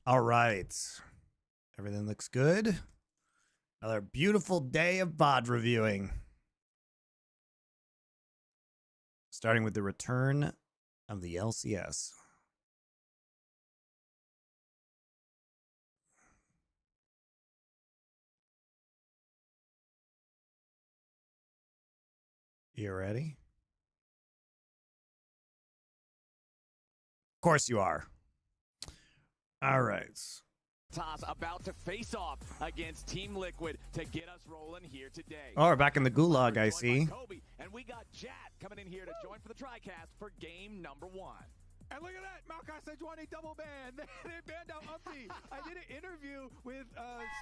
All right. Everything looks good. Another beautiful day of VOD reviewing. Starting with the return of the LCS. You ready? Of course you are. All right. Toss about to face off against Team Liquid to get us rolling here today. Oh, we're back in the gulag, I see. Kobe, and we got Jat coming in here to join for the TriCast for game number 1. And look at that, Malkai Sejuani double ban. They banned out Umpty. I did an interview with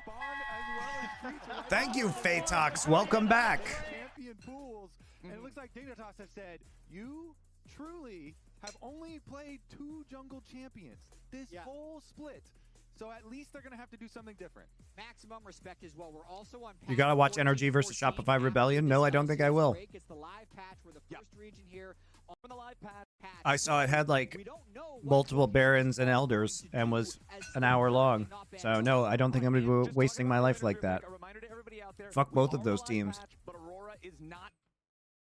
Spawn as well as Treats. Thank you, Fatox. Welcome back. Champion pools. And it looks like Dignitas has said, you truly have only played 2 jungle champions this whole split. So at least they're going to have to do something different. Maximum respect as well. We're also on You got to watch NRG versus Shopify Rebellion. No, I don't think I will. It's the live patch. We're the first region here on the live patch. I saw it had like multiple barons and elders and was an hour long. So no, I don't think I'm going to be wasting my life like that. Fuck both of those teams.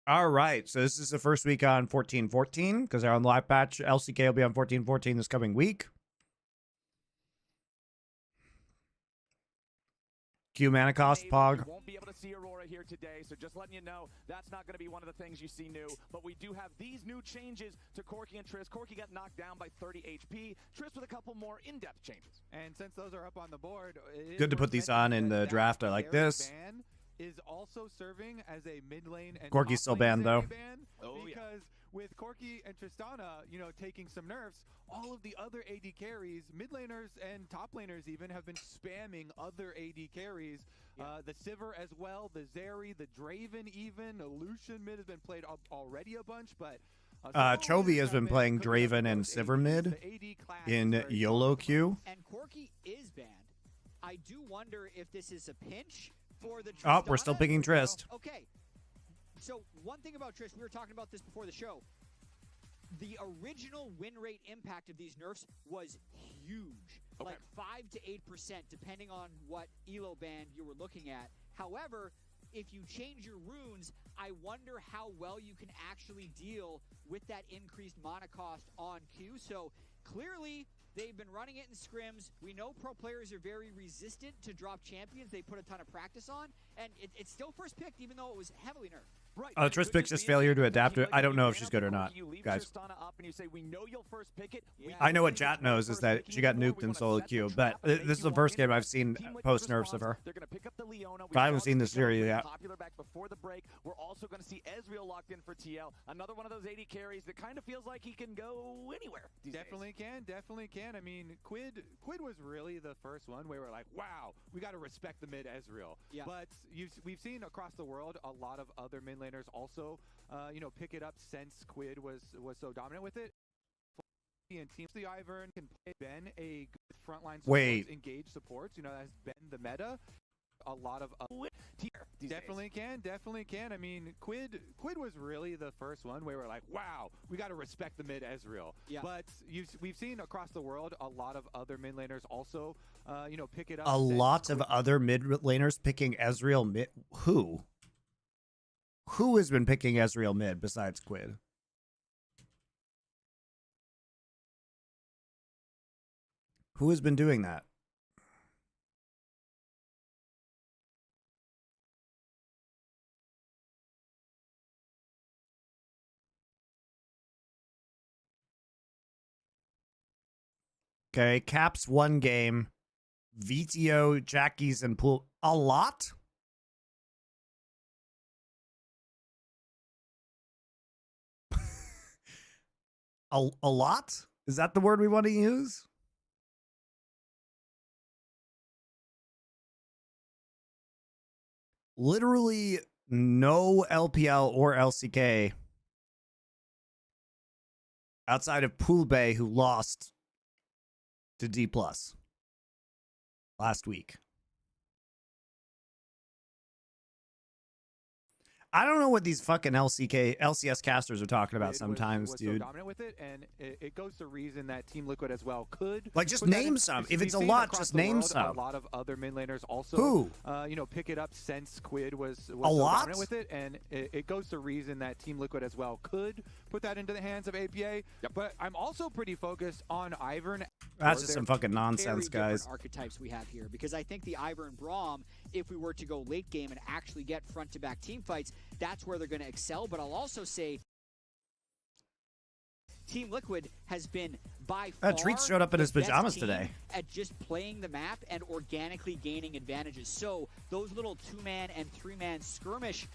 All right, so this is the first week on 14-14 because they're on live patch. LCK will be on 14-14 this coming week. Q mana cost, Pog. You won't be able to see Aurora here today, so just letting you know, that's not going to be one of the things you see new. But we do have these new changes to Corki and Triss. Corki got knocked down by 30 HP. Triss with a couple more in-depth changes. And since those are up on the board, good to put these on in the draft. I like this. Is also serving as a mid lane and Corki's still banned though. Because with Corki and Tristana, you know, taking some nerfs, all of the other AD carries, mid laners and top laners even have been spamming other AD carries. The Sivir as well, the Zeri, the Draven even, the Lucian mid has been played already a bunch, but Chovy has been playing Draven and Sivir mid in YOLO queue. And Corki is banned. I do wonder if this is a pinch for the Oh, we're still picking Trist. Okay. So one thing about Trist, we were talking about this before the show. The original win rate impact of these nerfs was huge. Like 5 to 8%, depending on what ELO band you were looking at. However, if you change your runes, I wonder how well you can actually deal with that increased mana cost on Q. So clearly, they've been running it in scrims. We know pro players are very resistant to drop champions they put a ton of practice on, and it's still first picked even though it was heavily nerfed. Right. Triss picks just failure to adapt to it. I don't know if she's good or not, guys. I know what Jat knows is that she got nuked in solo queue, but this is the first game I've seen post nerfs of her. I haven't seen this series yet. We're also going to see Ezreal locked in for TL. Another one of those AD carries that kind of feels like he can go anywhere. Definitely can. I mean, Quid was really the first one where we're like, wow, we got to respect the mid Ezreal. Yeah. But we've seen across the world a lot of other mid laners also, you know, pick it up since Quid was so dominant with it. And teams the Ivern can play Ben a good frontline support, engage supports. You know, that's been the meta. A lot of definitely can. I mean, Quid was really the first one where we're like, wow, we got to respect the mid Ezreal. Yeah. But we've seen across the world a lot of other mid laners also, you know, pick it up. A lot of other mid laners picking Ezreal mid. Who has been picking Ezreal mid besides Quid? Who has been doing that? Okay, Caps 1 game, VTO, Jackies, and Pool. A lot? A lot? Is that the word we want to use? Literally no LPL or LCK outside of Pool Bay, who lost to D+ last week. I don't know what these fucking LCS casters are talking about sometimes, was dude. So dominant with it, and it goes to reason that Team Liquid as well could. Like, just put that name in- some. we've If it's a seen lot, across just the name world, some. A lot of other mid laners also, Who? Pick it up since Quid was A so lot? dominant with it, and it goes to reason that Team Liquid as well could put that into the hands of APA. Yep. But I'm also pretty focused on Ivern. That's or just their some fucking Very nonsense, different guys. archetypes we have here, because I think the Ivern and Braum, if we were to go late game and actually get front-to-back team fights, that's where they're going to excel. But I'll also say Team Liquid has been by far Treats showed up in the his pajamas best team today. at just playing the map and organically gaining advantages. So those little 2-man and 3-man skirmish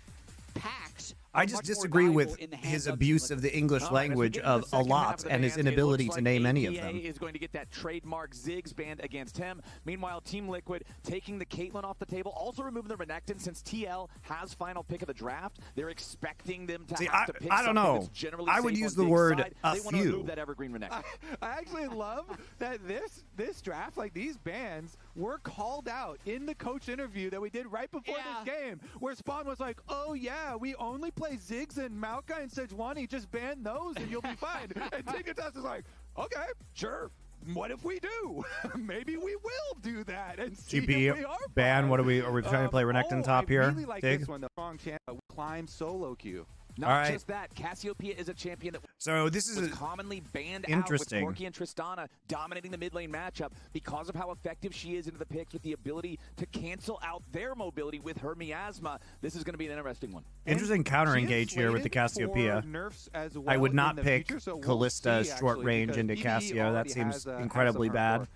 packs are I just much more disagree with valuable in the hands his of abuse Team of Liquid. the English All right, as we language get into the of a second half lot of the and his bans, it inability looks to like name any of APA them. is going to get that trademark Ziggs banned against him. Meanwhile, Team Liquid taking the Caitlyn off the table, also removing the Renekton since TL has final pick of the draft. They're expecting them to See, have to pick I don't something know. that's generally I would safe use on the Ziggs' word side. a They want to few. remove that evergreen Renekton. I actually love that this draft, like these bans, were called out in the coach interview that we did right before this game, where Spawn was like, "Oh yeah, we only play Ziggs and Maokai and Sejuani. Just ban those and you'll be fine." And Dignitas is like, "Okay, sure. What if we do? Maybe we will do that and see if we GP are ban. fine." What are we trying to play Renekton top I here? really like Dig? this one. The strong champ climb solo queue. Not All right. just that, Cassiopeia is a champion that So this is was a, commonly banned interesting. out with Corki and Tristana dominating the mid lane matchup because of how effective she is into the picks with the ability to cancel out their mobility with her miasma. This is going to be an interesting one. interesting counter She is engage here with the slated Cassiopeia. for nerfs as I well would in not the pick future, so we'll Callista see, short actually, range because into PvE Cassio. That already seems has some incredibly bad.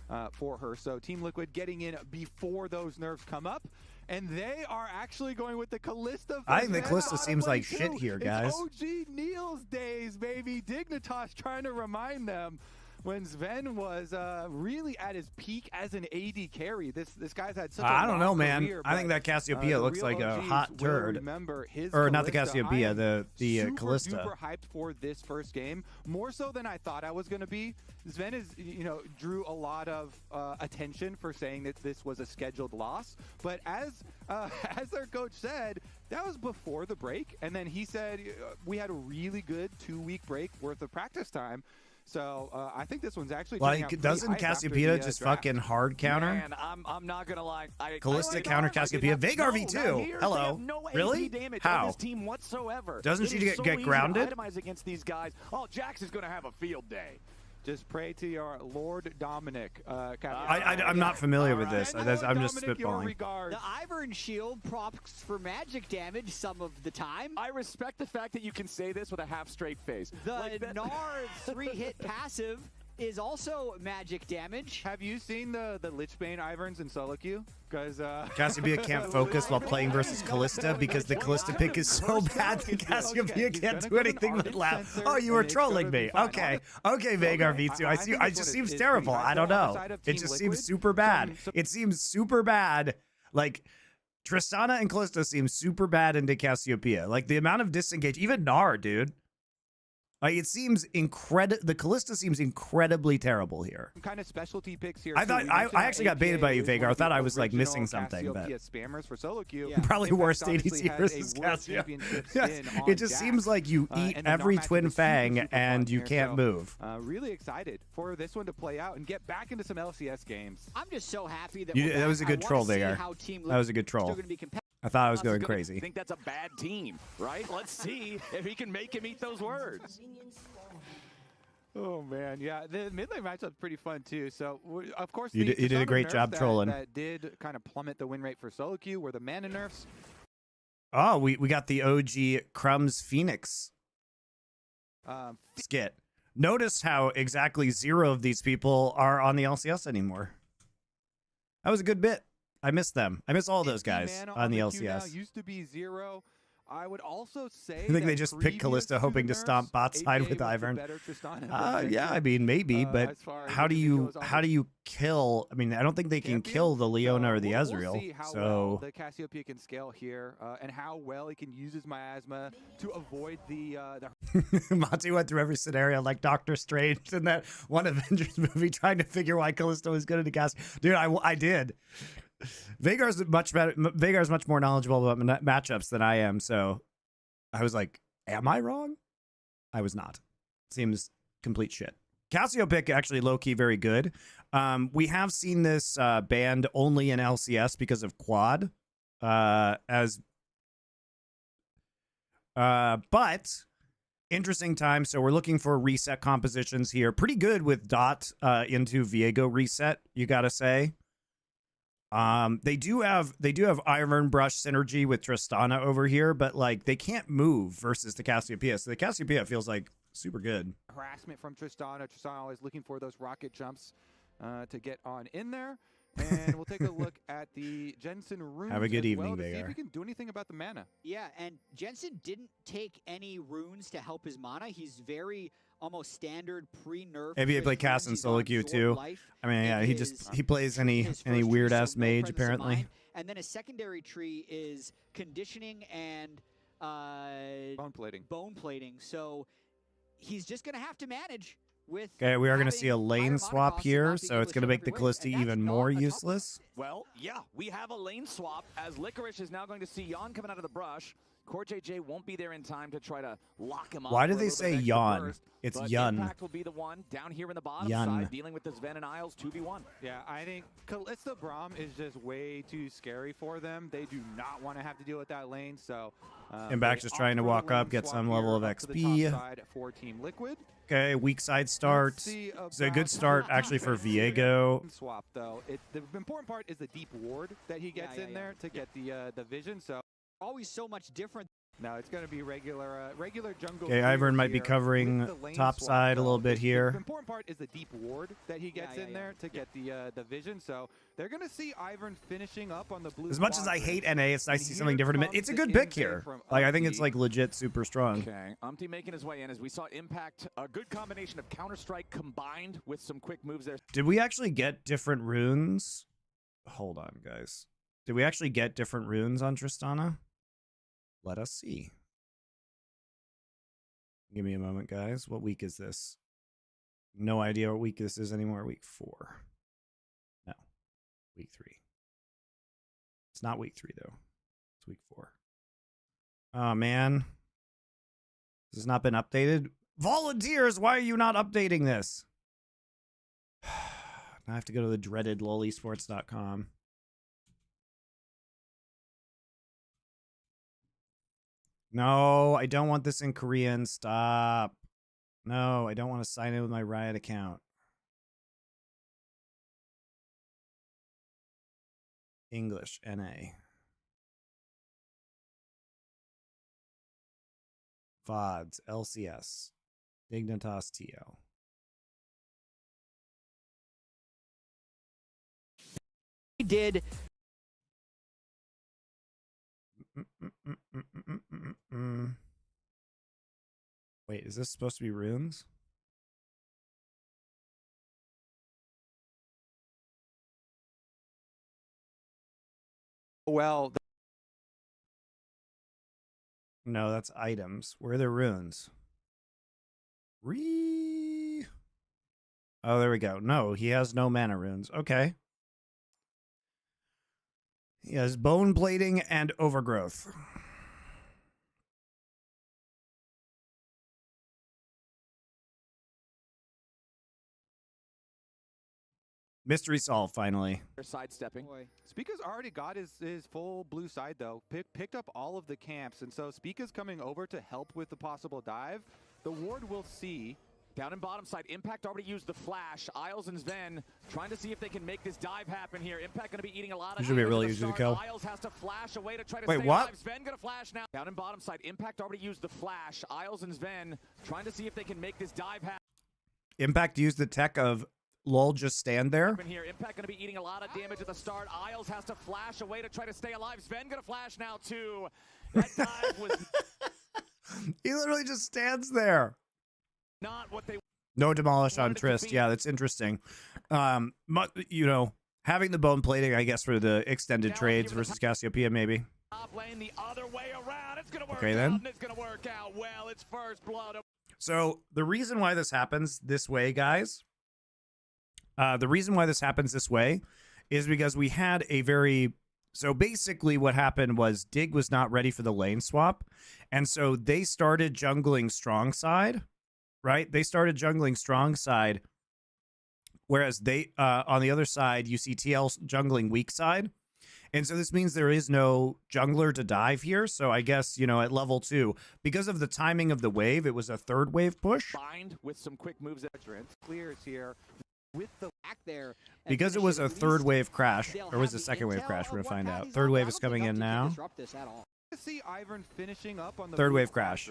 hardcore, for her. So Team Liquid getting in before those nerfs come up. And they are actually going with the Callista. I think the first. Callista Bottom seems lane like shit too. here, It's guys. OG Neil's days, baby. Dignitas trying to remind them when Sven was really at his peak as an AD carry. This guy's had such a I don't know, long man. career, I think but, that Cassiopeia the looks real like a OGs hot will turd. remember his Or not the Callista. Cassiopeia, I am the super Callista. duper hyped for this first game, more so than I thought I was going to be. Sven is, drew a lot of attention for saying that this was a scheduled loss, but as their coach said, that was before the break, and then he said we had a really good 2-week break worth of practice time. So I think this one's actually turning out Like, pretty doesn't hype after Cassiopeia the, just draft. fucking hard counter? Man, I'm not gonna lie. Callista I counter I did Cassiopeia. not- Veigar no, V2. not here. They Hello. have no Really? AP damage How? on this team whatsoever. Doesn't It she is get so easy to grounded? itemize against these guys. Oh, Jax is gonna have a field day. Just pray to your Lord Dominic. I'm not familiar with this. And I'm Lord just Dominic, your spitballing. regards. The Ivern shield props for magic damage some of the time. I respect the fact that you can say this with a half straight face. The Like that- Gnar 3-hit passive is also magic damage. Have you seen the Lichbane Iverns in solo queue? Because Cassiopeia can't focus while playing versus Callista because the Callista pick is so bad that Cassiopeia can't do anything but laugh. Oh, you were trolling me. Okay. Okay, Veigar V2. I see. It just seems terrible. I don't know. It just seems super bad. It seems super bad. Like, Tristana and Callista seem super bad into Cassiopeia. Like, the amount of disengage, even Gnar, dude. Like, it seems incredible. The Callista seems incredibly terrible here. kind of specialty picks here. I too. thought We I mentioned actually got APA baited by you, is one Veigar. I of thought the I was like original missing something, but Cassiopeia spammers for solo queue. Yeah. probably In fact, worst obviously ADC has versus a World Cassio. Championship Yes, spin on it just Jax. seems like you eat And the every Gnar matchup twin is fang super fun and you here, can't so, move. Really excited for this one to play out and get back into some LCS games. I'm just so happy that You- we're that was a back. good I troll, wanna see Veigar. how Team That was a good Liquid's still troll. gonna be competitive. I thought I was Us going is gonna crazy. think that's a bad team, right? Let's see if he can make him eat those words. Oh man, yeah, the mid lane matchup's pretty fun too. So of course You the did a Tristana great nerf job trolling. That did kind of plummet the win rate for solo queue were the mana nerfs. Oh, we got the OG Crumbs Phoenix skit. Notice how exactly 0 of these people are on the LCS anymore. That was a good bit. I miss them. I miss all those 50 guys mana on the queue now, LCS. used to be 0. I would also say I think they that just picked previous Callista to hoping the to stomp nerfs, bot side APA with was the Ivern. better Tristana than Yeah, I Vincent, mean maybe, but as far as how do you individuals on the kill? I mean, I don't think they can champion. kill the Leona or the We'll Ezreal. see how well So the Cassiopeia can scale here, and how well he can use his miasma to avoid the Monty went through every scenario like Doctor Strange in that one Avengers movie trying to figure why Callisto was good at the cast. Dude, I did. Veigar's much better. Veigar's much more knowledgeable about matchups than I am. So I was like, am I wrong? I was not. Seems complete shit. Cassio pick actually low-key very good. We have seen this banned only in LCS because of quad. But interesting time. So we're looking for reset compositions here. Pretty good with Dot into Viego reset, you gotta say. They do have Iron Brush synergy with Tristana over here, but like they can't move versus the Cassiopeia. So the Cassiopeia feels like super good. Harassment from Tristana. Tristana always looking for those rocket jumps to get on in there. And we'll take a look at the Jensen runes. Have a good evening, to see if Veigar. we can do anything about the mana. Yeah, and Jensen didn't take any runes to help his mana. He's very almost standard pre-nerf. Maybe he played Cass and solo queue too. I mean, yeah, he plays any weird ass mage apparently. And then his secondary tree is conditioning and Bone plating. Bone plating. So he's just gonna have to manage with. Okay, we are going to see a lane swap here, so it's going to make the Callista even more useless. Well, yeah, we have a lane swap as Licorice is now going to see Yon coming out of the brush. Core JJ won't be there in time to try to lock him up. Why do they say Yon? It's Yun. Impact will be the one down here in the bottom Yun. side dealing with this Ven and Isles 2v1. Yeah, I think Callista Braum is just way too scary for them. They do not want to have to deal with that lane, so Impact just trying to walk up, get some level of XP. For Team Liquid. Okay, weak side start. It's a good start actually for Viego. Swap though. The important part is the deep ward that he gets in there to get the vision. So always so much different. No, it's going to be regular jungle. Okay, Ivern might be covering top side a little bit here. The important part is the deep ward that he gets in there to get the vision. So they're going to see Ivern finishing up on the blue. As much as I hate NA, it's nice to see something different. It's a good pick here. Like I think it's like legit super strong. Okay, Umti making his way in as we saw Impact, a good combination of Counter-Strike combined with some quick moves there. Did we actually get different runes? Hold on, guys. Did we actually get different runes on Tristana? Let us see. Give me a moment, guys. What week is this? No idea what week this is anymore. Week 4. No. Week 3. It's not week 3, though. It's week 4. Oh, man. This has not been updated. Volunteers, why are you not updating this? Now I have to go to the dreaded lolesports.com. No, I don't want this in Korean. Stop. No, I don't want to sign in with my Riot account. English, NA. VODs, LCS. Dignitas TL. He did. Wait, is this supposed to be runes? Well, no, that's items. Where are the runes? Oh, there we go. No, he has no mana runes. Okay. He has bone plating and overgrowth. Mystery solved, finally. They're sidestepping. Spica's already got his full blue side, though. Picked up all of the camps, and so Spica's coming over to help with the possible dive. The ward will see. Down in bottom side, Impact already used the flash. Isles and Sven trying to see if they can make this dive happen here. Impact going to be eating a lot of. This should be really easy to kill. Isles has to flash away to try to Wait, stay what? alive. Sven going to flash now. Down in bottom side, Impact already used the flash. Isles and Sven trying to see if they can make this dive happen. Impact used the tech of lol, just stand there. Here. Impact going to be eating a lot of damage at the start. Isles has to flash away to try to stay alive. Sven going to flash now too. That dive was he literally just stands there. not what they. No demolish on Trist. Yeah, that's interesting. You know, having the bone plating, I guess, for the extended trades versus Cassiopeia, maybe. Top lane the other way around. It's gonna work okay, out, then. and it's gonna work out well. It's first blood. So the reason why this happens this way, guys, the reason why this happens this way is because we had a very... So basically what happened was Dig was not ready for the lane swap. And so they started jungling strong side, right? They started jungling strong side. Whereas they, on the other side, you see TL jungling weak side. And so this means there is no jungler to dive here. So I guess, you know, at level 2, because of the timing of the wave, it was a third wave push. Bind with some quick moves at Clears here with the Back there. Because it was a third wave crash, or was it a second wave crash? We're going to find out. Third wave is coming in now. see Ivern finishing up on the Third wave crash.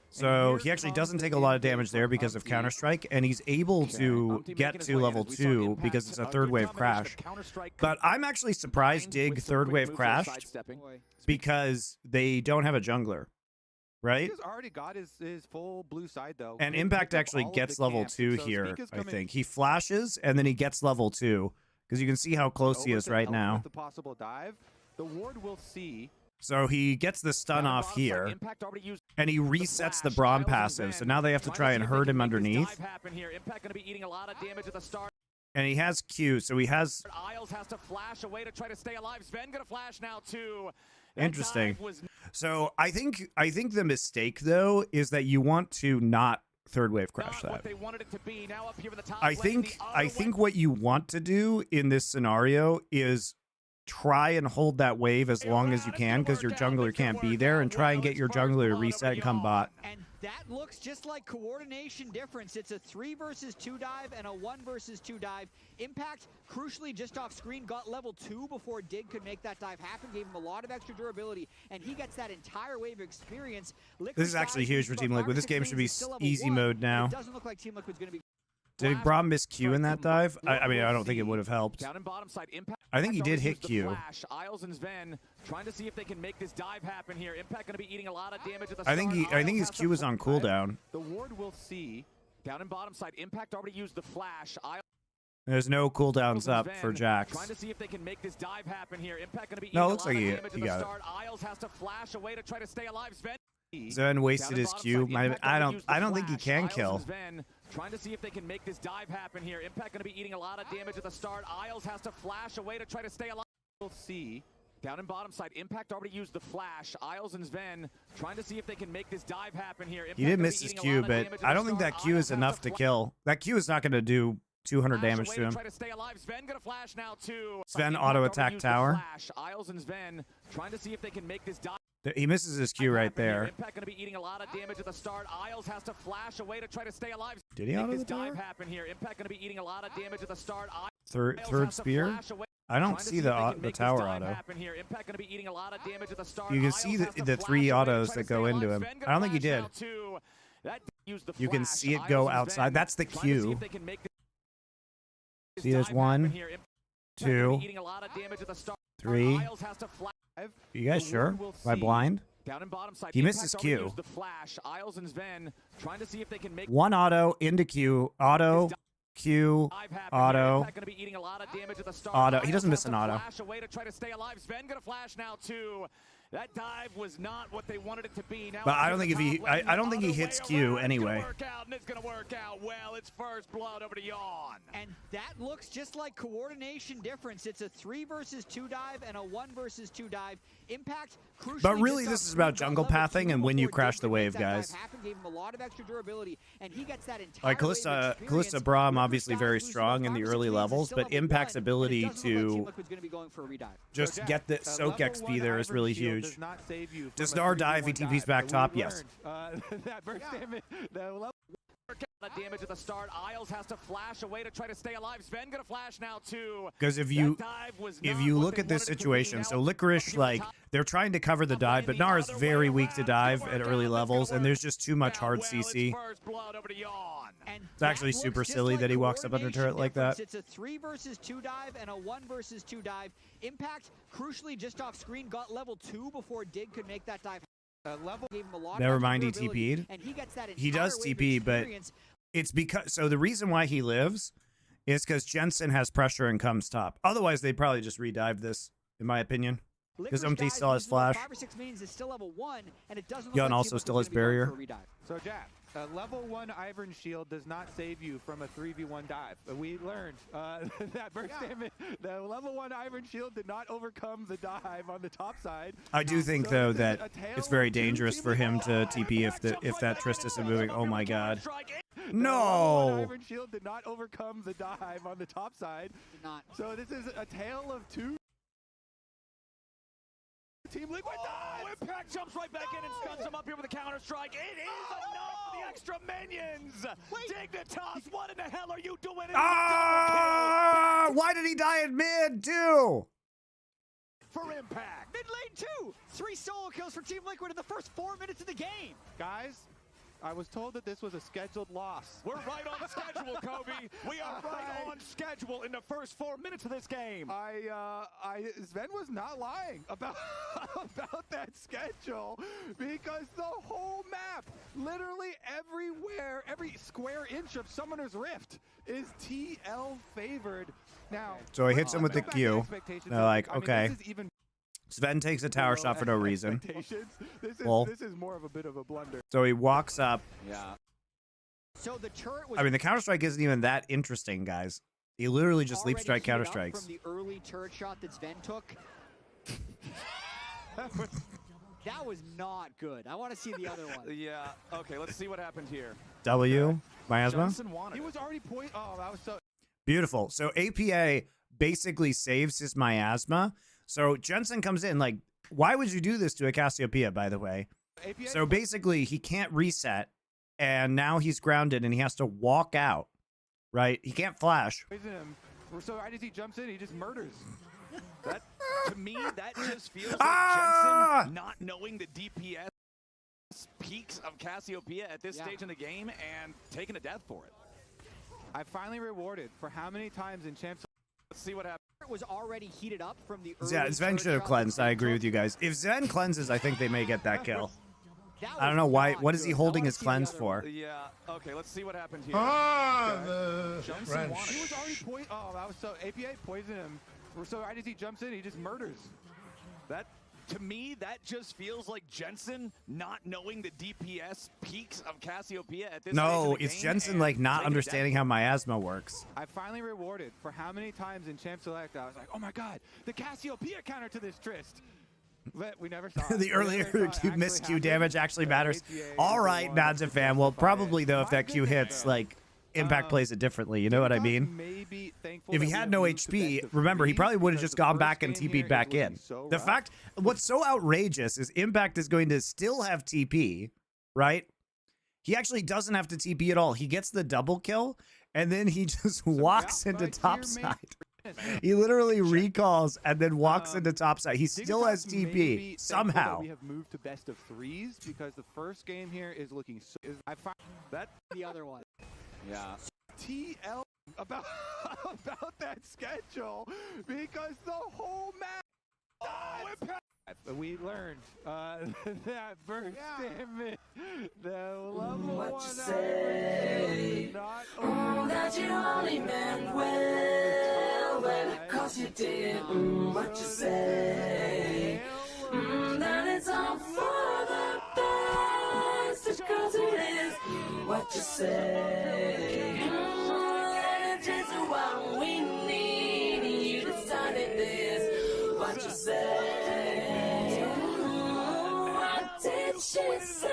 So he actually doesn't take a lot of damage there because of Counter-Strike, and he's able to get to level 2 because it's a third wave crash. But I'm actually surprised Dig third wave crashed because they don't have a jungler, right? He's already got his full blue side though. And Impact actually gets level 2 here, I think. He flashes, and then he gets level 2, because you can see how close he is right now. The possible dive, the ward will see. So he gets the stun off here, and he resets the Braum passive. So now they have to try and hurt him underneath. And he has Q, so he has... Interesting. So I think the mistake, though, is that you want to not third wave crash that. I think what you want to do in this scenario is try and hold that wave as long as you can, because your jungler can't be there, and try and get your jungler to reset and come bot. And that looks just like coordination difference. It's a 3 versus 2 dive and a 1 versus 2 dive. Impact, crucially, just off screen, got level 2 before Dig could make that dive happen, gave him a lot of extra durability, and he gets that entire wave experience. This is actually huge for Team Liquid. This game should be easy mode now. It doesn't look like Team Liquid's going to be... Did Braum miss Q in that dive? I mean, I don't think it would have helped. I think he did hit Q. I think his Q was on cooldown. The ward will see. Down in bottom side, Impact already used the flash. There's no cooldowns up for Jax. Trying to see if they can make this dive happen here. Impact going to be no, it looks like he got it. Isles has to flash away to try to stay alive. Sven wasted his Q. I don't think he can kill. Trying to see if they can make this dive happen here. Impact going to be eating a lot of damage at the start. Isles has to flash away to try to stay alive. We'll see. Down in bottom side, Impact already used the flash. Isles and Sven trying to see if they can make this dive happen here. Impact he did miss his Q, but I don't think that Q is enough to kill. That Q is not going to do 200 damage to him. Sven auto attack tower. Isles and Sven trying to see if they can make this dive. He misses his Q right there. Impact going to be eating a lot of damage at the start. Isles has to flash away to try to stay alive. Did he auto the tower? Happen here. Impact going to be eating a lot of damage at the start. Third spear? I don't see the tower auto. You can see the 3 autos that go into him. I don't think he did. You can see it go outside. That's the Q. See, there's 1, 2, 3. You guys sure? Am I blind? He misses Q. 1 auto into Q. Auto. Q. Auto. Auto. He doesn't miss an auto. That dive was not what they wanted it to be. Now, but I don't think if he, I don't think he hits Q anyway. It's gonna work out well. It's first blood over to Yawn. And that looks just like coordination difference. It's a 3 versus 2 dive and a 1 versus 2 dive. Impact. But really, this is about jungle pathing and when you crash the wave, guys. Like Kalista Braum, obviously very strong in the early levels, but Impact's ability to just get the soak XP there is really huge. Does Nar dive? He TP's back top? Yes. Damage at the start. Isles has to flash away to try to stay alive. Sven gonna flash now too. Because if you look at this situation, so Licorice, like, they're trying to cover the dive, but Nar is very weak to dive at early levels, and there's just too much hard CC. It's actually super silly that he walks up under turret like that. It's a 3 versus 2 dive and a 1 versus 2 dive. Impact, crucially, just off screen, got level 2 before Dig could make that dive. Never mind, he TP'd. He does TP, but it's because, so the reason why he lives is because Jensen has pressure and comes top. Otherwise, they'd probably just re-dive this, in my opinion. Because MT still has flash. Yawn also still has barrier. So Jack, Level 1 Ivern Shield does not save you from a 3v1 dive. We learned that burst damage. The level 1 Ivern Shield did not overcome the dive on the top side. I do think, So though, this is that a tale it's very of two dangerous for him to TP if that Tristus is moving. Oh my god. The No! level 1 Ivern Shield did not overcome the dive on the top side. Did not. So this is a tale of two. Team Liquid dives! Impact jumps right back in and scuds him up here with a counter strike. It is enough for the extra minions. Dignitas, what in the hell are you doing? Ah! Why did he die in mid, too? For Impact. Mid lane 2. 3 solo kills for Team Liquid in the first 4 minutes of the game. Guys, I was told that this was a scheduled loss. We're right on schedule, Kobe. We are right on schedule in the first 4 minutes of this game. Sven was not lying about that schedule, because the whole map, literally everywhere, every square inch of Summoner's Rift is TL favored. Now, So he hits him with the Q. They're like, okay. This is even Sven takes a tower shot for no reason. This is more of a bit of a blunder. So he walks up. Yeah. So the turret was I mean, the Counter-Strike isn't even that interesting, guys. He literally just leap strike already heated up Counter-Strikes. from the early turret shot that Sven took. That was not good. I want to see the other one. Yeah. Okay, let's see what happened here. W, miasma. Johnson wanted He it. was already Oh, that was so. Beautiful. So APA basically saves his miasma. So Jensen comes in like, why would you do this to a Cassiopeia, by the way? APA So basically he can't reset, and now he's grounded and he has to walk out, right? He can't flash. poison him. So right as he jumps in, he just murders. That, to me, that just feels like Ah! Jensen not knowing the DPS peaks of Cassiopeia at this stage in the game and taking a death for it. I finally rewarded for how many times in Champs. Let's see what happens. It was already heated up from the early Yeah, Sven turret should have shot cleansed. that I Sven agree took. with you guys. If Sven cleanses, I think they may get that kill. That I don't was know why. not What is he good. I holding wanna his see the cleanse other for? one. Yeah. Okay, let's see what happened here. The Johnson French. wanted He it. was already Oh, that was so. APA poisoned him. So right as he jumps in, he just murders. That, to me, that just feels like Jensen not knowing the DPS peaks of Cassiopeia at this stage No, in the it's game Jensen and like not taking a understanding death. how miasma works. I finally rewarded for how many times in Champ Select I was like, oh my god, the Cassiopeia counter to this Trist. But we never saw it. The We earlier never saw it Q actually miss Q happen. damage actually The matters. APA All is the right, one Nads to and fam. Well, justify probably it. though, if My that Q goodness, hits, though. like Impact plays it differently. You know what I mean? Maybe thankful If he that we had have no moved to HP, best of remember, he threes, probably would have because just the gone first back and game here TP'd is back looking in. so The rough. fact, what's so outrageous is Impact is going to still have TP, right? He actually doesn't have to TP at all. He gets the double kill, and then he just walks yeah, into but here may- topside. He literally recalls and then walks into topside. He still Dignitas has may be TP thankful somehow. that we have moved to best of threes because the first game here is looking so. I find that The other one. Yeah. TL about that schedule because the whole map. We learned that burst damage. The level What you one say? not That you only meant well, cause you did what you say. That it's all for the best, because it is what you say. It's just what we need, you decided this, what you say. What did she say?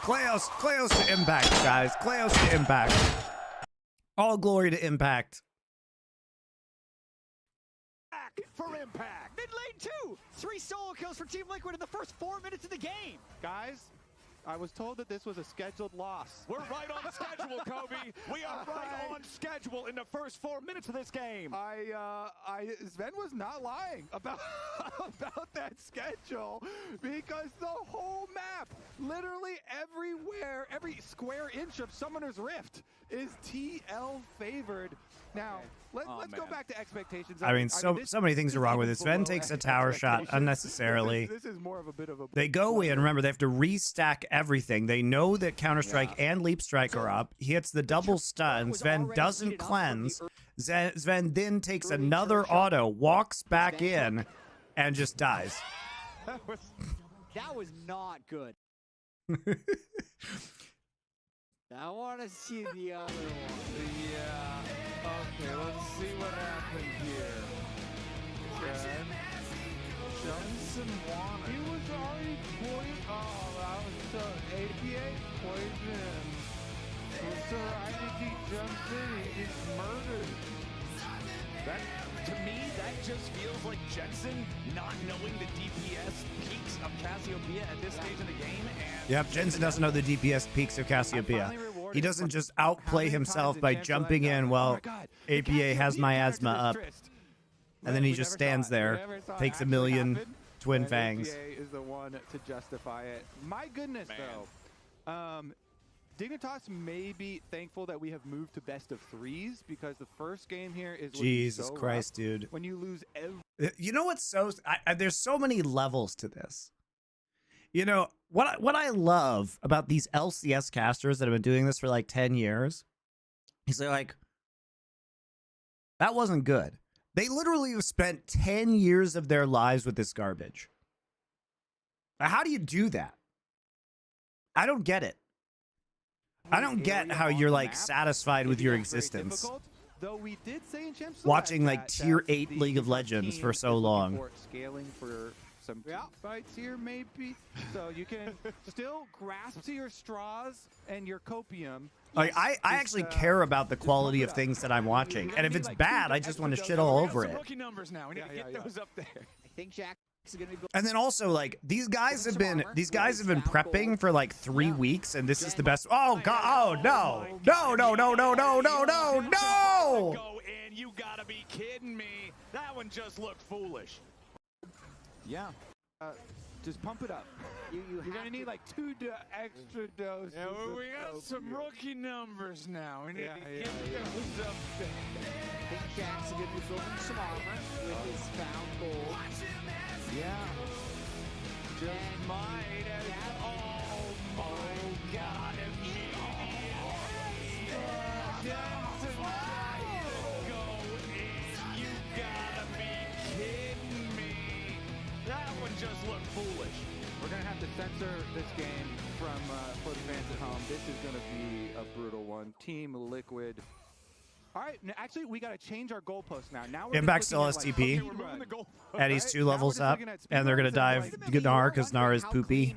Kleos to Impact, guys. Kleos to Impact. All glory to Impact. Back for Impact. Mid lane 2. 3 solo kills for Team Liquid in the first 4 minutes of the game. guys. I was told that this was a scheduled loss. We're right on schedule, Kobe. We are right on schedule in the first 4 minutes of this game. Sven was not lying about that schedule because the whole map, literally everywhere, every square inch of Summoner's Rift is TL favored. Now, let's go man. back to expectations. I mean, so this many things is are wrong with even it. Sven below takes a tower shot expectations. unnecessarily. This is more of a bit of a. They go in. Remember, they have to restack everything. They know that Counter Strike and Leap Strike are up. He hits the double stun. was Sven already doesn't heated up from the cleanse. Sven then takes early another turret shot. auto, walks back Sven in, and just dies. That was not good. I want to see the other one. Yeah. Okay, let's see what happened here. Okay. Johnson won. He was already poisoned. Oh, that was so APA poison. So Serenity jumps in. He gets murdered. That, to me, that just feels like Jensen not knowing the DPS peaks of Cassiopeia at this stage in the game. And Yep, Jensen doesn't know the DPS peaks of Cassiopeia. He doesn't just outplay himself by jumping in while APA has miasma up. And then he just stands there, takes a million twin fangs. APA is the one to justify it. My goodness, though. Dignitas may be thankful that we have moved to best of threes because the first game here is Jesus so Christ, rough. dude. When you lose You know what's so... there's so many levels to this. You know, what I love about these LCS casters that have been doing this for like 10 years is they're like, that wasn't good. They literally have spent 10 years of their lives with this garbage. How do you do that? I don't get it. I don't get how you're like satisfied with your existence. Though we did say in Champs Watching like tier 8 League of Legends for so long. Scaling for some fights here maybe. So you can still grasp to your straws and your copium. Like I actually care about the quality of things that I'm watching. And if it's bad, I just want to shit all over it. Rookie numbers now. We need to get those up there. I think Jack is going to be. And then also like these guys have been prepping for like 3 weeks, and this is the best. Oh god! Oh no! No! No! No! No! No! No! No! No! Go in! You gotta be kidding me! That one just looked foolish. Yeah. Just pump it up. You're gonna need like 2 extra doses. Yeah, we got some rookie numbers now. We need to get those up there. I think Jack's going to be building some armor with his found gold. Yeah. Just might as. Oh my God! Jensen, go in! You gotta be kidding me! That one just looked foolish. We're gonna have to censor this game from for the fans at home. This is gonna be a brutal one. Team Liquid. All right, actually, we gotta change our goalposts now. Now we're Impact still has TP. Eddie's 2 levels up, and they're gonna dive Gnar because Gnar is poopy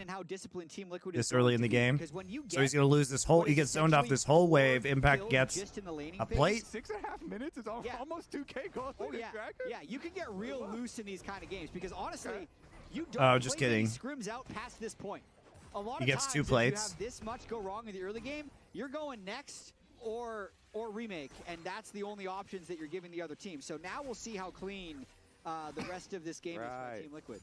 this early in the game. So he's gonna lose this whole. He gets zoned off this whole wave. Impact gets a plate. 6.5 minutes is almost 2K gold. Oh yeah, yeah. You can get real loose in these kind of games because honestly, you don't. Oh, just kidding. Scrims out past this point. A lot He of gets times, 2 plates. If you have this much go wrong in the early game, you're going next or remake, and that's the only options that you're giving the other team. So now we'll see how clean the rest of this game is for Team Liquid.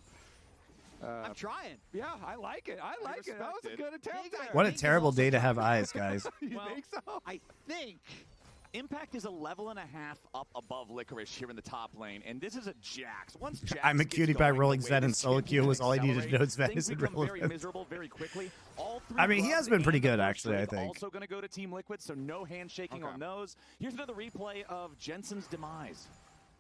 I'm trying. Yeah, I like it. I like it. That was a good attempt. What a terrible day to have eyes, guys. You think so? I think Impact is a level and a half up above Licorice here in the top lane, and this is a Jax. Once Jax I'm a gets cutie by going rolling the way Zen and this solo champion queue can was all I needed to know. accelerate, Zen things is become very irrelevant. miserable very quickly. All 3 I mean, he has been pretty good, actually, I think. Also going to go to Team Liquid, so no handshaking on those. Here's another replay of Jensen's demise.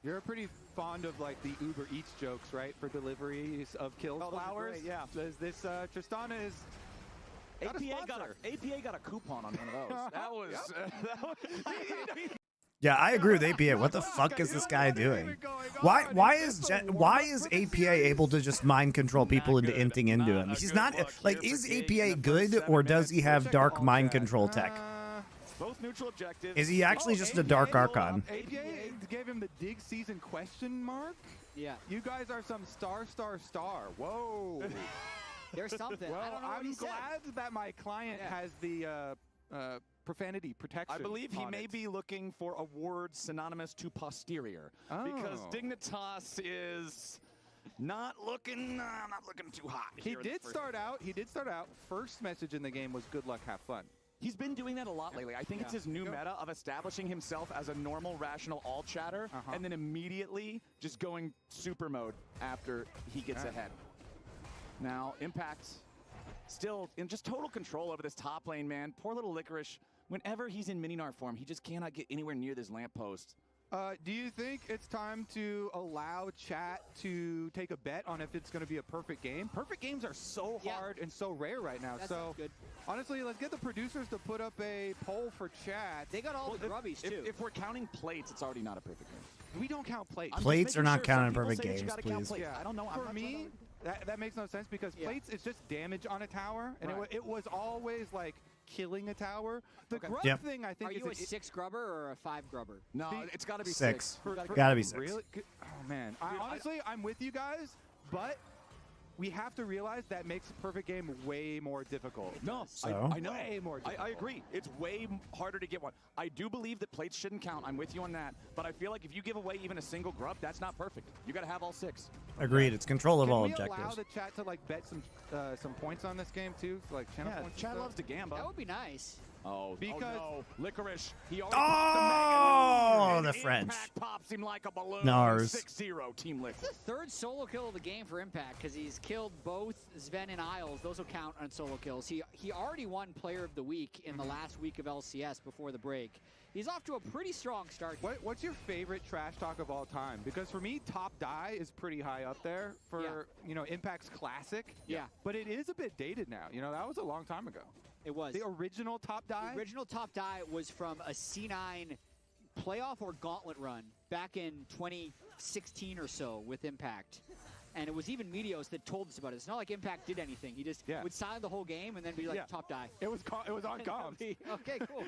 You're pretty fond of like the Uber Eats jokes, right? For deliveries of kill flowers. Yeah. This Tristana is. APA got a coupon on one of those. That was. Yeah, I agree with APA. What the fuck is this guy doing? Why is APA able to just mind control people into inting into him? He's not like, is APA good, or does he have dark mind control tech? Both neutral objectives. Is he actually just a dark Archon? APA gave him the dig season question mark. Yeah. You guys are some star. Whoa. There's something. Well, I don't know what he I'm glad that my client has the profanity protection. I believe he may be looking for a word synonymous to posterior, because Dignitas is not looking too hot. He did start out. First message in the game was good luck, have fun. He's been doing that a lot lately. I think it's his new meta of establishing himself as a normal, rational all-chatter, and then immediately just going super mode after he gets ahead. Now, Impact still in just total control over this top lane, man. Poor little Licorice. Whenever he's in Mininar form, he just cannot get anywhere near this lamppost. Do you think it's time to allow chat to take a bet on if it's going to be a perfect game? Perfect games are so hard and so rare right now. That so sounds good. honestly, let's get the producers to put up a poll for chat. They got all the grubbies too. If we're counting plates, it's already not a perfect game. We don't count plates. Plates are not counted in Some perfect people say that you games, gotta count please. plates. Yeah, I don't know. For me, that makes no sense because plates is just damage on a tower, and it was always like killing a tower. The grub thing, I think, Are you a 6 grubber or a 5 grubber? No, it's got to be 6. six. Gotta be 6. Really? Oh man. Honestly, I'm with you guys, but we have to realize that makes a perfect game way more difficult. No, So? I know. Way more difficult. I agree. It's way harder to get one. I do believe that plates shouldn't count. I'm with you on that. But I feel like if you give away even a single grub, that's not perfect. You got to have all 6. Agreed. It's control of Can all we allow objectives. the chat to like bet some points on this game too, like channel Yeah, points? Chad and loves stuff? to gamble. That would be nice. Oh, Because- no. Licorice. He already Oh, popped the Mega French. Impact pops him like a balloon. Nars. 6-0 Team Liquid. It's the 3rd solo kill of the game for Impact because he's killed both Sven and Isles. Those will count on solo kills. He already won Player of the Week in the last week of LCS before the break. He's off to a pretty strong start. What's your favorite trash talk of all time? Because for me, Top Die is pretty high up there for Impact's classic. Yeah. But it is a bit dated now. You know, that was a long time ago. It was. The original Top Die. The original Top Die was from a C9 playoff or gauntlet run back in 2016 or so with Impact. And it was even Meteos that told us about it. It's not like Impact did anything. He just would silent the whole game and then be like, Top Die. It was on comms. Okay, cool.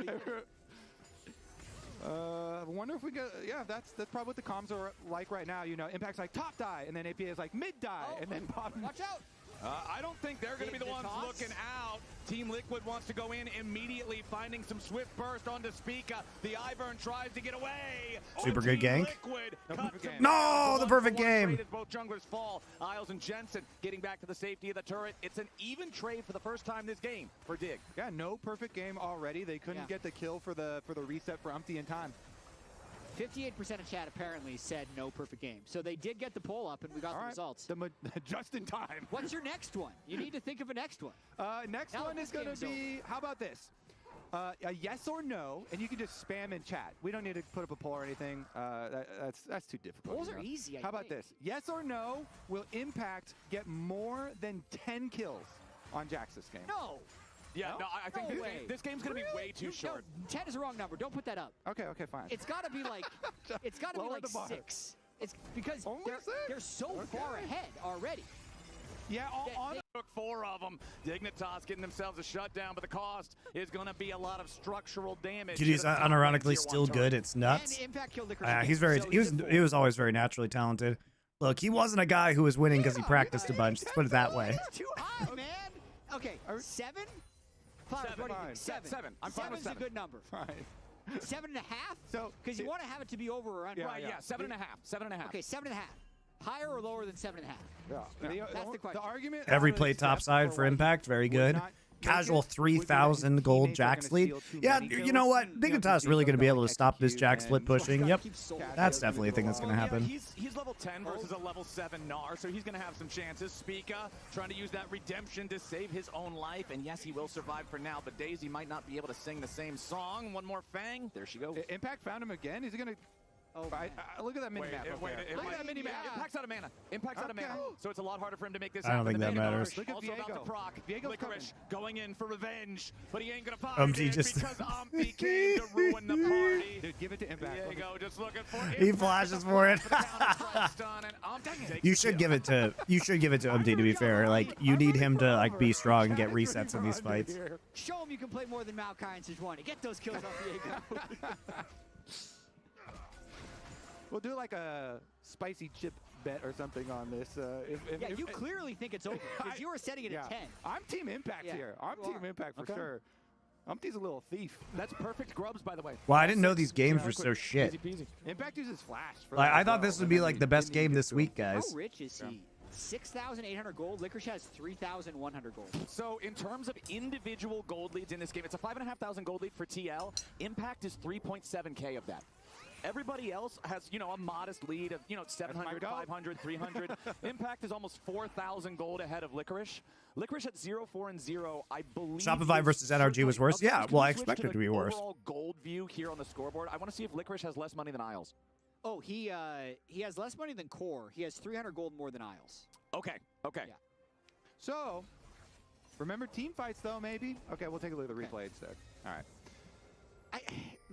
I wonder if we get. Yeah, that's probably what the comms are like right now. You know, Impact's like top die, and then APA is like mid die, and then pop. Watch out! I don't think they're going to be the ones toss? looking out. Team Liquid wants to go in immediately, finding some swift burst onto Spica. The Ivern tries to get away. Super good Team gank. Liquid No, cuts perfect him game. No, down. the perfect 1-for-1 game. trade as both junglers fall. Isles and Jensen getting back to the safety of the turret. It's an even trade for the first time this game for Dig. Yeah, no perfect game already. They couldn't get the kill for the reset for Umpty in time. 58% of chat apparently said no perfect game. So they did get the poll up and we got the results. Just in time. What's your next one? You need to think of a next one. Next Now one this is going game's to be, how about this? A yes or no, and you can just spam in chat. We don't need to put up a poll or anything. That's too difficult. Polls are easy, I How about think. this? Yes or no, will Impact get more than 10 kills on Jax this game? No. Yeah, no, I think No way. this game's going to be way too short. No, 10 is the wrong number. Don't put that up. Okay, fine. It's got to be like, Lower the bar. 6. It's because Only they're 6? so far ahead already. Yeah, Took 4 of them. Dignitas getting themselves a shutdown, but the cost is going to be a lot of structural damage. Dude, he's to the top unironically tier still 1 good. turret. It's nuts. And Impact killed Licorice. He's very. He was always very naturally talented. Look, he wasn't a guy who was winning because he practiced a bunch. Let's put it that way. Too high, man. Okay, 7? 5. Seven. What do you think? 7. I'm fine with 7's 7. a good number. Fine. 7.5? So, Because you want to have it to be over or under. Right, yeah, 7.5. 7.5. Okay, 7.5. Higher or lower than 7.5? Yeah. That's the question. The argument. Every out of play Steph topside for why Impact, he very would good. not make Casual it would be that 3,000 his gold teammates are Jax gonna lead. steal too Yeah, many you kills. know what? You have Dignitas to really beat going to them be able like to stop this execute Jax split and- pushing. Yep. Cash That's is definitely a thing that's going to Yeah, happen. he's level 10 versus a level 7 Gnar, so he's going to have some chances. Spica trying to use that redemption to save his own life, and yes, he will survive for now, but Daisy might not be able to sing the same song. One more Fang. There she goes. Impact found him again. Is he going to... Oh, look at that mini map. Look at that mini map. yeah. Impact's out of mana. Impact's out of mana. So it's a lot harder for him to make this I don't happen. think The that mana matters. Gnar Look at also about to Viego. proc. Viego's Licorice going in for revenge, but he ain't gonna find Umpty it just- because Umpty came to ruin the party. Dude, give it to Impact. There you go, just looking for it. He flashes for it. You should give it to Umpty, to be fair. Like, you need him to like be strong and get resets in these fights. Show him you can play more than Maokai and Sejuani. Get those kills off Diego. We'll do like a spicy chip bet or something on this. Yeah, you clearly think it's over because you were setting it at 10. I'm Team Impact Yeah, here. I'm you Team are. Impact for Okay. sure. Umpty's a little thief. That's perfect grubs, by the way. Well, I didn't know these games were so shit. Easy peasy. Impact uses flash. For Like, that I as thought well, this would and be then like the best game this week, guys. How rich is he? 6,800 gold. Licorice has 3,100 gold. So in terms of individual gold leads in this game, it's a 5,500 gold lead for TL. Impact is 3.7k of that. Everybody else has, you know, a modest lead of, you know, 700, 500, 300. Impact is almost 4,000 gold ahead of Licorice. Licorice at 0-4-0, I believe. Shopify versus NRG was worse. Yeah, well, I expected it to be worse. Overall gold view here on the scoreboard. I want to see if Licorice has less money than Isles. Oh, he has less money than Core. He has 300 gold more than Isles. Okay. Okay. Yeah. So, remember team fights though, maybe? Okay, we'll take a look at the replay instead. All right.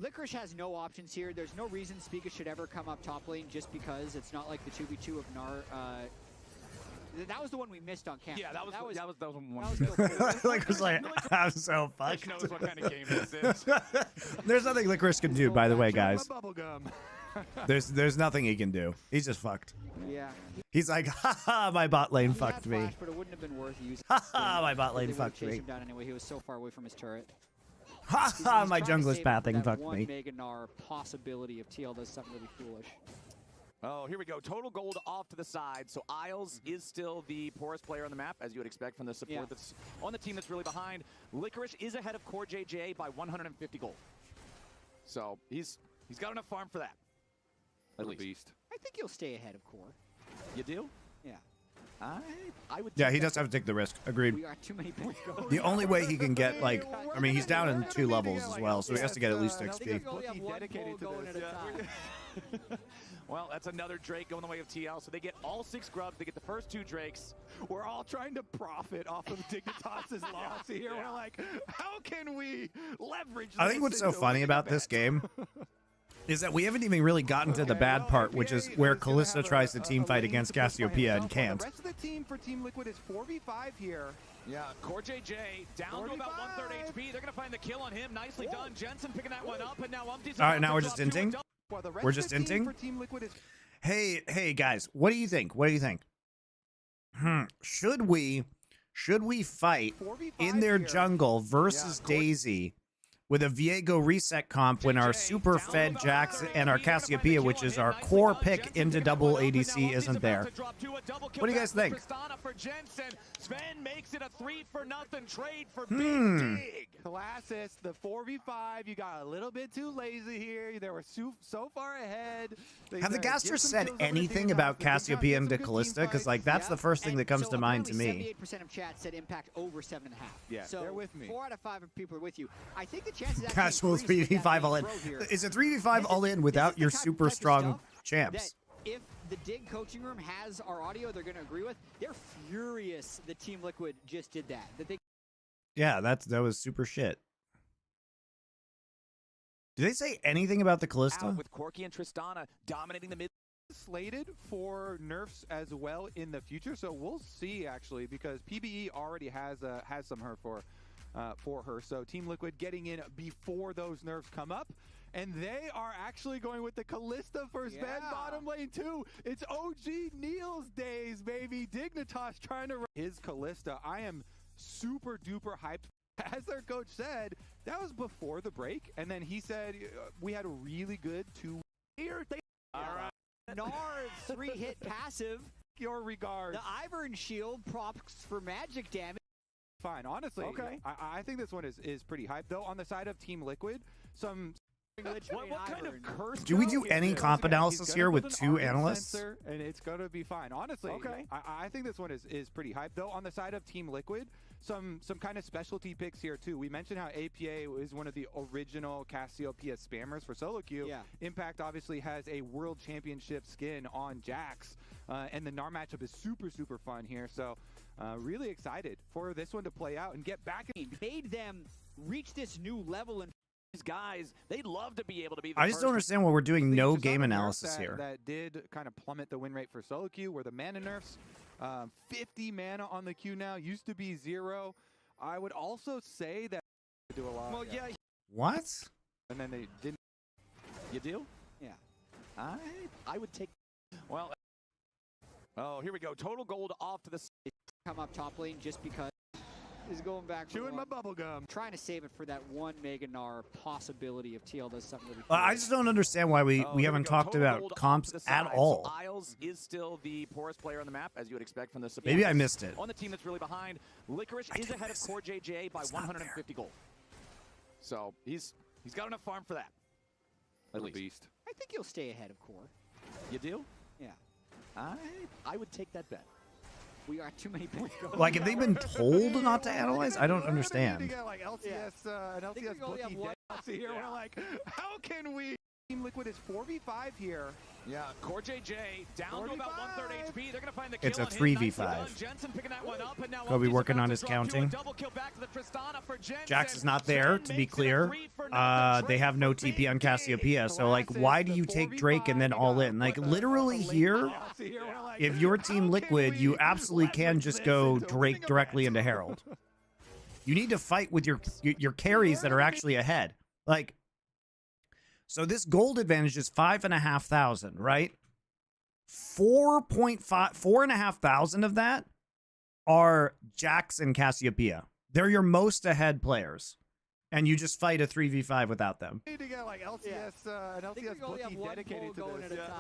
Licorice has no options here. There's no reason Spica should ever come up top lane just because it's not like the 2v2 of Gnar. That was the one we missed on camera. Yeah, that was one. Like, was like, I'm so fucked. knows what kind of game this is. There's nothing Licorice can do, by the way, guys. Bubblegum. There's nothing he can do. He's just fucked. Yeah. He's like, haha, my bot lane He fucked had me. flash, but it wouldn't have been worth using. Haha, my bot lane They would've fucked chased me. him down anyway. He was so far away from his turret. Haha, my He's trying to jungler's save it for pathing that fucked one me. Mega Gnar possibility if TL does something really foolish. Oh, here we go. Total gold off to the side. So Isles is still the poorest player on the map, as you would expect from the support that's on the team that's really behind. Licorice is ahead of Core JJ by 150 gold. So he's got enough farm for that. At least. Beast. I think he'll stay ahead of Core. You do? Yeah. I would. Yeah, take he that. does have to take the risk. Agreed. We got too many points going. The only way he can get, like, I mean, he's down in 2 levels as well, so he has to get at least I think XP. we only have one dedicated pull to going this. at a time. Well, that's another Drake going the way of TL. So they get all 6 grubs. They get the first 2 Drakes. We're all trying to profit off of Dignitas's loss here. We're like, how can we leverage I think what's so funny about this game is that we haven't even really gotten to the bad part, which is where Kalista tries to team fight against Cassiopeia and can't. The rest of the team for Team Liquid is 4v5 here. Yeah, Core JJ down to about 1/3 HP. They're going to find the kill on him. Nicely done. Jensen picking that one up, and now Umpty's All right, now we're just inting. Well, the rest We're of just the team inting? for Team Liquid is Hey guys, what do you think? What do you think? Should we fight 4v5 in their here. jungle versus Daisy with a Viego reset comp when our super fed Jax and our Cassiopeia, which is our core pick into double ADC, isn't there? What do you guys think? Sven makes it a 3-for-0 trade for Big Dig. Colossus, the 4v5. You got a little bit too lazy here. They were so far ahead. Have the Gasters said anything about Cassiopeia and Callista? Because, like, that's the first thing that comes to mind to me. 78% of chat said Impact over 7.5. Yeah, so they're with me. 4 out of 5 of people are with you. I think the chances Casual 3v5 all in. Is a 3v5 all in without your super strong champs? If the Dig coaching room has our audio they're going to agree with, they're furious that Team Liquid just did that. Yeah, that was super shit. Did they say anything about the Callista? Out with Corki and Tristana dominating the mid. Slated for nerfs as well in the future, so we'll see actually, because PBE already has some her for her. So Team Liquid getting in before those nerfs come up. And they are actually going with the Callista for Sven bottom lane too. It's OG Neil's days, baby. Dignitas trying to run his Callista. I am super duper hyped. As their coach said, that was before the break. And then he said, we had a really good 2 years. All right. Gnar's 3-hit passive. Your regards. The Ivern shield props for magic damage. Fine, honestly. Okay. I think this one is pretty hyped. Though on the side of Team Liquid, What kind of curse? Do we do any comp analysis here with 2 analysts? And it's gonna be fine. Honestly, I think this one is pretty hyped. Though on the side of Team Liquid, some kind of specialty picks here too. We mentioned how APA is one of the original Cassiopeia spammers for solo queue. Yeah. Impact obviously has a world championship skin on Jax, and the Gnar matchup is super fun here. So really excited for this one to play out and get back. Made them reach this new level and These guys, they'd love to be able to be the I just don't understand why we're doing Just no on game the nerf analysis that, here. That did kind of plummet the win rate for solo queue, where the mana nerfs, 50 mana on the queue now, used to be 0. I would also say that they do a lot. Well, yeah. What? And then they didn't. You do? yeah. I would take. Well. Oh, here we go. Total gold off to the. Come up top lane just because is going back for Chewing my one. bubble gum. Trying to save it for that one Mega Gnar possibility if TL does something really I foolish. just don't understand why we Here haven't go. talked Total about gold off comps to the at side. all. So Isles is still the poorest player on the map, as you would expect from the support. Maybe I missed it. On the team that's really behind, Licorice is ahead of Core JJ by 150 gold. So he's got enough farm for that. At least. beast. I think he'll stay ahead of Core. You do? Yeah. I would take that bet. We got too many points going. Like, have they been told not to analyze? I don't understand. You got like LCS, an think we LCS only have bookie one. dead here. We're like, how can we? Team Liquid is 4v5 here. Yeah, Core JJ down to about 1/3 HP. They're gonna find the kill. It's a on him. 3v5. Nicely done. Jensen picking that one up, and now Kobe Umti's working about on to his drop to a counting. double kill back to the Tristana for Jensen. Jax is not there, to be clear. They have no TP on Cassiopeia, so like, why do you take Drake and then all in? Like, literally here, if you're Team Liquid, you absolutely can just go Drake directly into Herald. You need to fight with your carries that are actually ahead. Like, so this gold advantage is 5,500, right? 4,500 of that are Jax and Cassiopeia. They're your most ahead players. And you just fight a 3v5 without them. We need to get like LCS, an LCS bookie dedicated to this.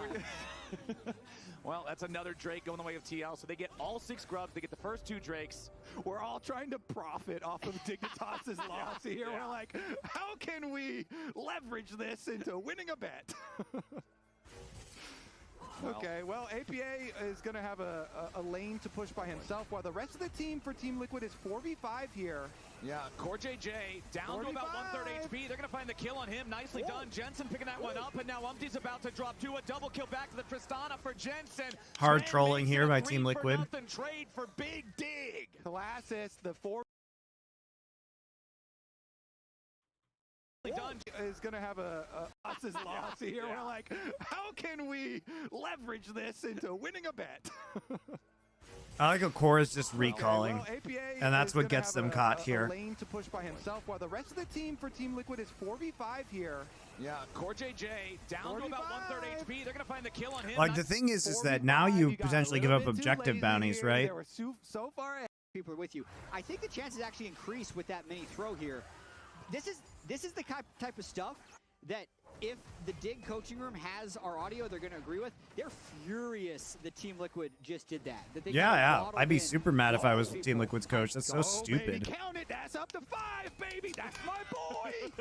Well, that's another Drake going the way of TL. So they get all 6 grubs. They get the first 2 Drakes. We're all trying to profit off of Dignitas's loss here. We're like, how can we leverage this into winning a bet? Okay, well, APA is going to have a lane to push by himself, while the rest of the team for Team Liquid is 4v5 here. Yeah, Core JJ down to about 1/3 HP. They're going to find the kill on him. Nicely done. Jensen picking that one up, and now Umti's about to drop to a double kill back to the Tristana for Jensen. Hard trolling here by Team Liquid. Trade for Big Dig. Colossus, the 4 is going to have a loss here. We're like, how can we leverage this into winning a bet? I like how Core is just recalling. Well, APA And that's is what gonna gets have them caught a here. Lane to push by himself, while the rest of the team for Team Liquid is 4v5 here. Yeah, Core JJ down to about 1/3 HP. They're going to find the kill on him. Like, the thing is that now you potentially give up objective bounties, right? They were so far ahead. People are with you. I think the chances actually increase with that mini throw here. This is the type of stuff that if the Dig coaching room has our audio they're going to agree with, they're furious that Team Liquid just did that. They Yeah. I'd be super mad if I was Team Liquid's coach. That's so Go, stupid. Baby, count it. That's up to 5, baby. That's my boy.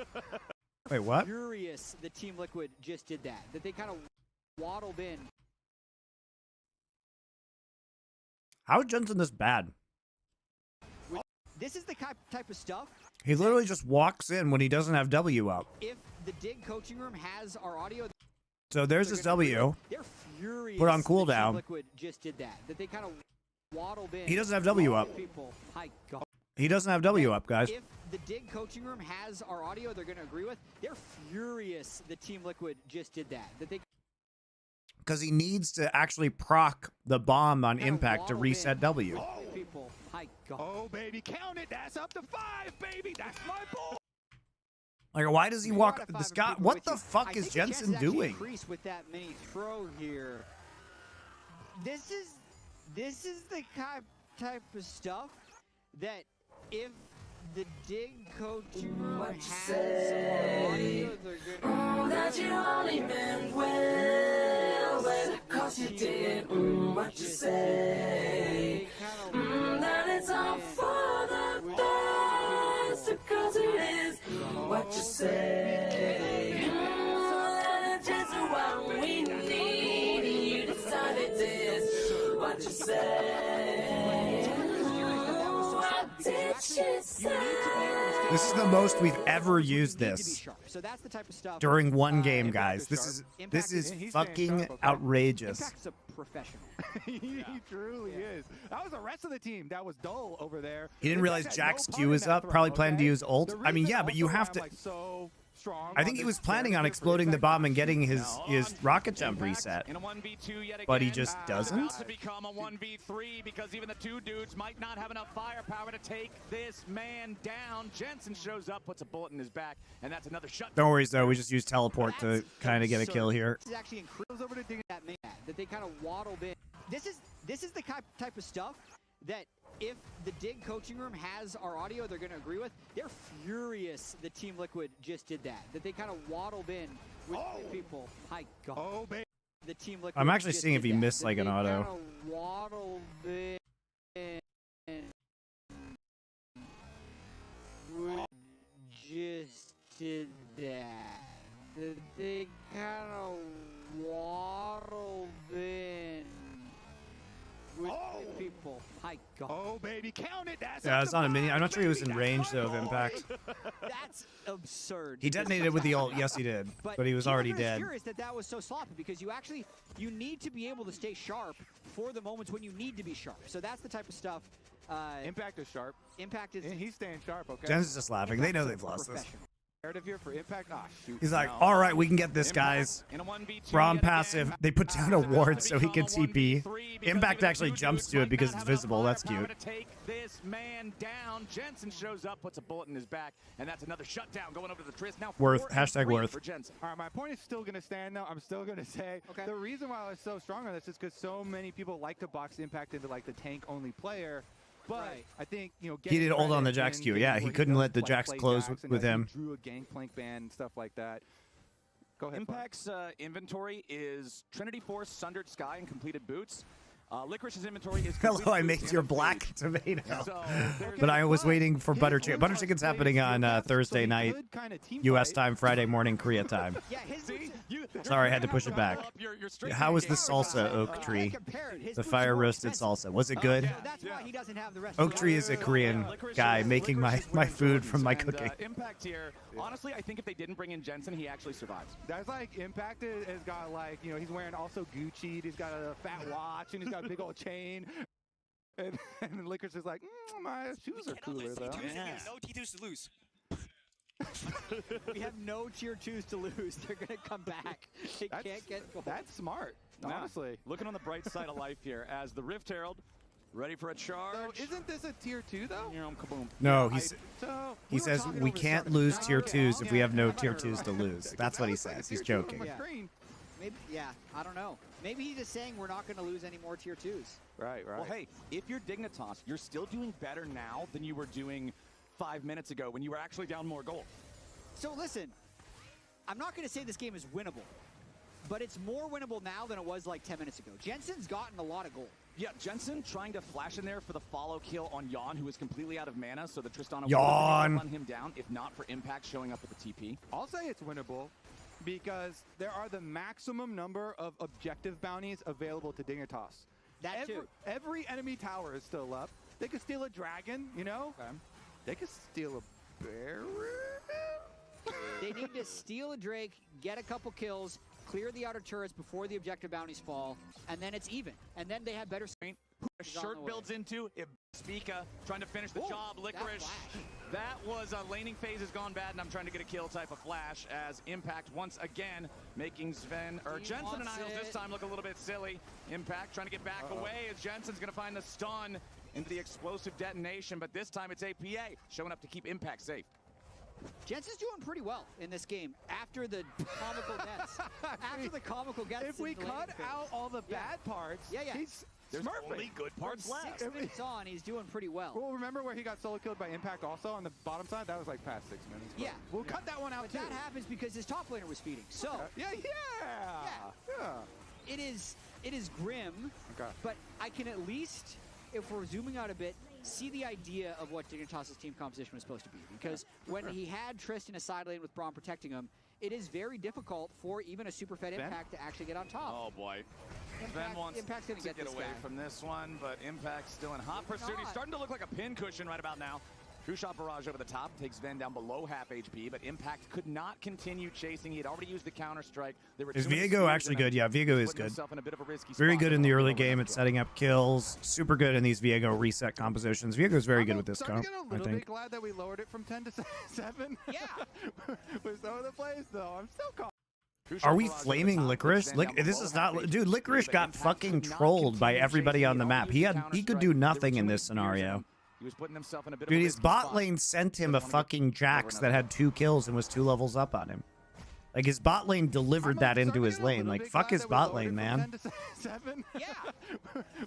Wait, what? Furious that Team Liquid just did that. That they kind of waddled in. How is Jensen this bad? This is the type of stuff. He literally just walks in when he doesn't have W up. If the Dig coaching room has our audio, So there's his W. they're furious. Put on that Team cooldown. Liquid just did that. That they kind of waddled in. He doesn't have W up. People, my God. He doesn't have W up, guys. If the Dig coaching room has our audio they're going to agree with, they're furious that Team Liquid just did that. That they Because he needs to actually proc the bomb on kinda impact to waddled reset in. W. People, my God. Oh, baby, count it. That's up to 5, baby. That's my boy. Like, why does he We walk got a this 5 guy? people What with the you. fuck I is think the Jensen chances actually doing? increase with that mini throw here. This is the type of stuff that if the Dig coaching room What you has say? audio, they're gonna That you only meant well, well, cause you did, what you say. That it's all for the best, because it is what you say. That it's just what we need, you decided this, what you say. What did she say? This is the most we've ever used this So that's the type of stuff during one game, Impact guys. is This sharp. is Impact this is He's staying fucking sharp, okay? outrageous. Impact's a professional. He truly is. That was the rest of the team that was dull over there. He didn't The realize Jets had Jack's no Q part is in that up. throw, Probably planned to okay? use ult. The I mean, reason yeah, but you also have I'm, to. like, so strong I on think he this was planning on character for exploding the defense. bomb and getting his rocket jump Impact reset. in a 1v2 yet But he again. just It's doesn't? about to become a 1v3 because even the 2 dudes might not have enough firepower to take this man down. Jensen shows up, puts a bullet in his back, and that's another shut. Don't worry, though. We just use teleport to That's kind of get a kill absurd. here. This is actually incredible over to dig that man that they kind of waddled in. This is the type of stuff that if the Dig coaching room has our audio they're going to agree with, they're furious that Team Liquid just did that. That they kind of waddled in with people. My God. Oh, baby. The Team Liquid I'm actually just seeing if did he that. missed, That like, an they auto. kinda waddled in. Just did that. They kind of waddled in with people. My God. Oh, baby, count it. That's Yeah, it's not a mini. I'm not sure he was in range though of impact. That's absurd. He detonated with the ult. Yes, he did. But he was already Team Liquid is dead. furious that was so sloppy because you need to be able to stay sharp for the moments when you need to be sharp. So that's the type of stuff. Impact is sharp. Impact is. And he's staying sharp, okay? Jens is just laughing. They know they've lost this. Narrative here for Impact. Ah, shoot. He's like, all right, we can get this, guys. Braum passive. They put down a ward so he can TP. Impact actually jumps to it because it's visible. That's cute. Take this man down. Jensen shows up, puts a bullet in his back, and that's another shutdown going over to the Triss. Now Worth. Hashtag worth. For Jensen. All right, my point is still going to stand, though. I'm still going to say the reason why I was so strong on this is because so many people like to box Impact into, like, the tank-only player. But I think, you know, He did hold on the Jax queue. Yeah, he couldn't let the Jax close with him. He drew a gangplank ban and stuff like that. Go ahead. Impact's inventory is Trinity Force, Sundered Sky, and completed boots. Licorice's inventory is Hello, I made your black tomato. But I was waiting for butter chicken. Butter chicken's happening on Thursday night, U.S. time, Friday morning, Korea time. Sorry, I had to push it back. How was the salsa, Oak Tree? The fire roasted salsa. Was it good? That's why he doesn't have the rest. Oak Tree is a Korean guy making my food from my cooking. Impact here, honestly, I think if they didn't bring in Jensen, he actually survives. That's like Impact has got, like, you know, he's wearing also Gucci. He's got a fat watch and he's got a big old chain. And Licorice is like, my shoes are cooler though. No T2s to lose. We have no tier 2s to lose. They're going to come back. They can't get gold. That's smart, honestly. Looking on the bright side of life here as the Rift Herald ready for a charge. So isn't this a tier 2 though? Kaboom. No, he says we can't lose tier 2s if we have no tier 2s to lose. That's what he says. He's joking. Maybe, I don't know. Maybe he's just saying we're not going to lose any more tier 2s. Right. Well, hey, if you're Dignitas, you're still doing better now than you were doing 5 minutes ago when you were actually down more gold. So listen, I'm not going to say this game is winnable, but it's more winnable now than it was like 10 minutes ago. Jensen's gotten a lot of gold. Yeah, Jensen trying to flash in there for the follow kill on Yawn, who is completely out of mana, so the Tristana would run him down, if not for Impact showing up with the TP. I'll say it's winnable because there are the maximum number of objective bounties available to Dignitas. Every enemy tower is still up. They could steal a dragon, you know? They could steal a bear. They need to steal a Drake, get a couple kills, clear the outer turrets before the objective bounties fall, and then it's even. And then they have better strength. A shirt builds into Spica trying to finish the job. Licorice. That was a laning phase has gone bad, and I'm trying to get a kill type of flash as Impact once again making Jensen and Isles this time look a little bit silly. Impact trying to get back away as Jensen's going to find the stun into the explosive detonation, but this time it's APA showing up to keep Impact safe. Jensen's doing pretty well in this game after the comical deaths. After the comical deaths. If we cut out all the bad parts, there's only good parts left. 6 minutes on, he's doing pretty well. Well, remember where he got solo killed by Impact also on the bottom side? That was like past 6 minutes. Yeah. We'll cut that one out too. That happens because his top laner was feeding. So. Yeah. It is grim, but I can at least, if we're zooming out a bit, see the idea of what Dignitas' team composition was supposed to be. Because when he had Trist in a side lane with Braum protecting him, it is very difficult for even a super fed Impact to actually get on top. Oh boy. Sven wants to get away from this one, but Impact's still in hot pursuit. He's starting to look like a pin cushion right about now. True shot barrage over the top takes Sven down below half HP, but Impact could not continue chasing. He had already used the counter strike. Is Viego actually good? Yeah, Viego is good. Very good in the early game at setting up kills. Super good in these Viego reset compositions. Viego is very good with this comp, I think. I'm glad that we lowered it from 10 to 7. Yeah. We're still in the place, though. I'm still calm. Are we flaming Licorice? This is not, dude. Licorice got fucking trolled by everybody on the map. He could do nothing in this scenario. He was putting himself in a bit Dude, his bot lane sent him a fucking Jax that had 2 kills and was 2 levels up on him. Like, his bot lane delivered that into his lane. Like, fuck his bot lane, man. 10 to 7? Yeah.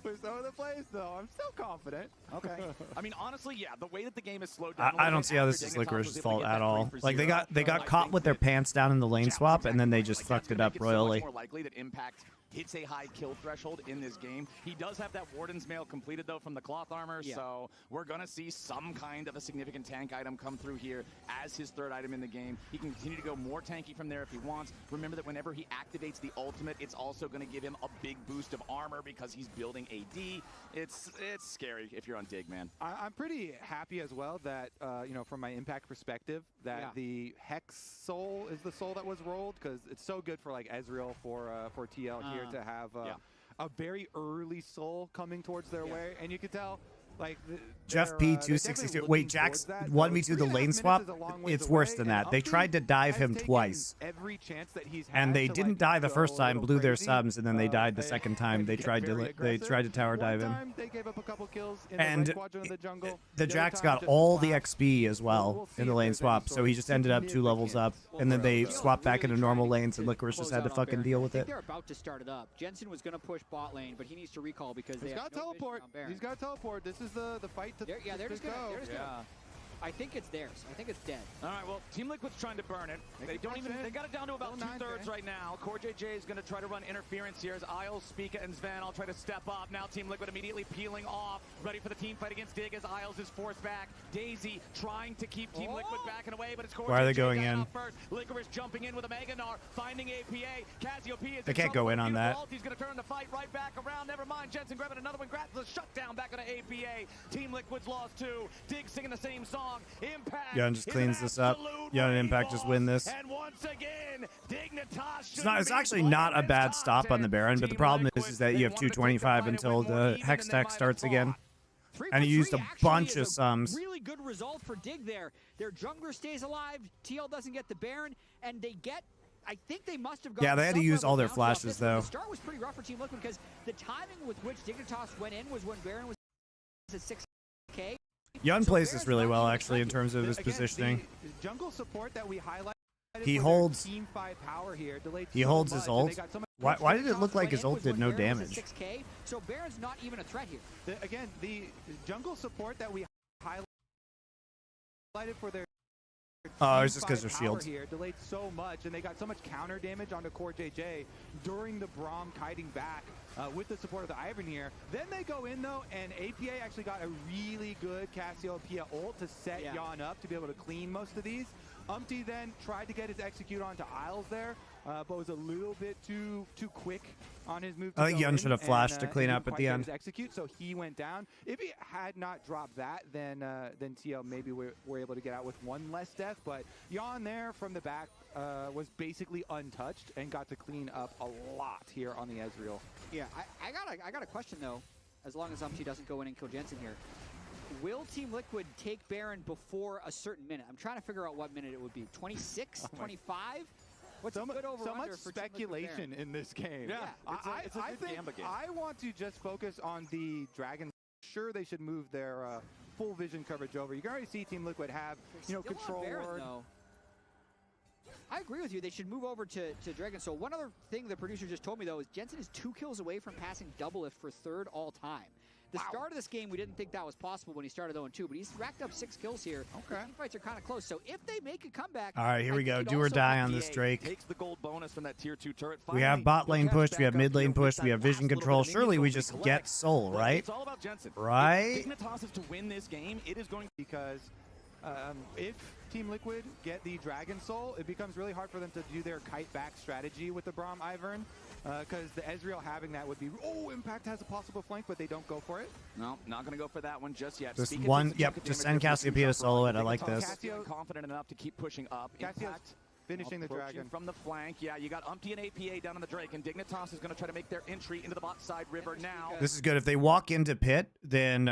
We're still in the place, though. I'm still confident. Okay. I mean, honestly, yeah, the way that the game is slowed down. I don't see how this is Licorice's fault at all. Like, they got caught with their pants down in the lane swap, and then they just fucked it up royally. More likely that Impact hits a high kill threshold in this game. He does have that Warden's Mail completed, though, from the cloth armor, so we're going to see some kind of a significant tank item come through here as his third item in the game. He can continue to go more tanky from there if he wants. Remember that whenever he activates the ultimate, it's also going to give him a big boost of armor because he's building AD. It's scary if you're on Dig, man. I'm pretty happy as well that, you know, from my impact perspective, that the Hex soul is the soul that was rolled, because it's so good for like Ezreal for TL here to have a very early soul coming towards their way, and you can tell. Like Jeff P 262. Wait, Jax 1v2 the lane swap. It's worse than that. They tried to dive him twice, and they didn't die the first time. Blew their subs, and then they died the second time. They tried to tower dive him. And the Jax got all the XP as well in the lane swap, so he just ended up 2 levels up. And then they swapped back into normal lanes, and Licorice just had to fucking deal with it. They're about to start it up. Jensen was going to push bot lane, but he needs to recall because he's got teleport. He's got teleport. This is the fight to they're just go. Gonna, I think it's theirs. I think it's dead. All right, well, Team Liquid's trying to burn it. They got it down to about 2/3 right now. Core JJ is going to try to run interference here as Isles, Spica, and Sven all try to step up. Now Team Liquid immediately peeling off, ready for the team fight against Dig as Isles is forced back. Daisy trying to keep Team Liquid back and away, but it's Core JJ. Why are they going in? First. Licorice jumping in with a Mega Gnar, finding APA. Cassiopeia is they can't go in on that. He's going to turn the fight right back around. Never mind, Jensen grabbing another one. Grabs the shutdown back on APA. Team Liquid's lost 2. Dig singing the same song. Impact. Yun just cleans this up. Yun and Impact just win this. And once again, it's actually not a bad stop on the Baron, but the problem is that you have 225 until the Hex Tech starts again. And he used a bunch of sums. Really good result for Dig there. Their jungler stays alive. TL doesn't get the Baron, and they get. I think they must have got. Yeah, they had to use all their flashes though. The start was pretty rough for Team Liquid because the timing with which Dignitas went in was when Baron was at 6K. Yun plays this really well, actually, in terms of his positioning. Jungle support that we highlighted. He holds. Team 5 power here, he holds his ult. Why did it look like his ult did no damage? So Baron's not even a threat here. Again, the jungle support that we highlighted for their. Oh, it's just because their shields. Here delayed so much, and they got so much counter damage onto Core JJ during the Braum kiting back with the support of the Ivern here. Then they go in though, and APA actually got a really good Cassiopeia ult to set Yun up to be able to clean most of these. Umpty then tried to get his execute onto Isles there, but was a little bit too quick on his move. I think Yun should have flashed to clean up at the end. Execute, so he went down. If he had not dropped that, then TL maybe were able to get out with 1 less death. But Yun there from the back was basically untouched and got to clean up a lot here on the Ezreal. Yeah, I got a question though. As long as Umpty doesn't go in and kill Jensen here. Will Team Liquid take Baron before a certain minute? I'm trying to figure out what minute it would be. 26? 25? What's a good over so much speculation in this game. Yeah, it's a good Gamba game. I want to just focus on the Dragon. Sure, they should move their full vision coverage over. You can already see Team Liquid have, control ward. I agree with you. They should move over to Dragon. So one other thing the producer just told me, though, is Jensen is 2 kills away from passing double if for 3rd all time. The start of this game, we didn't think that was possible when he started 0-2, but he's racked up 6 kills here. Okay. The fights are kind of close, so if they make a comeback... All right, here we go. Do or die on this Drake. Takes the gold bonus from that tier 2 turret. We have bot lane push, we have mid lane push, we have vision control. Surely we just get soul, right? It's all about Jensen. Right? If Dignitas is to win this game, it is going because if Team Liquid get the Dragon Soul, it becomes really hard for them to do their kite back strategy with the Braum Ivern. Because the Ezreal having that would be, Impact has a possible flank, but they don't go for it. No, not going to go for that one just yet. Just one, just send Cassiopeia solo it. I like this. Cassio confident enough to keep pushing up. Impact finishing the Dragon. From the flank, yeah, you got Umpty and APA down on the Drake, and Dignitas is going to try to make their entry into the bot side river now. This is good. If they walk into pit, then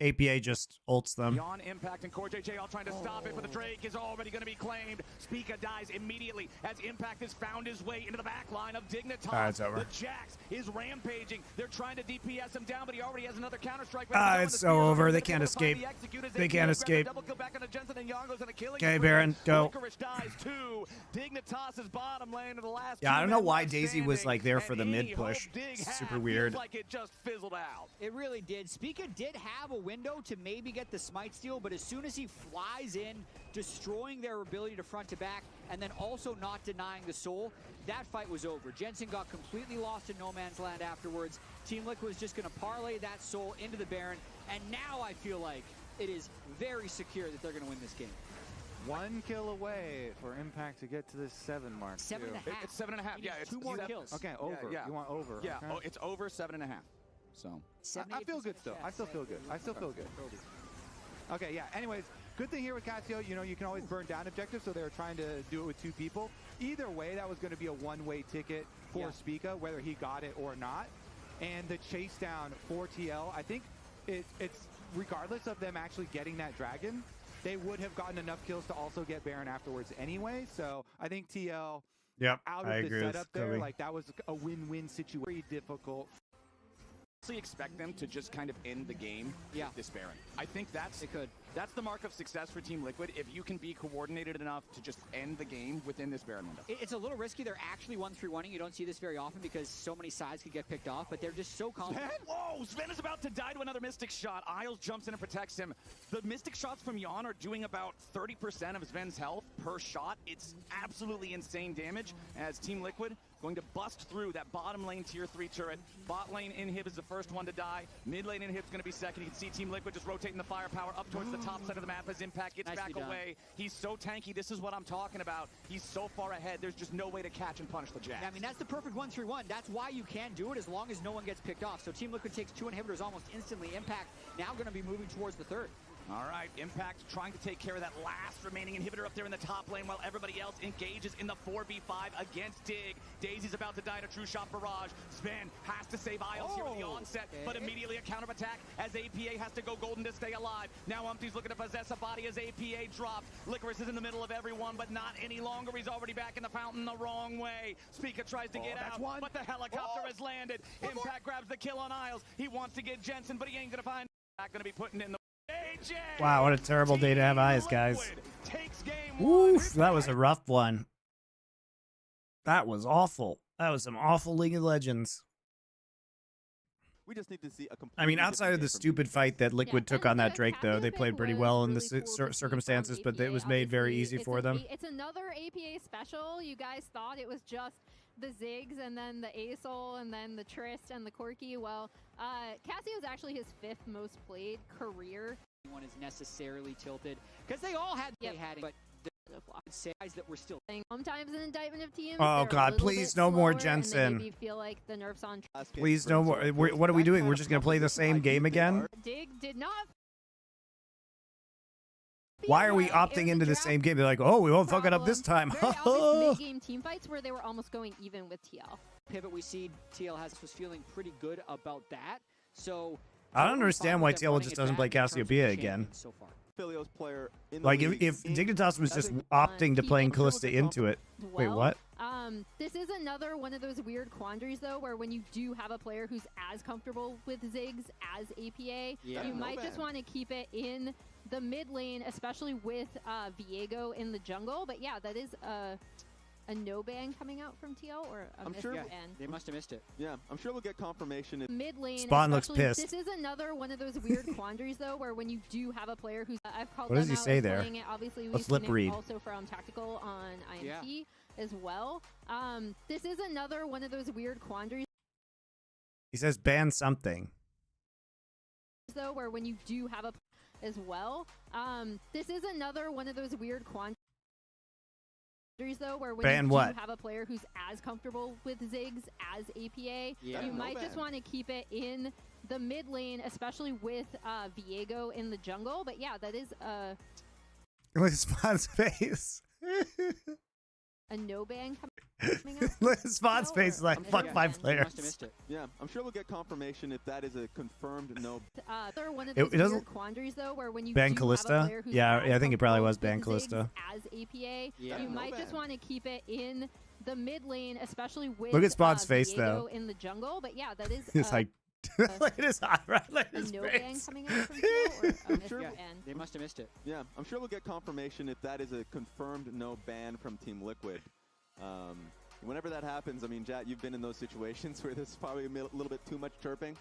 APA just ults them. Beyond Impact and Core JJ all trying to stop it, but the Drake is already going to be claimed. Spica dies immediately as Impact has found his way into the back line of Dignitas. All right, it's over. The Jax is rampaging. They're trying to DPS him down, but he already has another counter-strike. It's so over. They can't escape. They can't escape. Okay, Baron, go. Yeah, I don't know why Daisy was like there for the mid push. Super weird. Like it just fizzled out. It really did. Spica did have a win window to maybe get the smite steal, but as soon as he flies in, destroying their ability to front to back, and then also not denying the soul, that fight was over. Jensen got completely lost in no man's land afterwards. Team Liquid was just going to parlay that soul into the Baron, and now I feel like it is very secure that they're going to win this game. 1 kill away for Impact to get to the 7 mark. 7.5. It's 7.5. Yeah, it's 2 more kills. Okay, over. Yeah. You want over. Yeah, okay. oh, it's over 7.5. So I feel good still. I still feel good. I still feel good. Okay, yeah. Anyways, good thing here with Casio, you know, you can always burn down objectives, so they were trying to do it with 2 people. Either way, that was going to be a one-way ticket for Spica, whether he got it or not. And the chase down for TL, I think it's regardless of them actually getting that dragon, they would have gotten enough kills to also get Baron afterwards anyway. So I think TL out of the setup there, like that was a win-win situation. Very difficult. Expect them to just kind of end the game with this Baron. I think that's the mark of success for Team Liquid, if you can be coordinated enough to just end the game within this Baron window. It's a little risky. They're actually 1-3-1-ing. You don't see this very often because so many sides could get picked off, but they're just so confident. Whoa, Sven is about to die to another Mystic shot. Isles jumps in and protects him. The Mystic shots from Yon are doing about 30% of Sven's health per shot. It's absolutely insane damage as Team Liquid going to bust through that bottom lane tier 3 turret. Bot lane Inhib is the first one to die. Mid lane Inhib is going to be second. You can see Team Liquid just rotating the firepower up towards the top side of the map as Impact gets back away. He's so tanky. This is what I'm talking about. He's so far ahead. There's just no way to catch and punish the Jax. Yeah, I mean, that's the perfect 1-3-1. That's why you can do it as long as no one gets picked off. So Team Liquid takes 2 inhibitors almost instantly. Impact now going to be moving towards the 3rd. All right, Impact trying to take care of that last remaining inhibitor up there in the top lane while everybody else engages in the 4v5 against Dig. Daisy's about to die in a true shot barrage. Sven has to save Isles here with the onset, but immediately a counter attack as APA has to go golden to stay alive. Now Umpty's looking to possess a body as APA drops. Licorice is in the middle of everyone, but not any longer. He's already back in the fountain the wrong way. Spica tries to get out, but the helicopter has landed. Impact grabs the kill on Isles. He wants to get Jensen, but he ain't gonna find. Not gonna be putting in the AJ! Wow, what a terrible day to have eyes, guys. Oof, that was a rough one. That was awful. That was some awful League of Legends. We just need to see a I mean, outside of the stupid fight that Liquid took on that Drake, though, they played pretty well in the circumstances, but it was made very easy for them. It's another APA special. You guys thought it was just the Ziggs and then the ASOL and then the Trist and the Corki. Well, Casio is actually his 5th most played career. One is necessarily tilted because they all had but sides that were still sometimes an indictment of teams. Oh God, please no more Jensen. Maybe feel like the nerfs on. Please no more. What are we doing? We're just gonna play the same game again? Dig did not. Why are we opting into the same game? They're like, oh, we won't fuck it up this time. Mid-game team fights where they were almost going even with TL. Pivot we see TL was feeling pretty good about that. So I don't understand why TL just doesn't play Cassiopeia again. So far. Philios player in Like if Dignitas was just opting to playing Callista into it. Wait, what? This is another one of those weird quandaries though, where when you do have a player who's as comfortable with Ziggs as APA, you might just want to keep it in the mid lane, especially with Viego in the jungle. But yeah, that is a no ban coming out from TL or a miss ban. They must have missed it. Yeah, I'm sure we'll get confirmation. Mid lane. Spawn looks pissed. This is another one of those weird quandaries though, where when you do have a player who's I've called what does he say there? It. Obviously, let's lip read. Also from Tactical on IMT as well. This is another one of those weird quandaries. He says ban something. Though, where when you do have a as well. This is another one of those weird quandaries though, where when you do have a player who's as comfortable with Ziggs as APA, you might just want to keep it in the mid lane, especially with Viego in the jungle. But yeah, that is Look at Spawn's face. a no ban coming out. Look at Spawn's face like fuck my players. Yeah, I'm sure we'll get confirmation if that is a confirmed no. One of those it doesn't quandaries though, where when you ban Callista. Yeah, I think it probably was ban Callista. As APA, you might just want to keep it in the mid lane, especially with. Look at Spawn's face Viego though. In the jungle, but yeah, that is. It's like. Look at his eye, right? Look at his no face. ban coming out from TL or a sure they must have missed it. Yeah, I'm sure we'll get confirmation if that is a confirmed no ban from Team Liquid. Whenever that happens, I mean, Jat, you've been in those situations where there's probably a little bit too much chirping.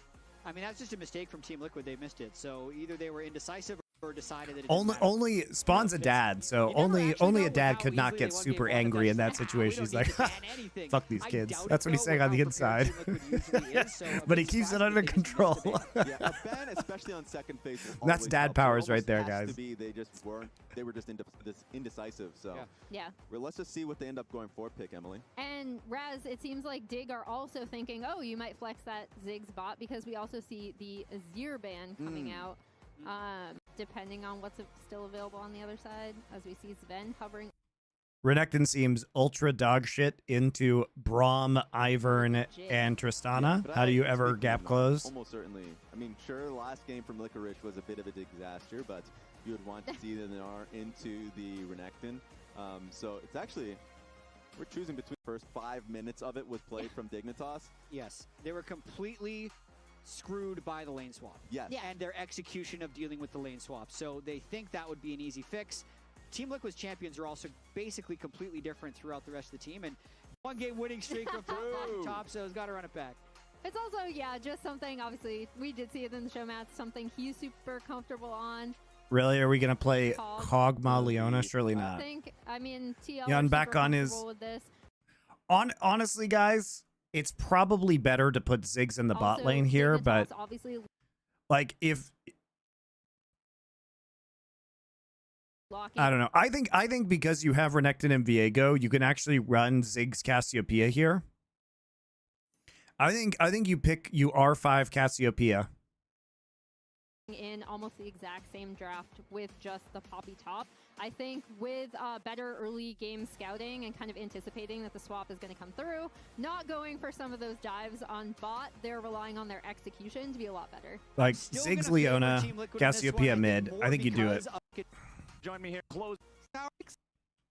I mean, that's just a mistake from Team Liquid. They missed it. So either they were indecisive or decided that it Only Spawn's a dad, so only a dad could not get super angry in that situation. He's like, fuck these kids. That's what he's saying on the inside. But he keeps it under control. Yeah, a ban, especially on second phase. That's dad powers right there, guys. They just weren't. They were just indecisive. So Yeah. well, let's just see what they end up going for. Pick Emily. And Raz, it seems like Dig are also thinking, oh, you might flex that Ziggs bot because we also see the Azir ban coming out. Depending on what's still available on the other side, as we see Sven hovering. Renekton seems ultra dog shit into Braum, Ivern, and Tristana. How do you ever gap close? Almost certainly. I mean, sure, the last game from Licorice was a bit of a disaster, but you would want to see them into the Renekton. So it's actually, we're choosing between the first 5 minutes of it was played from Dignitas. Yes, they were completely screwed by the lane swap. Yes. Yeah. And their execution of dealing with the lane swap. So they think that would be an easy fix. Team Liquid's champions are also basically completely different throughout the rest of the team. And 1-game winning streak of top, so he's got to run it back. It's also, yeah, just something, obviously, we did see it in the show match, something he's super comfortable on. Really? Are we going to play Kog'Maw Leona? Surely not. I mean, TL Yeah, and back on his... with this. Honestly, guys, it's probably better to put Ziggs in the bot Also, lane here, Dignitas but obviously like if locking. I don't know. I think because you have Renekton and Viego, you can actually run Ziggs Cassiopeia here. I think you R5 Cassiopeia. In almost the exact same draft with just the Poppy top. I think with better early game scouting and kind of anticipating that the swap is going to come through, not going for some of those dives on bot, they're relying on their execution to be a lot better. Like Ziggs Leona, Cassiopeia mid. I think you do it. Join me here. Close.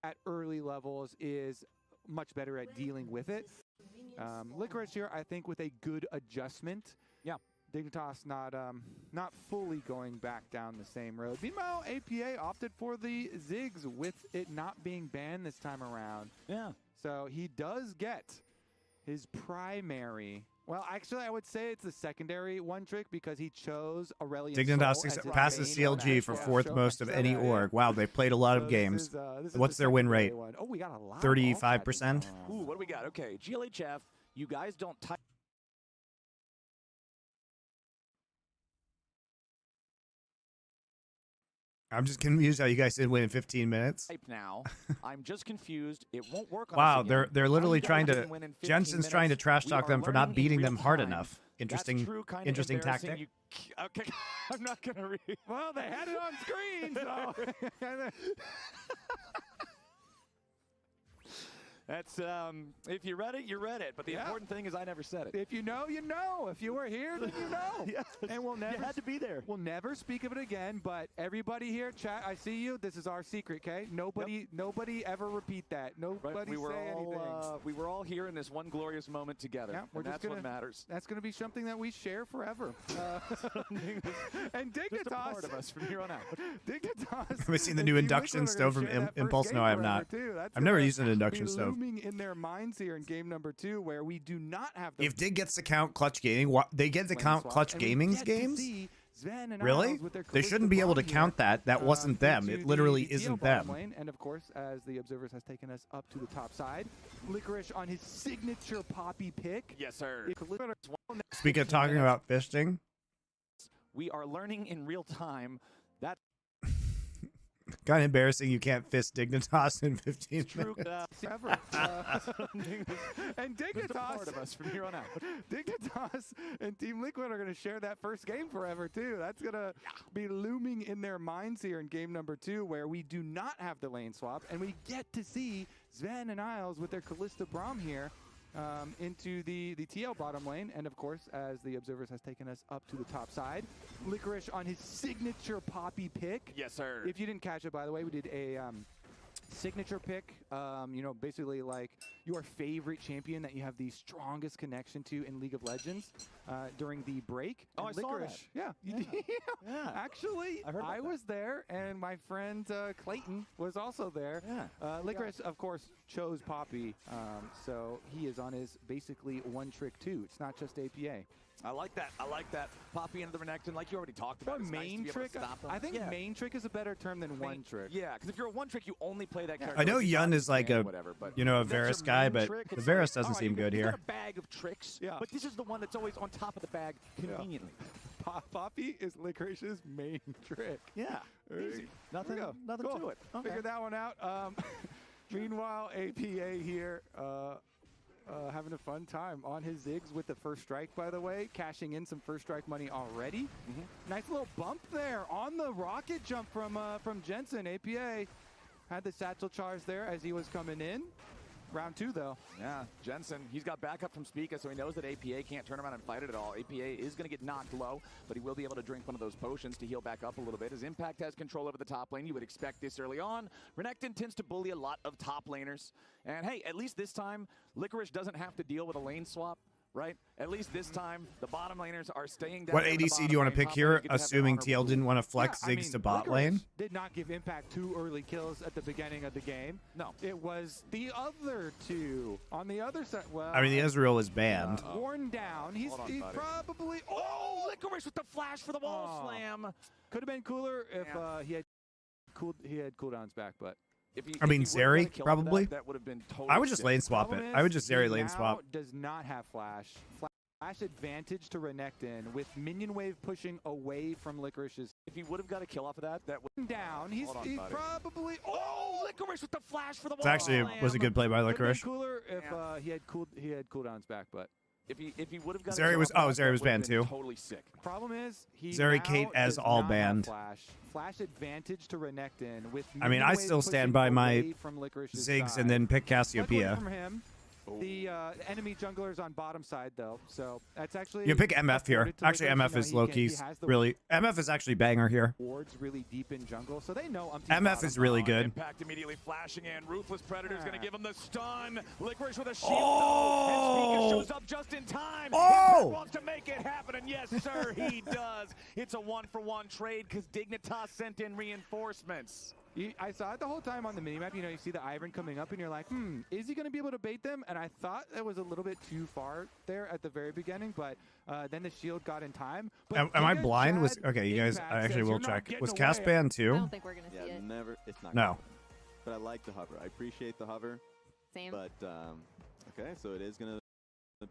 At early levels is much better at dealing with it. Licorice here, I think, with a good adjustment. Yeah. Dignitas not fully going back down the same road. Meanwhile, APA opted for the Ziggs with it not being banned this time around. Yeah. So he does get his primary. Well, actually, I would say it's the secondary one trick because he chose Aurelion. Dignitas passes CLG for fourth most of any org. Wow, they played a lot of games. What's their win rate? Oh, we got a lot. 35%. Ooh, what do we got? Okay, GLHF, you guys don't type. I'm just confused how you guys did win in 15 minutes. Now, I'm just confused. It won't work. On Wow, us again. they're literally You trying guys to. didn't win in 15 Jensen's trying to minutes. trash We talk are them for not learning in beating them real hard time. enough. That's true, kinda Interesting embarrassing. tactic. Okay, I'm not gonna read. Well, they had it on screen, so. That's if you read it, you read it. But the important thing is I never said it. If you know, you know. If you were here, then you know. Yes. And we'll never. You had to be there. We'll never speak of it again. But everybody here, chat, I see you. This is our secret, okay? Nobody ever repeat that. Nobody Right. say anything. We were all here in this one glorious moment together. Yeah, and that's what matters. That's gonna be something that we share forever. And Dignitas. Just a part of us from here on out. Dignitas. Have you seen the new induction stove from Impulse? No, I have not. I've never used an induction stove. Looming in their minds here in game number 2, where we do not have the. If Dig gets to count Clutch Gaming, they get to count Clutch Gaming's games? Really? They shouldn't be able to count that. That wasn't them. It literally isn't them. And of course, as the Observers has taken us up to the top side, Licorice on his signature Poppy pick. Yes, sir. Speaking of talking about fisting, we are learning in real time that. kind of embarrassing you can't fist Dignitas in 15 True, minutes. Ever. And Just a part Dignitas. of us from here on out. Dignitas and Team Liquid are going to share that first game forever, too. That's going to be looming in their minds here in game number 2, where we do not have the lane swap, and we get to see Sven and Isles with their Kalista Braum here into the TL bottom lane. And of course, as the Observers has taken us up to the top side, Licorice on his signature Poppy pick. Yes, sir. If you didn't catch it, by the way, we did a signature pick, you know, basically like your favorite champion that you have the strongest connection to in League of Legends during the break. Oh, and I saw Licorice, that. yeah, you did. Yeah. Actually, I was there, and my friend Clayton was also there. Yeah. Licorice, of course, chose Poppy, so he is on his basically one trick too. It's not just APA. I like that. I like that. Poppy into the Renekton, like you already talked about. Or It's nice to main be able to trick. stop them. I think Yeah. main trick is a better term than one trick. Yeah, because if you're a one trick, you only play that character. I know with the Yun body is like scan, a, whatever, but you know, a if that's Varus your guy, main but trick, the it's Varus like, doesn't all seem right, good you've here. got a bag of tricks, Yeah. but this is the one that's always on top of the bag conveniently. Poppy is Licorice's main trick. Yeah, easy. Nothing Cool. to it. Okay. Figure that one out. Meanwhile, APA here having a fun time on his Ziggs with the first strike, by the way, cashing in some first strike money already. Nice little bump there on the rocket jump from Jensen. APA had the satchel charge there as he was coming in. Round 2, though. Yeah, Jensen, he's got backup from Spica, so he knows that APA can't turn around and fight it at all. APA is going to get knocked low, but he will be able to drink one of those potions to heal back up a little bit. His Impact has control over the top lane. You would expect this early on. Renekton tends to bully a lot of top laners. And hey, at least this time, Licorice doesn't have to deal with a lane swap. Right? At least this time, the bottom laners are staying down. What ADC do you want to pick here, assuming TL didn't want to flex Ziggs to bot lane? Did not give Impact 2 early kills at the beginning of the game. No. It was the other 2 on the other side. Well, I mean, the Ezreal is banned. Worn down. He's probably. Oh, Licorice with the flash for the wall slam. Could have been cooler if he had cooldowns back, but. I mean, Zeri, probably. That would have been totally I would just lane swap it. I would just Zeri lane swap. Does not have flash. Flash advantage to Renekton with minion wave pushing away from Licorice's. If he would have got a kill off of that would down. He's probably. Oh, Licorice with the flash for the wall. It actually was a good play by Licorice. Cooler if he had cooldowns back, but. If he would have got Zeri was Zeri was banned too. Totally sick. Problem is Zeri Kate as all banned. Flash advantage to Renekton with. I mean, I still stand by my Ziggs and then pick Cassiopeia. From him. The enemy jungler's on bottom side though, so that's actually. You can pick MF here. Actually, MF is low key. Really, MF is actually banger here. Wards really deep in jungle, so they know. MF is really good. Impact immediately flashing in. Ruthless Predator's going to give him the stun. Licorice with a shield. Oh! And Spica shows up just in time. Oh! Impact wants to make it happen, and yes, sir, he does. It's a 1-for-1 trade because Dignitas sent in reinforcements. I saw it the whole time on the minimap. You know, you see the Ivern coming up, and you're like, is he going to be able to bait them? And I thought it was a little bit too far there at the very beginning, but then the shield got in time. But Am I blind? Okay, you guys, I actually will check. Was Cass banned too? I don't think we're going to see it. Never. It's not. No. But I like the hover. I appreciate the hover. Same. But okay, so it is gonna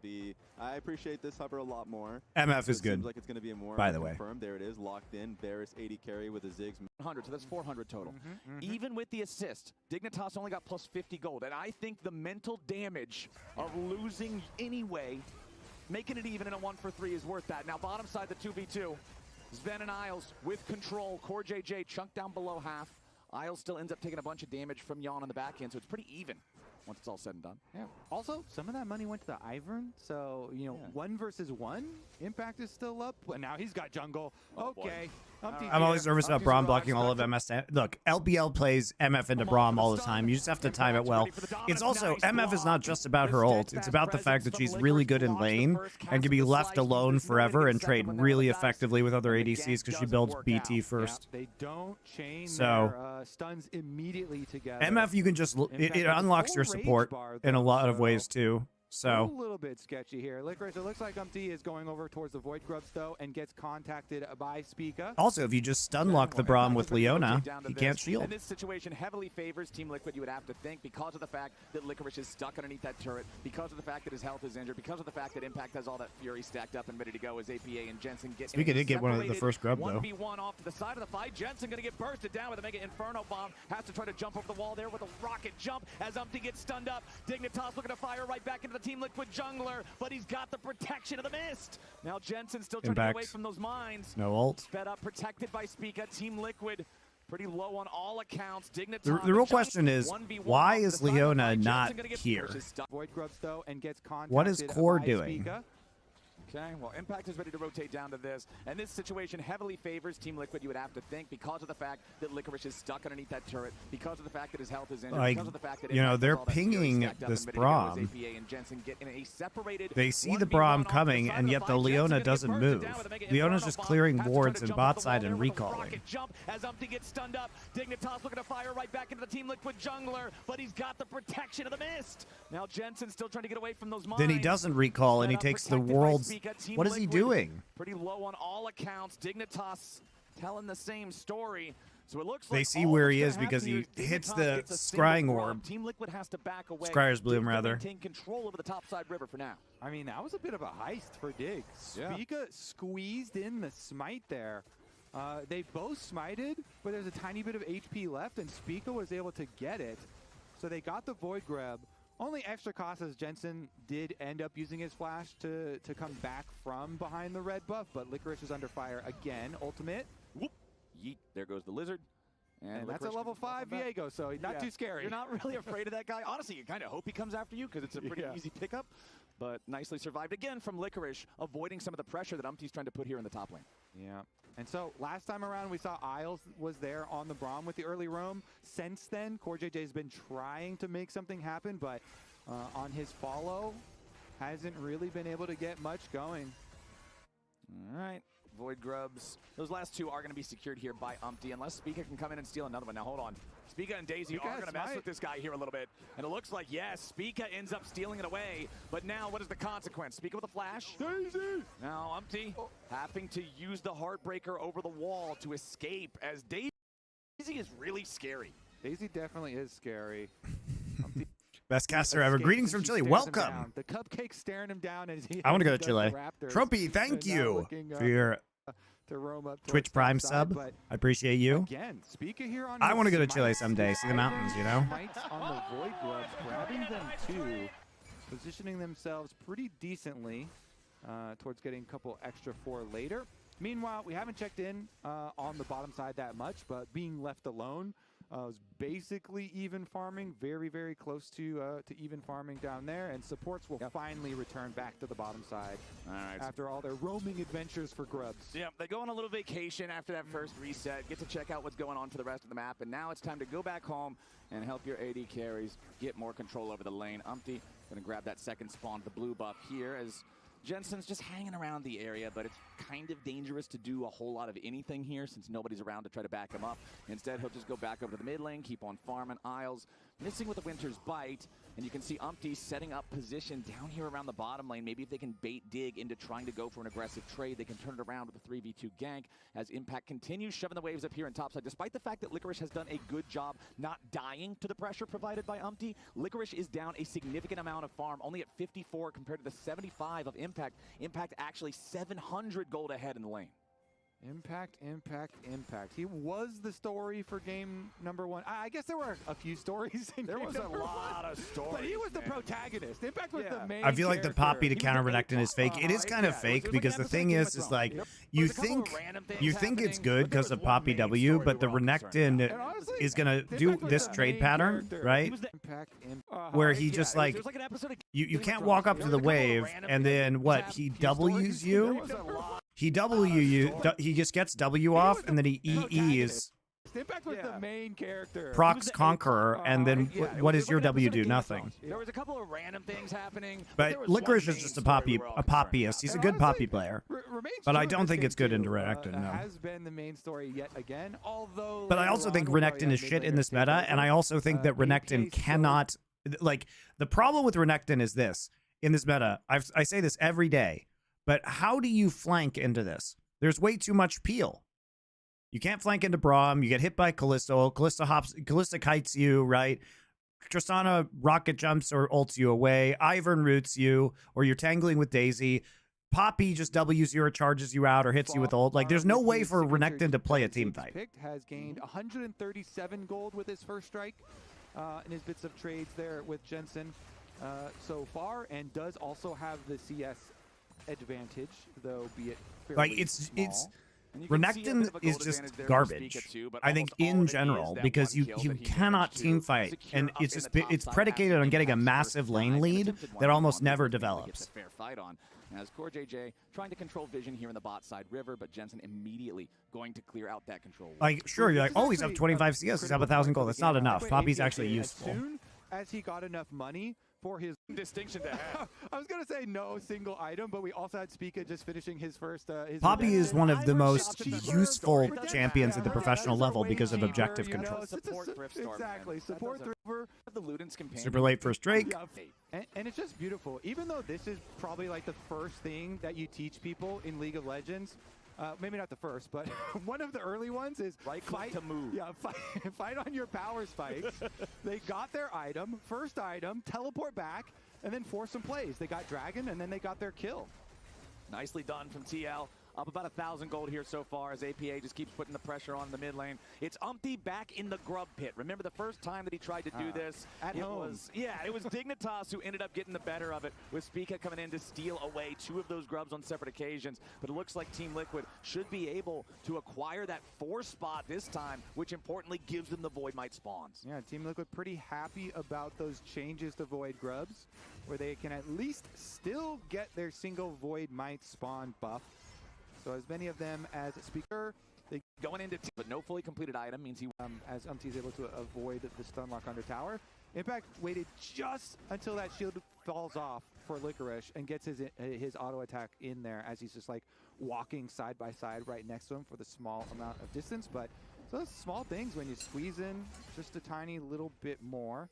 be. I appreciate this hover a lot more. MF is good. Seems like it's gonna be a more. By the way, confirmed. There it is, locked in. Varus 80 carry with a Ziggs. 100, so that's 400 total. Even with the assist, Dignitas only got plus 50 gold, and I think the mental damage of losing anyway, making it even in a 1-for-3 is worth that. Now, bottom side, the 2v2. Sven and Isles with control. Core JJ chunked down below half. Isles still ends up taking a bunch of damage from Yon on the back end, so it's pretty even once it's all said and done. Yeah. Also, some of that money went to the Ivern, so, you know, 1 versus 1. Impact is still up, but now he's got jungle. Okay. I'm always nervous about Braum blocking all of MS. Look, LBL plays MF into Braum all the time. You just have to time it well. It's also, MF is not just about her ult. It's about the fact that she's really good in lane and can be left alone forever and trade really effectively with other ADCs because she builds BT first. They don't chain So, their stuns immediately together. MF, you can just, it unlocks your support in a lot of ways too. So a little bit sketchy here. Licorice, it looks like is going over towards the Void Grubs though and gets contacted by Spica. Also, if you just stun lock the Braum with Leona, he can't shield. And this situation heavily favors Team Liquid, you would have to think, because of the fact that Licorice is stuck underneath that turret, because of the fact that his health is injured, because of the fact that Impact has all that Fury stacked up and ready to go as APA and Jensen get Spica did get one of the first grub though. 1v1 off to the side of the fight. Jensen going to get bursted down with a Mega Inferno Bomb. Has to try to jump over the wall there with a rocket jump as gets stunned up. Dignitas looking to fire right back into the Team Liquid jungle. But he's got the protection of the mist. Now Jensen still trying to get away from those mines. No ult. Sped up, protected by Spica. Team Liquid pretty low on all accounts. Dignitas. The real question is, why is Leona not here? Void Grubs though and gets what is Core doing? Spica. Okay, well, Impact is ready to rotate down to this, and this situation heavily favors Team Liquid, you would have to think, because of the fact that Licorice is stuck underneath that turret, because of the fact that his health is injured, Like, because of the fact that you know, Impact they're has all that fury pinging stacked up this and ready to go as Braum. APA and Jensen get in a separated They see the 1v1 Braum off the coming, side and of yet the fight. Jensen Leona gonna get doesn't bursted move. down with a mega Leona's Inferno just bomb. clearing Has to try wards to in jump bot off the side wall and there with a recalling. rocket jump as Umpty gets stunned up. Dignitas looking to fire right back into the Team Liquid jungler, but he's got the protection of the mist. Now Jensen still trying to get away from those mines. Then he doesn't recall, and he Set up, takes the protected by world's... Spica. Team What is he Liquid doing? Pretty low on all accounts. Dignitas telling the same story. So it looks They like see all where that's he gonna is because happen he here is hits Dignitas the gets a single scrying Braum. orb. Team Liquid has to back away. Scryer's Bloom, Dig's gonna rather. maintain control over the topside river for now. I mean, that was a bit of a heist for Dig. Yeah. Spica squeezed in the smite there. They both smited, but there's a tiny bit of HP left, and Spica was able to get it. So they got the Void Grab. Only extra cost as Jensen did end up using his flash to come back from behind the red buff, but Licorice is under fire again. Ultimate. Whoop. Yeet. There goes the lizard. And that's a Licorice level gets off 5 the bat. Viego, so not Yeah. too scary. You're not really afraid of that guy. Honestly, you kind of hope he comes after you because it's a pretty easy pickup. But nicely survived again from Licorice, avoiding some of the pressure that Umpty's trying to put here in the top lane. Yeah. And so last time around, we saw Isles was there on the Braum with the early roam. Since then, CoreJJ has been trying to make something happen, but on his follow, hasn't really been able to get much going. All right. Void Grubs. Those last two are going to be secured here by Umpty, unless Spica can come in and steal another one. Now, hold on. Spica and Daisy Spica are has going to mess smite. with this guy here a little bit. And it looks like, yes, Spica ends up stealing it away. But now, what is the consequence? Spica with a flash. Daisy! Now, Umpty having to use the Heartbreaker over the wall to escape, as Daisy is really scary. Daisy definitely is scary. Best caster ever. Escapes Greetings and from she Chile. stares him Welcome. down. The cupcake's staring him down as he I want to go to does Chile. the Raptors. Trumpy, thank And now you looking, for your to roam up Twitch towards Prime topside, sub. but I appreciate you. again, Spica here on I his want to go to smites, Chile someday, see the mountains, you know? Smites on the Void Grubs, grabbing them too, positioning themselves pretty decently towards getting a couple extra 4 later. Meanwhile, we haven't checked in on the bottom side that much, but being left alone was basically even farming, very, very close to even farming down there, and supports will finally return back to the bottom side after all their roaming adventures for Grubs. Yeah, they go on a little vacation after that first reset, get to check out what's going on for the rest of the map, and now it's time to go back home and help your AD carries get more control over the lane. Umpty gonna grab that second spawn, the blue buff here, as Jensen's just hanging around the area, but it's kind of dangerous to do a whole lot of anything here since nobody's around to try to back him up. Instead, he'll just go back over to the mid lane, keep on farming. Isles missing with the Winter's Bite, and you can see Umpty setting up position down here around the bottom lane. Maybe if they can bait Dig into trying to go for an aggressive trade, they can turn it around with a 3v2 gank as Impact continues shoving the waves up here in topside. Despite the fact that Licorice has done a good job not dying to the pressure provided by Umpty, Licorice is down a significant amount of farm, only at 54 compared to the 75 of Impact. Impact actually 700 gold ahead in the lane. Impact, Impact, Impact. He was the story for game number 1. I guess there were a few stories in There game was a number lot 1, of stories, but he was the man. protagonist. Impact was the main I feel like the Poppy to character. counter Renekton is fake. It is kind of fake because the thing is like you think it's good because of Poppy W, but the Renekton is gonna do this trade pattern, right? Where he just like you can't walk up to the wave and then what? He W's you. He he just gets W off and then he EEs. Impact was the main character. Procs Conqueror, and then what does your W do? Nothing. There was a couple of random things happening. But Licorice is just a poppyist. He's a good poppy player. But I don't think it's good into Renekton, no. Has been the main story yet again, although But I also think Renekton is shit in this meta, and I also think that Renekton cannot... Like, the problem with Renekton is this. In this meta, I say this every day, but how do you flank into this? There's way too much peel. You can't flank into Braum. You get hit by Callisto. Callisto kites you, right? Tristana rocket jumps or ults you away. Ivern roots you, or you're tangling with Daisy. Poppy just W's you or charges you out or hits you with ult. Like, there's no way for Renekton to play a team fight. Picked has gained 137 gold with his first strike in his bits of trades there with Jensen so far, and does also have the CS advantage, though be it fairly like it's Renekton is just garbage. I think in general, because you cannot team fight, and it's predicated on getting a massive lane lead that almost never develops. Fair fight on. As CoreJJ trying to control vision here in the bot side river, but Jensen immediately going to clear out that control. Like, sure, you're like, oh, he's up 25 CS, he's up 1,000 gold. That's not enough. Poppy's actually useful. As soon as he got enough money for his distinction to have. I was gonna say no single item, but we also had Spica just finishing his first. Poppy is one of the most useful champions at the professional level because of objective control. Exactly, support River. The Luden's companion. Super late first Drake. And it's just beautiful. Even though this is probably like the first thing that you teach people in League of Legends. Maybe not the first, but one of the early ones is fight to move. Yeah, fight on your power spikes. They got their item, first item, teleport back, and then force some plays. They got Dragon, and then they got their kill. Nicely done from TL. Up about 1,000 gold here so far as APA just keeps putting the pressure on the mid lane. It's Umpty back in the grub pit. Remember the first time that he tried to do this? At home. It was Dignitas who ended up getting the better of it, with Spica coming in to steal away 2 of those grubs on separate occasions. But it looks like Team Liquid should be able to acquire that 4 spot this time, which importantly gives them the Void Might spawns. Yeah, Team Liquid pretty happy about those changes to Void grubs, where they can at least still get their single Void Might spawn buff. So as many of them as Speaker, they going into but no fully completed item means he as Umpty is able to avoid the stun lock under tower. Impact waited just until that shield falls off for Licorice and gets his auto attack in there as he's just like walking side by side right next to him for the small amount of distance. But those small things, when you squeeze in just a tiny little bit more,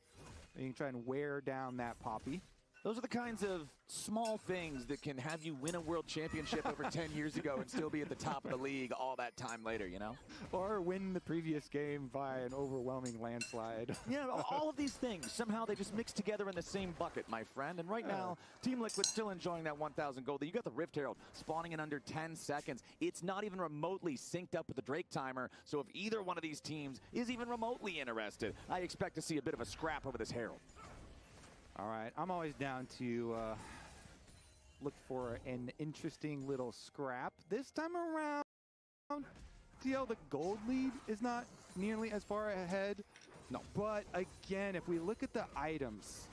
you can try and wear down that Poppy. Those are the kinds of small things that can have you win a world championship over 10 years ago and still be at the top of the league all that time later, you know? Or win the previous game by an overwhelming landslide. Yeah, all of these things, somehow they just mix together in the same bucket, my friend. And right now, Team Liquid still enjoying that 1,000 gold. You got the Rift Herald spawning in under 10 seconds. It's not even remotely synced up with the Drake timer, so if either one of these teams is even remotely interested, I expect to see a bit of a scrap over this Herald. All right, I'm always down to look for an interesting little scrap. This time around, TL, the gold lead is not nearly as far ahead. No. But again, if we look at the items,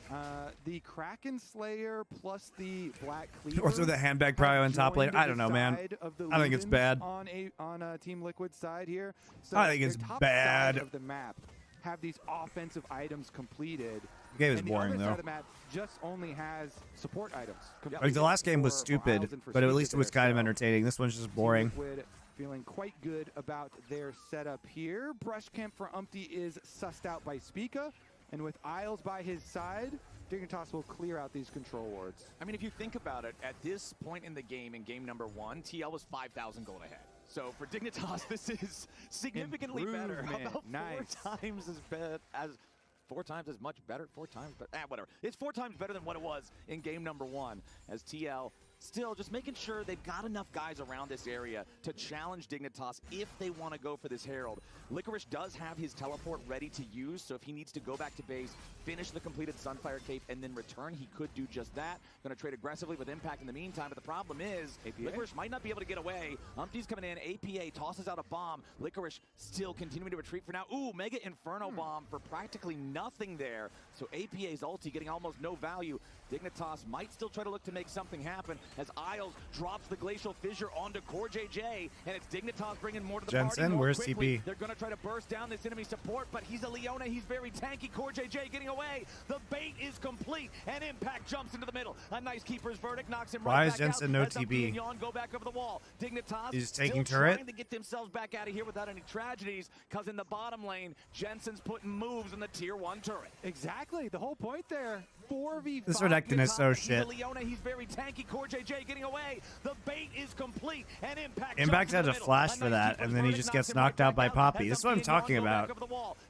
the Kraken Slayer plus the Black Cleaver. What's with the handbag probably on top lane? I don't know, man. I think it's bad. On Team Liquid side here. So I think it's bad. Of the map have these offensive items completed. The game is boring, the other though. side of the map just only has support items. Like, the last game was stupid, but at least it was kind of entertaining. This one's just boring. Liquid feeling quite good about their setup here. Brush camp for Umpty is sussed out by Spica, and with Isles by his side, Dignitas will clear out these control wards. I mean, if you think about it, at this point in the game, in game number 1, TL was 5,000 gold ahead. So for Dignitas, this is significantly better. About 4 times as bad as 4 times as much better. 4 times, but whatever. It's 4 times better than what it was in game number 1, as TL still just making sure they've got enough guys around this area to challenge Dignitas if they want to go for this Herald. Licorice does have his teleport ready to use, so if he needs to go back to base, finish the completed Sunfire Cape, and then return, he could do just that. Going to trade aggressively with Impact in the meantime, but the problem is Licorice might not be able to get away. Umpty's coming in, APA tosses out a bomb. Licorice still continuing to retreat for now. Ooh, Mega Inferno bomb for practically nothing there. So APA's ulti getting almost no value. Dignitas might still try to look to make something happen as Isles drops the Glacial Fissure onto CoreJJ, and it's Dignitas bringing more to the Jensen, party. where's quickly. TP? They're going to try to burst down this enemy support, but he's a Leona. He's very tanky. CoreJJ getting away. The bait is complete, and Impact jumps into the middle. A nice keeper's verdict knocks him Why right is back Jensen out. no As Umpty TP? and Yawn go back over the wall. Dignitas He's taking still turret. trying to get themselves back out of here without any tragedies, because in the bottom lane, Jensen's putting moves in the tier 1 turret. Exactly, the whole point there. 4v5. This Renekton is so shit. Leona, he's very tanky. CoreJJ getting away. The bait is complete, and Impact had to flash for that, and then he just gets knocked out by Poppy. This is what I'm talking about.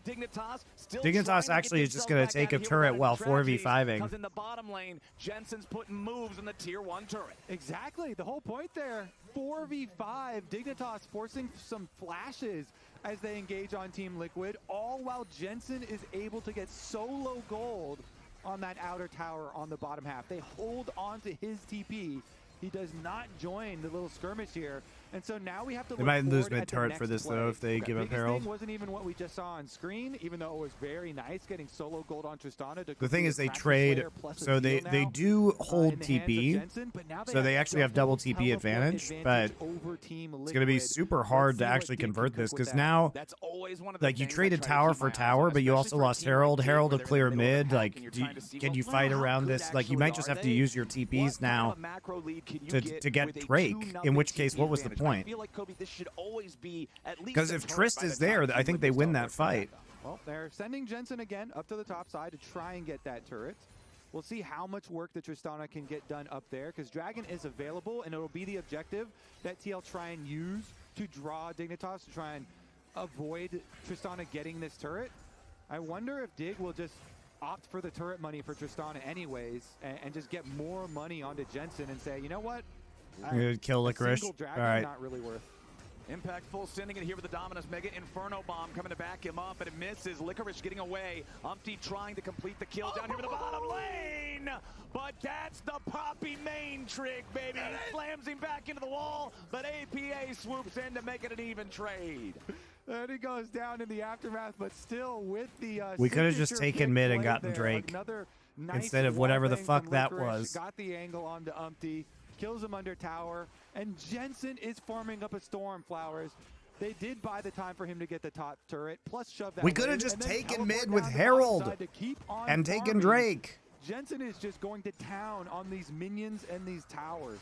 Dignitas actually is just going to take a turret while 4v5ing. Because in the bottom lane, Jensen's putting moves in the tier 1 turret. Exactly, the whole point there. 4v5, Dignitas forcing some flashes as they engage on Team Liquid, all while Jensen is able to get solo gold on that outer tower on the bottom half. They hold on to his TP, He does not join the little skirmish here. And so now we have to They look might lose forward at the mid-turret next for this, play. though, if they give up Biggest Herald. thing wasn't even what we just saw on screen, even though it was very nice getting solo gold on Tristana. To The thing is, they Crasher trade, Slayer plus a so deal they now, do hold in the hands of TP, Jensen, but now so they actually have double TP teleport advantage, but over Team it's going to be Liquid. super hard to see what actually Dig can convert cook this, with because that. now, That's always one of the like, you things I traded try to tower keep for my eyes tower, on, but you especially also for a lost team like Herald. Dig, Herald where to they're clear in the middle of mid. the pack Like, and you're do you, trying to see, can well, you well, fight how around good this? Like, you actually might just are have to they? use your What TPs kind now of a macro lead can you to get get with a Drake, 2-0 in which case, TP what was the advantage? I point? feel like, Kobe, this should always be at least Because a if turret Trist by the is there, time I think they Team win Liquid's that teleport fight. back up. Well, they're sending Jensen again up to the top side to try and get that turret. We'll see how much work the Tristana can get done up there, because Dragon is available, and it'll be the objective that TL try and use to draw Dignitas to try and avoid Tristana getting this turret. I wonder if Dig will just opt for the turret money for Tristana anyways, and just get more money onto Jensen and say, you know what? You're gonna kill A Licorice. single Dragon, All right. not really worth. Impact full sending it here with the Dominus Mega Inferno Bomb coming to back him up, but it misses. Licorice getting away. Umpty trying to complete the kill down here in the bottom lane. But that's the Poppy main trick, baby. He slams him back into the wall, but APA swoops in to make it an even trade. And he goes down in the aftermath, but still with the We could have just signature taken pick mid and played gotten there. Drake Another nice instead of whatever the wall bang fuck from that Licorice. was. Got the angle onto Umpty, kills him under tower, and Jensen is farming up a Storm Flowers. They did buy the time for him to get the top turret, plus shove that. We could have wave, just and then taken teleport mid with down to Herald bottom side to keep on and taken farming. Drake. Jensen is just going to town on these minions and these towers.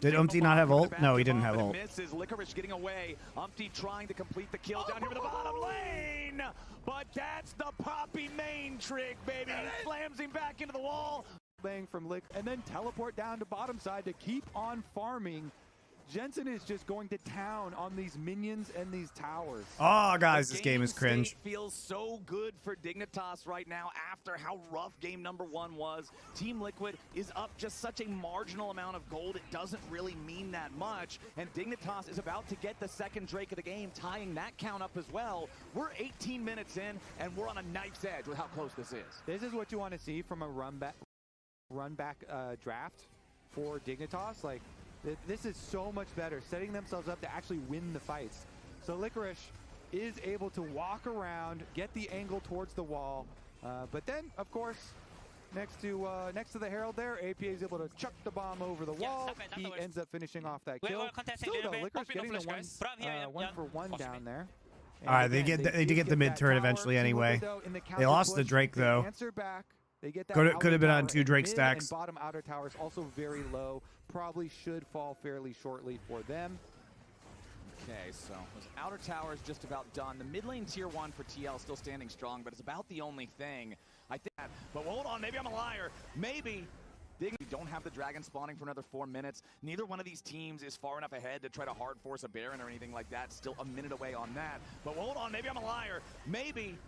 Did Umpty not have ult? No, he didn't have ult. Misses. Licorice getting away. Umpty trying to complete the kill down here in the bottom lane. But that's the Poppy main trick, baby. He slams him back into the wall. Bang from Lick, and then teleport down to bottom side to keep on farming. Jensen is just going to town on these minions and these towers. Oh, guys, this game is state cringe. Feels so good for Dignitas right now after how rough game number 1 was. Team Liquid is up just such a marginal amount of gold. It doesn't really mean that much. And Dignitas is about to get the second Drake of the game, tying that count up as well. We're 18 minutes in, and we're on a knife's edge with how close this is. This is what you want to see from a run back draft for Dignitas. Like, this is so much better, setting themselves up to actually win the fights. So Licorice is able to walk around, get the angle towards the wall, but then, of course, next to the Herald there, APA is able to chuck the bomb over the wall. He ends up finishing off that kill. Still though, Licorice getting the one for one down there. All right, they did get the mid turret eventually anyway. They lost the Drake though. Answer back. They get that Could have been on outer 2 tower, Drake and mid stacks. And bottom outer tower is also very low. Probably should fall fairly shortly for them. Okay, so those outer towers just about done. The mid lane tier 1 for TL still standing strong, but it's about the only thing. I think. But hold on, maybe I'm a liar. Maybe. We don't have the dragon spawning for another 4 minutes. Neither one of these teams is far enough ahead to try to hard force a Baron or anything like that. Still a minute away on that. But hold on, maybe I'm a liar. Maybe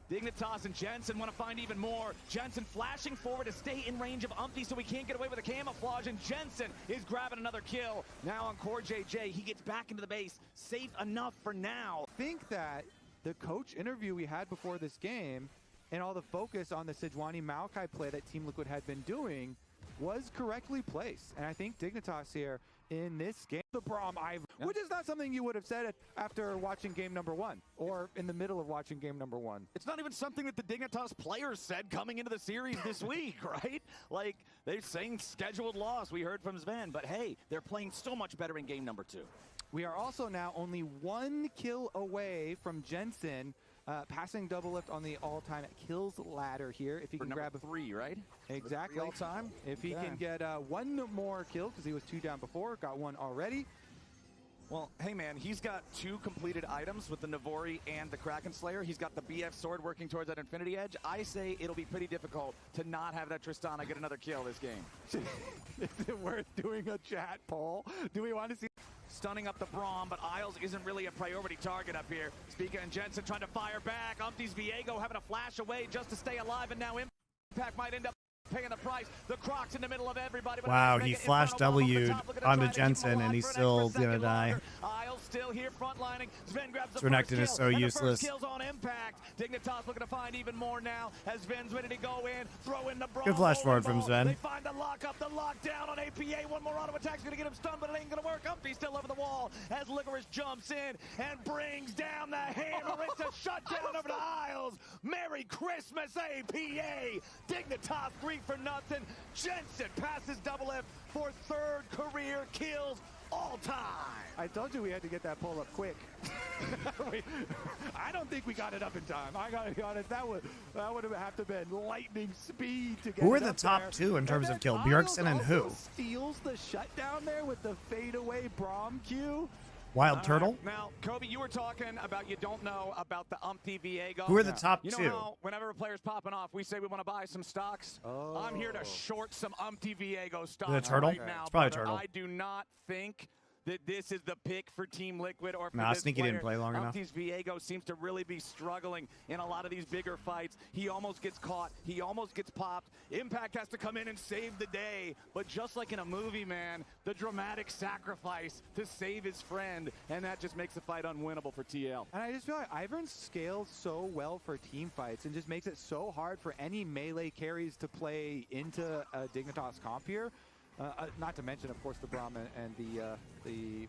Dignitas and Jensen want to find even more. Jensen flashing forward to stay in range of Umpty so he can't get away with a camouflage, and Jensen is grabbing another kill. Now on Core JJ, he gets back into the base. Safe enough for now. I think that the coach interview we had before this game and all the focus on the Sejuani Maokai play that Team Liquid had been doing was correctly placed. And I think Dignitas here in this game, the Braum, which is not something you would have said after watching game number 1 or in the middle of watching game number 1. It's not even something that the Dignitas players said coming into the series this week, right? Like, they're saying scheduled loss. We heard from Sven, but hey, they're playing so much better in game number 2. We are also now only 1 kill away from Jensen passing double lift on the all-time kills ladder here. If he can grab 3, right? Exactly. All time. If he can get 1 more kill, because he was 2 down before, got 1 already. Well, hey man, he's got 2 completed items with the Navori and the Kraken Slayer. He's got the BF sword working towards that Infinity Edge. I say it'll be pretty difficult to not have that Tristana get another kill this game. Is it worth doing a chat poll? Do we want to see? Stunning up the Braum, but Isles isn't really a priority target up here. Spica and Jensen trying to fire back. Umpty's Viego having to flash away just to stay alive, and now Impact might end up paying the price. The Croc's in the middle of everybody. But Wow, he flashed W'd onto Jensen and he's still gonna die. Isles still here frontlining. Sven grabs the Renekton first kill, is so and the useless. first kill's on Impact. Dignitas looking to find even more now as Sven's ready to go in, throw in the brawl. Good flash forward from ball. Sven. They find the lockup, the lockdown on APA. One more auto attack's gonna get him stunned, but it ain't gonna work. Umpty's still over the wall as Licorice jumps in and brings down the hammer. It's a shutdown over to Isles. Merry Christmas, APA. Dignitas 3-0. Jensen passes Double F for third career kills all time. I told you we had to get that pull up quick. I don't think we got it up in time. I gotta be honest, that would have to been lightning speed to get Who are it the up top there. two in terms And of kill? then Bjergsen and Isles who? also steals the shutdown there with the fadeaway Braum Q. Wild Turtle? Now, Kobe, you were talking about you don't know about the Umpty Viego. Who are the top You know two? how whenever a player's popping off, we say we want to buy some stocks? I'm here to short some Umpty Viego stocks The Turtle? right now. It's probably brother. Turtle. I do not think that this is the pick for Team Liquid or for Nah, this Sneaky player. didn't play long enough. Umpty's Viego seems to really be struggling in a lot of these bigger fights. He almost gets caught. He almost gets popped. Impact has to come in and save the day. But just like in a movie, man, the dramatic sacrifice to save his friend, and that just makes the fight unwinnable for TL. And I just feel like Ivern scales so well for team fights and just makes it so hard for any melee carries to play into a Dignitas comp here. Not to mention, of course, the Braum and the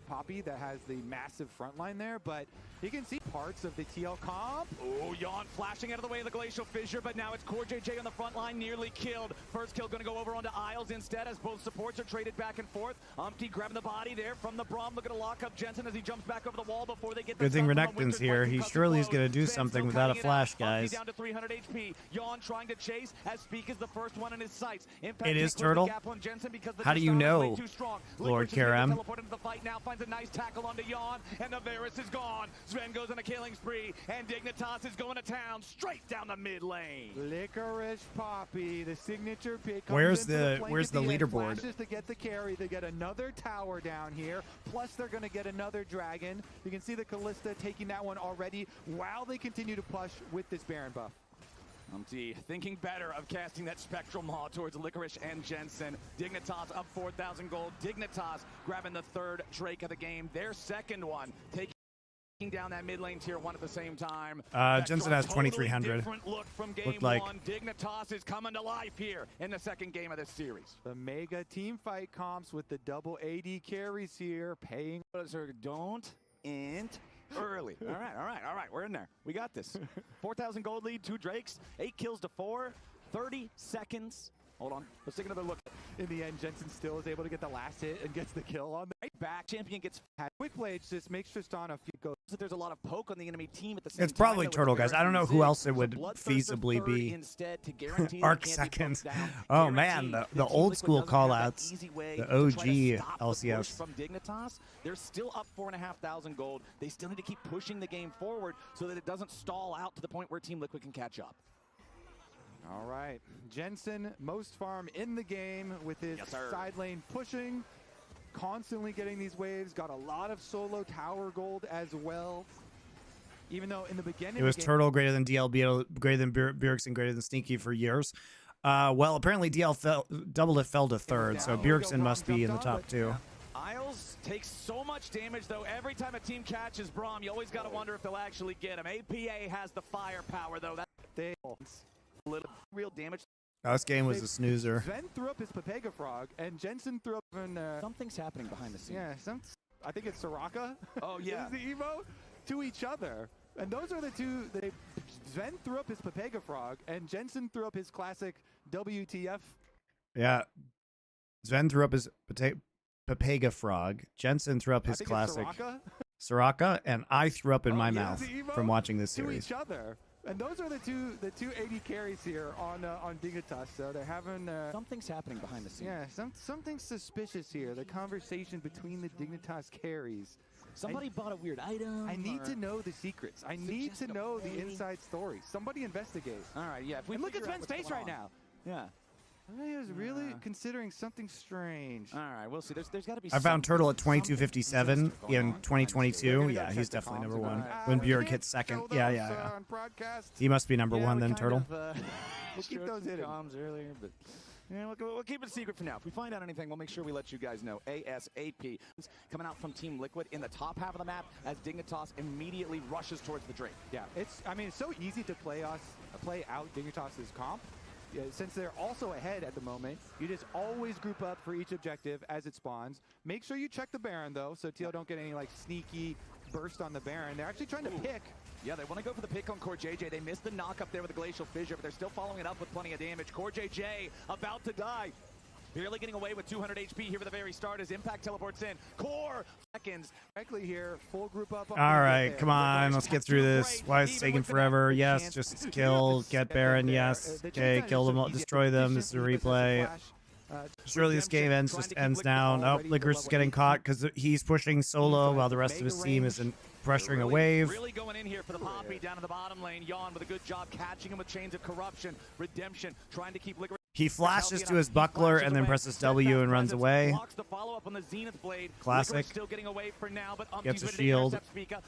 Poppy that has the massive front line there, but you can see parts of the TL comp. Oh, Yawn flashing out of the way of the Glacial Fissure, but now it's Core JJ on the front line, nearly killed. First kill going to go over onto Isles instead as both supports are traded back and forth. Umpty grabbing the body there from the Braum, looking to lock up Jensen as he jumps back over the wall before they get the Good thing stun from Renekton's Winter's here. Fight He concussive surely is blows. going to do Sven something still without a cutting it flash, out. guys. Umpty down to 300 HP. Yawn trying to chase as Speak is the first one in his sights. Impact It is can't close the Turtle? gap on Jensen because the How do you Dishonor is know, way too strong. Lord Licorice is able to Karam? teleport into the fight now, finds a nice tackle onto Yawn, and the Varus is gone. Sven goes on a killing spree, and Dignitas is going to town, straight down the mid lane. Licorice Poppy, the signature pick. comes Where's into the- flank where's at the the end, leaderboard? Flashes to get the carry. They get another tower down here. Plus, they're going to get another dragon. You can see the Callista taking that one already while they continue to push with this Baron buff. Umpty thinking better of casting that Spectral Maw towards Licorice and Jensen. Dignitas up 4,000 gold. Dignitas grabbing the third Drake of the game. Their second one, taking down that mid lane tier 1 at the same time. Jensen has Totally 2,300. different look from game Looked like- 1. Dignitas is coming to life here in the second game of this series. The mega team fight comps with the double AD carries here, paying. Don't int early. All right. We're in there. We got this. 4,000 gold lead, 2 Drakes, 8 kills to 4, 30 seconds. Hold on. Let's take another look. In the end, Jensen still is able to get the last hit and gets the kill on the Right back. Champion gets quick blades. Just makes Tristana go. there's a lot of poke on the enemy team at the same It's time. probably though, Turtle, with guys. I don't know Barrett who and else it Ziggs. would So Bloodthirster feasibly third be. instead to guarantee Arc they can't be poked seconds. down. Oh, man, Guarantee the Team old Liquid school doesn't have that callouts, easy way the to try to OG stop the LCS. push from Dignitas. They're still up 4,500 gold. They still need to keep pushing the game forward so that it doesn't stall out to the point where Team Liquid can catch up. All right, Jensen, most farm in the game with his Yes, sir. side lane pushing, constantly getting these waves, got a lot of solo tower gold as well. Even though in the beginning It was of the game, Turtle greater than DL, greater than Bjergsen, greater than Sneaky for years. Well, apparently DL Double It fell to third, so down. Bjergsen Braum must be in the jumped on, top but- 2. Isles takes so much damage, though. Every time a team catches Braum, you always got to wonder if they'll actually get him. APA has the firepower, though. That's they, a little real damage. This game was a snoozer. Sven threw up his Pepega Frog, and Jensen threw up an, Something's happening behind the scenes. yeah, I think it's Soraka. Oh, yeah. is the emo to each other. And those are the two. Sven threw up his Pepega Frog, and Jensen threw up his classic WTF. Yeah. Sven threw up his Pepega Frog. Jensen threw up I his think classic it's Soraka. Soraka, and I threw up in Oh, my yeah, mouth the emo from watching this to series. each other. And those are the two AD carries here on Dignitas. So they're having Something's happening behind the scenes. yeah, something suspicious here. The conversation between the Dignitas carries. Somebody bought a weird item. I need or- to know the secrets. I need to Suggest a know the play. inside story. Somebody investigate. All right, yeah. If we And look at figure out Sven's what's face going right on. now. Yeah. He was really considering something strange. All right, we'll see. There's got to be. I found Turtle at something 2257 going in on. 2022. Maybe Yeah, they'll he's check the definitely comms number one. about- When we Bjerg can't hit second. show Yeah, those, yeah, yeah. on broadcast. He must be number Yeah, one we then, kind Turtle. of, we'll keep those hidden. Comms earlier, but Yeah, we'll keep it a secret for now. If we find out anything, we'll make sure we let you guys know ASAP. Coming out from Team Liquid in the top half of the map as Dignitas immediately rushes towards the Drake. Yeah, it's so easy to play out Dignitas's comp. Yeah, since they're also ahead at the moment, you just always group up for each objective as it spawns. Make sure you check the Baron though, so TL don't get any like sneaky burst on the Baron. They're actually trying to pick. Yeah, they want to go for the pick on Core JJ. They missed the knock up there with the Glacial Fissure, but they're still following it up with plenty of damage. Core JJ about to die. Barely getting away with 200 HP here at the very start as Impact teleports in. Core seconds. Directly here, full group up. All right, come on, let's get through this. Why is it taking forever? Yes, just kill, get Baron, yes. Okay, kill them, destroy them. This is a replay. Surely this game just ends now. Nope, Licorice is getting caught because he's pushing solo while the rest of his team isn't pressuring a wave. Really going in here for the Poppy down in the bottom lane. Yawn with a good job catching him with Chains of Corruption. Redemption trying to keep Licorice. He flashes to his buckler and then presses W and runs away. Classic. Still getting away for now, but gets a shield.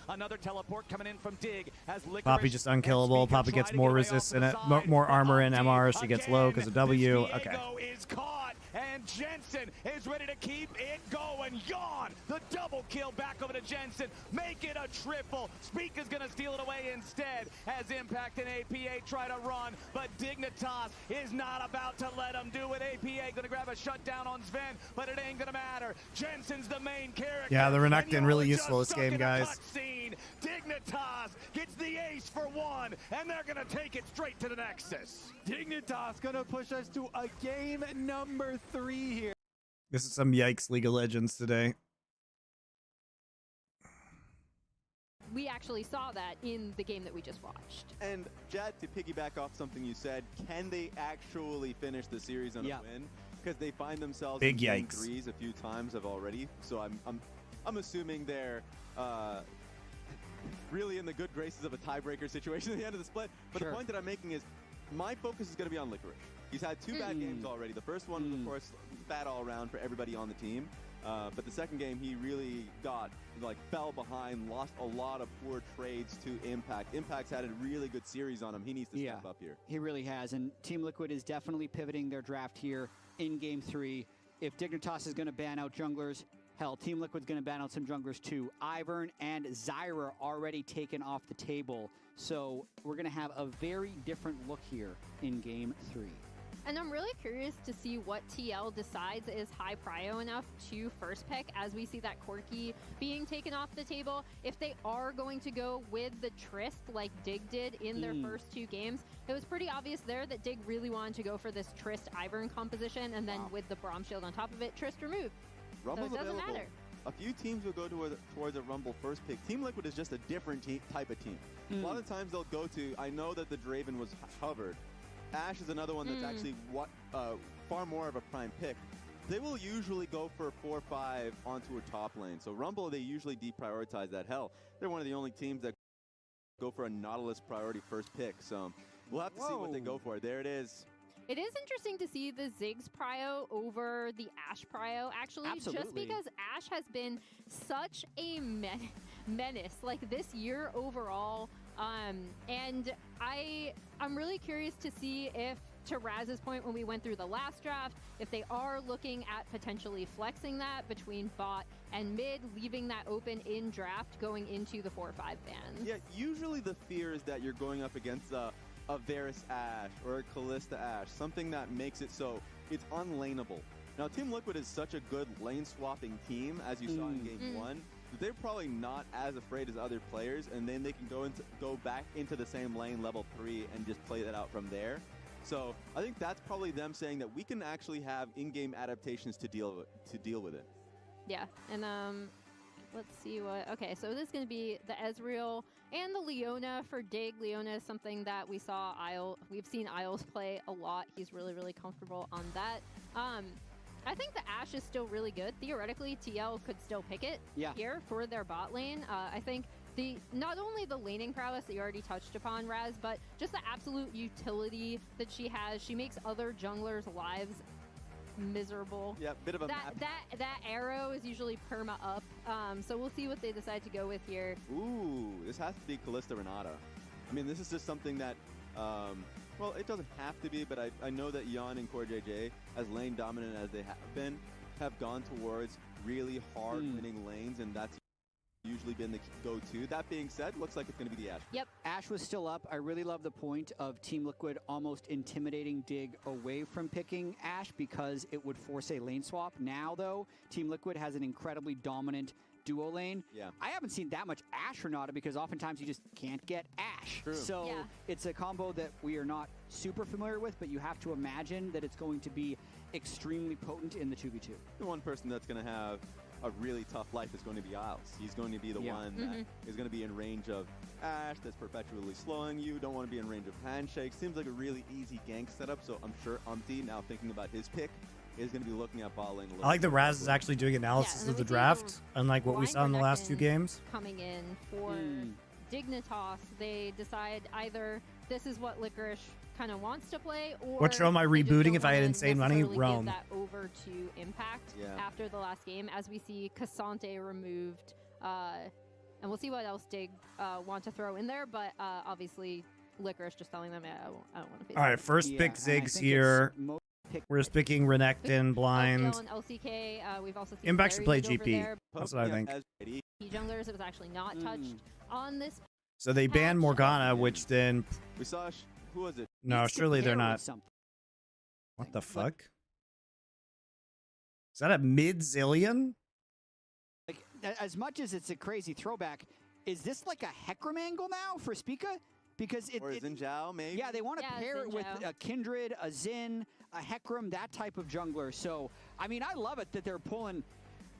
Another teleport coming in from Dig as Poppy just unkillable. Poppy gets more resist in it, more armor in MR. She gets low because of W. Okay. And Jensen is ready to keep it going. Yawn, the double kill back over to Jensen. Make it a triple. Speaka's going to steal it away instead as Impact and APA try to run. But Dignitas is not about to let them do it. APA going to grab a shutdown on Sven, but it ain't going to matter. Jensen's the main character. Yeah, the Renekton really useful this game, guys. Dignitas gets the ace for one, and they're going to take it straight to the Nexus. Dignitas going to push us to a game number 3 here. This is some yikes League of Legends today. We actually saw that in the game that we just watched. And Jad, to piggyback off something you said, can they actually finish the series on a win? Because they find themselves big in game yikes 3s a few times already. So I'm assuming they're really in the good graces of a tiebreaker situation at the end of the split. But the point that I'm making is my focus is going to be on Licorice. He's had 2 bad games already. The first one was, of course, bad all around for everybody on the team. But the second game, he really fell behind, lost a lot of poor trades to Impact. Impact's had a really good series on him. He needs to step up here. He really has. And Team Liquid is definitely pivoting their draft here in Game 3. If Dignitas is going to ban out junglers, hell, Team Liquid's going to ban out some junglers too. Ivern and Zyra already taken off the table. So we're going to have a very different look here in Game 3. And I'm really curious to see what TL decides is high prio enough to first pick as we see that Corki being taken off the table. If they are going to go with the Trist like Dig did in their first 2 games, it was pretty obvious there that Dig really wanted to go for this Trist Ivern composition, and then with the Braum shield on top of it, Trist removed. Rumble's so it doesn't available. matter. A few teams will go towards a Rumble first pick. Team Liquid is just a different type of team. A lot of times they'll go to, I know that the Draven was covered. Ashe is another one that's actually far more of a prime pick. They will usually go for 4-5 onto a top lane. So Rumble, they usually deprioritize that. Hell, they're one of the only teams that go for a Nautilus priority first pick. So we'll have to see what they go for. There it is. It is interesting to see the Ziggs prio over the Ashe prio, actually, just because Ashe has been such a menace, like this year overall. And I'm really curious to see if, to Raz's point when we went through the last draft, if they are looking at potentially flexing that between bot and mid, leaving that open in draft going into the 4-5 bans. Yeah, usually the fear is that you're going up against a Varus Ashe or a Kalista Ashe, something that makes it so it's unlaneable. Now, Team Liquid is such a good lane swapping team, as you saw in Game 1. They're probably not as afraid as other players, and then they can go back into the same lane level 3 and just play that out from there. So I think that's probably them saying that we can actually have in-game adaptations to deal with it. Yeah, and let's see what. Okay, so this is going to be the Ezreal and the Leona for Dig. Leona is something that we've seen Isles play a lot. He's really, really comfortable on that. I think the Ashe is still really good. Theoretically, TL could still pick it here for their bot lane. I think not only the laning prowess that you already touched upon, Raz, but just the absolute utility that she has. She makes other junglers' lives miserable. Yeah, bit of a that arrow is usually perma up. So we'll see what they decide to go with here. Ooh, this has to be Kalista Renata. I mean, this is just something that Well, it doesn't have to be, but I know that Yon and Core JJ, as lane dominant as they have been, have gone towards really hard winning lanes, and that's usually been the go-to. That being said, looks like it's going to be the Ashe. Yep. Ashe was still up. I really love the point of Team Liquid almost intimidating Dig away from picking Ashe because it would force a lane swap. Now, though, Team Liquid has an incredibly dominant duo lane. Yeah. I haven't seen that much Ashe Renata because oftentimes you just can't get Ashe. True. So it's a combo that we are not super familiar with, but you have to imagine that it's going to be extremely potent in the 2v2. The one person that's going to have a really tough life is going to be Isles. He's going to be the one that is going to be in range of Ashe, that's perpetually slowing you, don't want to be in range of Handshake. Seems like a really easy gank setup, so I'm sure Umpty, now thinking about his pick, is going to be looking at bot lane a little I like that bit Raz is actually doing analysis of the draft, unlike what we saw in the last 2 games. Coming in for Dignitas, they decide either this is what Licorice kind of wants to play, or What show am I they just rebooting don't if I had wanna insane money? necessarily Rome. give that over to Impact after the last game, as we see Cassante removed, and we'll see what else Dig want to throw in there, but obviously Licorice just telling them, I don't want to face All right, first pick Ziggs here. We're just picking Renekton, blind. and LCK, we've also seen Impact should play Larry over GP. there. That's what I think. Junglers, it was actually not touched on this. So they banned Morgana, which then... We saw, who was it? No, surely they're not. What the fuck? Is that a mid-zillion? Like, as much as it's a crazy throwback, is this like a Hecarim angle now for Spica? Because Or Xin Zhao, maybe? Yeah, they want to pair it with a Kindred, a Xin, a Hecarim, that type of jungler. So, I mean, I love it that they're pulling,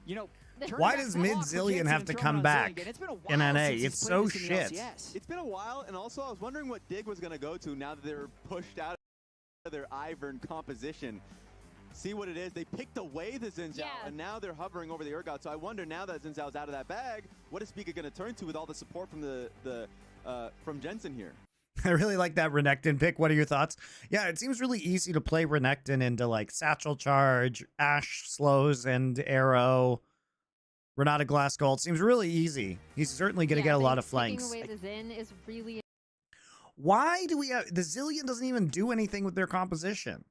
you know... Why does mid-zillion have to come back in NA? It's so shit. It's been a while, and also I was wondering what Dig was going to go to now that they're pushed out of their Ivern composition. See what it is. They picked away the Xin Zhao, and now they're hovering over the Urgot. So I wonder now that Xin Zhao's out of that bag, what is Spica going to turn to with all the support from from Jensen here? I really like that Renekton pick. What are your thoughts? Yeah, it seems really easy to play Renekton into like Satchel Charge, Ashe slows and arrow, Renata Glass Gold. Seems really easy. He's certainly going to get a lot of flanks. Taking away the Xin is really... Why do we have... The Zillion doesn't even do anything with their composition.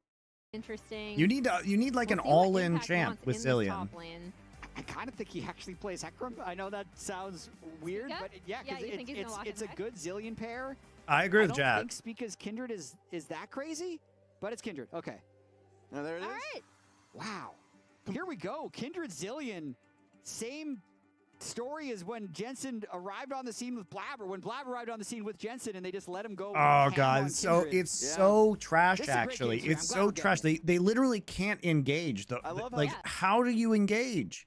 Interesting. You need like an all-in champ with Zillion. I kind of think he actually plays Hecarim. I know that sounds weird, but yeah, because it's a good Zillion pair. I agree with I Jad. don't think Spica's Kindred is that crazy, but it's Kindred. Okay. Now there it is. All right. Wow. Here we go. Kindred Zillion. Same story as when Jensen arrived on the scene with Blabber. When Blabber arrived on the scene with Jensen, and they just let him go. Oh god, so it's so trash. Actually, it's so trash. They literally can't engage. I love how do you engage?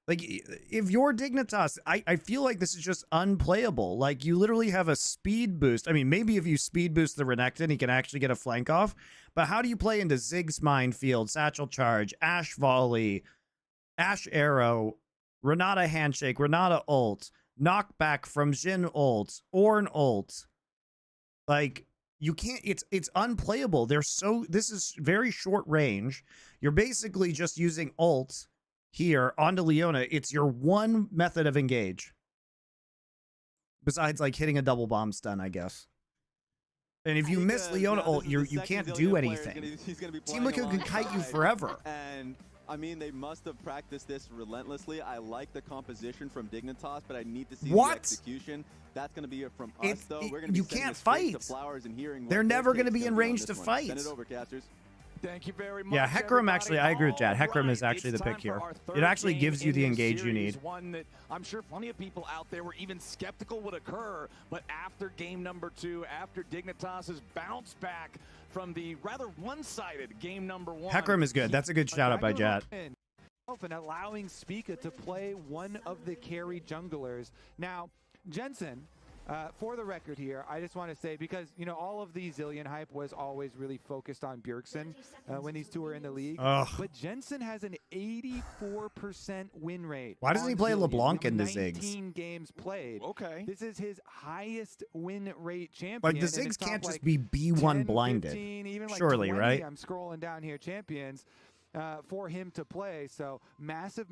Like, if you're Dignitas, I feel like this is just unplayable. Like, you literally have a speed boost. I mean, maybe if you speed boost the Renekton, he can actually get a flank off. But how do you play into Ziggs Minefield, Satchel Charge, Ashe Volley, Ashe Arrow, Renata Handshake, Renata ult, knockback from Xin ult, Ornn ult? Like, you can't, it's unplayable. This is very short range. You're basically just using ult here onto Leona. It's your one method of engage. Besides, like, hitting a double bomb stun, I guess. And if you miss Leona ult, you can't do anything. Team Liquid can kite you forever. And I mean, they must have practiced this relentlessly. I like the composition from Dignitas, but I need to see the execution. That's going to be from us, though. We're going to be you can't fight. Flowers and hearing they're never going to be in range to fight. Send it over, casters. Thank you very much. Yeah, Hecarim actually, I agree with Chad. Hecarim is actually the pick here. It actually gives you the engage you need. One that I'm sure plenty of people out there were even skeptical would occur, but after game number 2, after Dignitas's bounce back from the rather one-sided game number 1. Hecarim is good. That's a good shout out by Jad. And allowing Spica to play one of the carry junglers. Now, Jensen, for the record here, I just want to say, because, you know, all of the Zillion hype was always really focused on Bjergsen when these two were in the league. But Jensen has an 84% win rate. Why doesn't he play LeBlanc in the Ziggs? 19 games played. Okay. This is his highest win rate champion. Like, the Ziggs can't just be B1 blinded. Even like surely, 20, right? I'm scrolling down here, champions. for him to play. So massive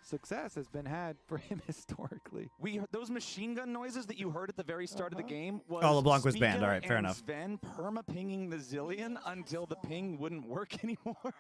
success has been had for him historically. Those machine gun noises that you heard at the very start of the game was Oh, LeBlanc was banned. Spica All right, fair and enough. Sven perma-pinging the Zillion until the ping wouldn't work anymore.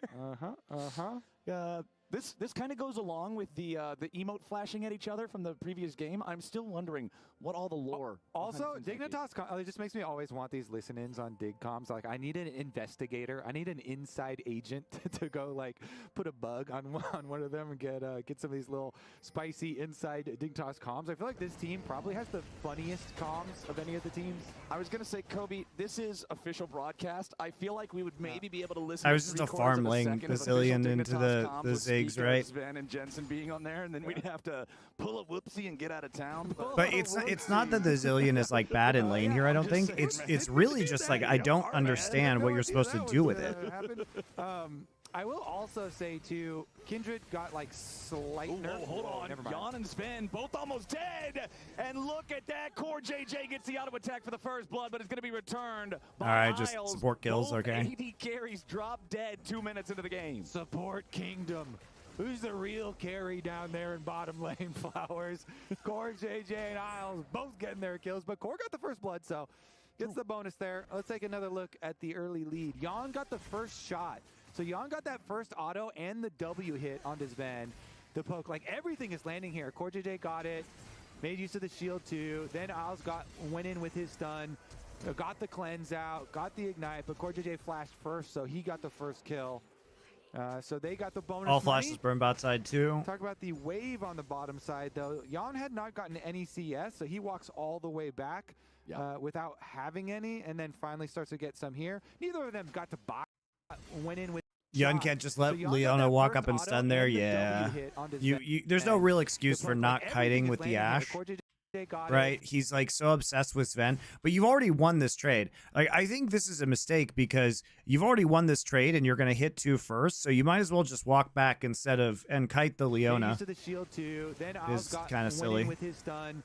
This kind of goes along with the emote flashing at each other from the previous game. I'm still wondering what all the lore. Also, Dignitas, it just makes me always want these listen-ins on DigComs. Like, I need an investigator. I need an inside agent to go like put a bug on one of them and get some of these little spicy inside Dignitas comms. I feel like this team probably has the funniest comms of any of the teams. I was gonna say, Kobe, this is official broadcast. I feel like we would maybe be able to listen. I was to just a 3/4 farm of laying second of Bazillion official into Dignitas the comms with Ziggs, Spica, right? Sven and Jensen being on there, and then we'd have to pull a whoopsie and get out of town. But it's not that the Zillion is like bad in lane here. I don't think it's really just like I don't understand what you're supposed to do with it. I will also say too, Kindred got like slight nerfs. Hold on, Never mind. Jan and Sven both almost dead, and look at that. Core JJ gets the auto attack for the first blood, but it's going to be returned by All right, just Isles. support kills, Both okay. AD carries drop dead 2 minutes into the game. Support Kingdom. Who's the real carry down there in bottom lane? Flowers. Core, JJ, and Isles both getting their kills, but Core got the first blood, so gets the bonus there. Let's take another look at the early lead. Jan got the first shot. So Jan got that first auto and the W hit onto Sven. The poke, like everything is landing here. Core JJ got it, made use of the shield too. Then Isles went in with his stun, got the cleanse out, got the ignite, but Core JJ flashed first, so he got the first kill. So they got the bonus. All flashes burn bot side too. Talk about the wave on the bottom side though. Jan had not gotten any CS, so he walks all the way back without having any, and then finally starts to get some here. Neither of them got to buy. Went in with. Yun can't just let Leona walk up and stun there. Yeah, there's no real excuse for not kiting with the Ashe. Right, he's like so obsessed with Sven, but you've already won this trade. Like, I think this is a mistake because you've already won this trade and you're going to hit 2 first, so you might as well just walk back instead of and kite the Leona. The shield too. Then is kind of silly. With his stun,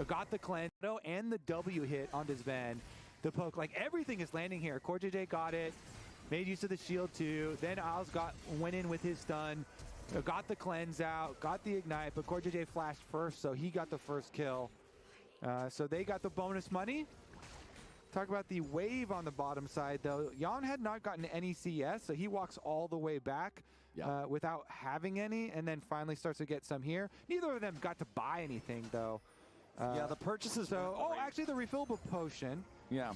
got the cleanse and the W hit onto Sven. The poke, like everything is landing here. Core JJ got it, made use of the shield too. Then Isles went in with his stun. Got the cleanse out, got the ignite, but Core JJ flashed first, so he got the first kill. So they got the bonus money. Talk about the wave on the bottom side, though. Jan had not gotten any CS, so he walks all the way back without having any, and then finally starts to get some here. Neither of them got to buy anything, though. The purchases. So, actually, the refillable potion. Yeah.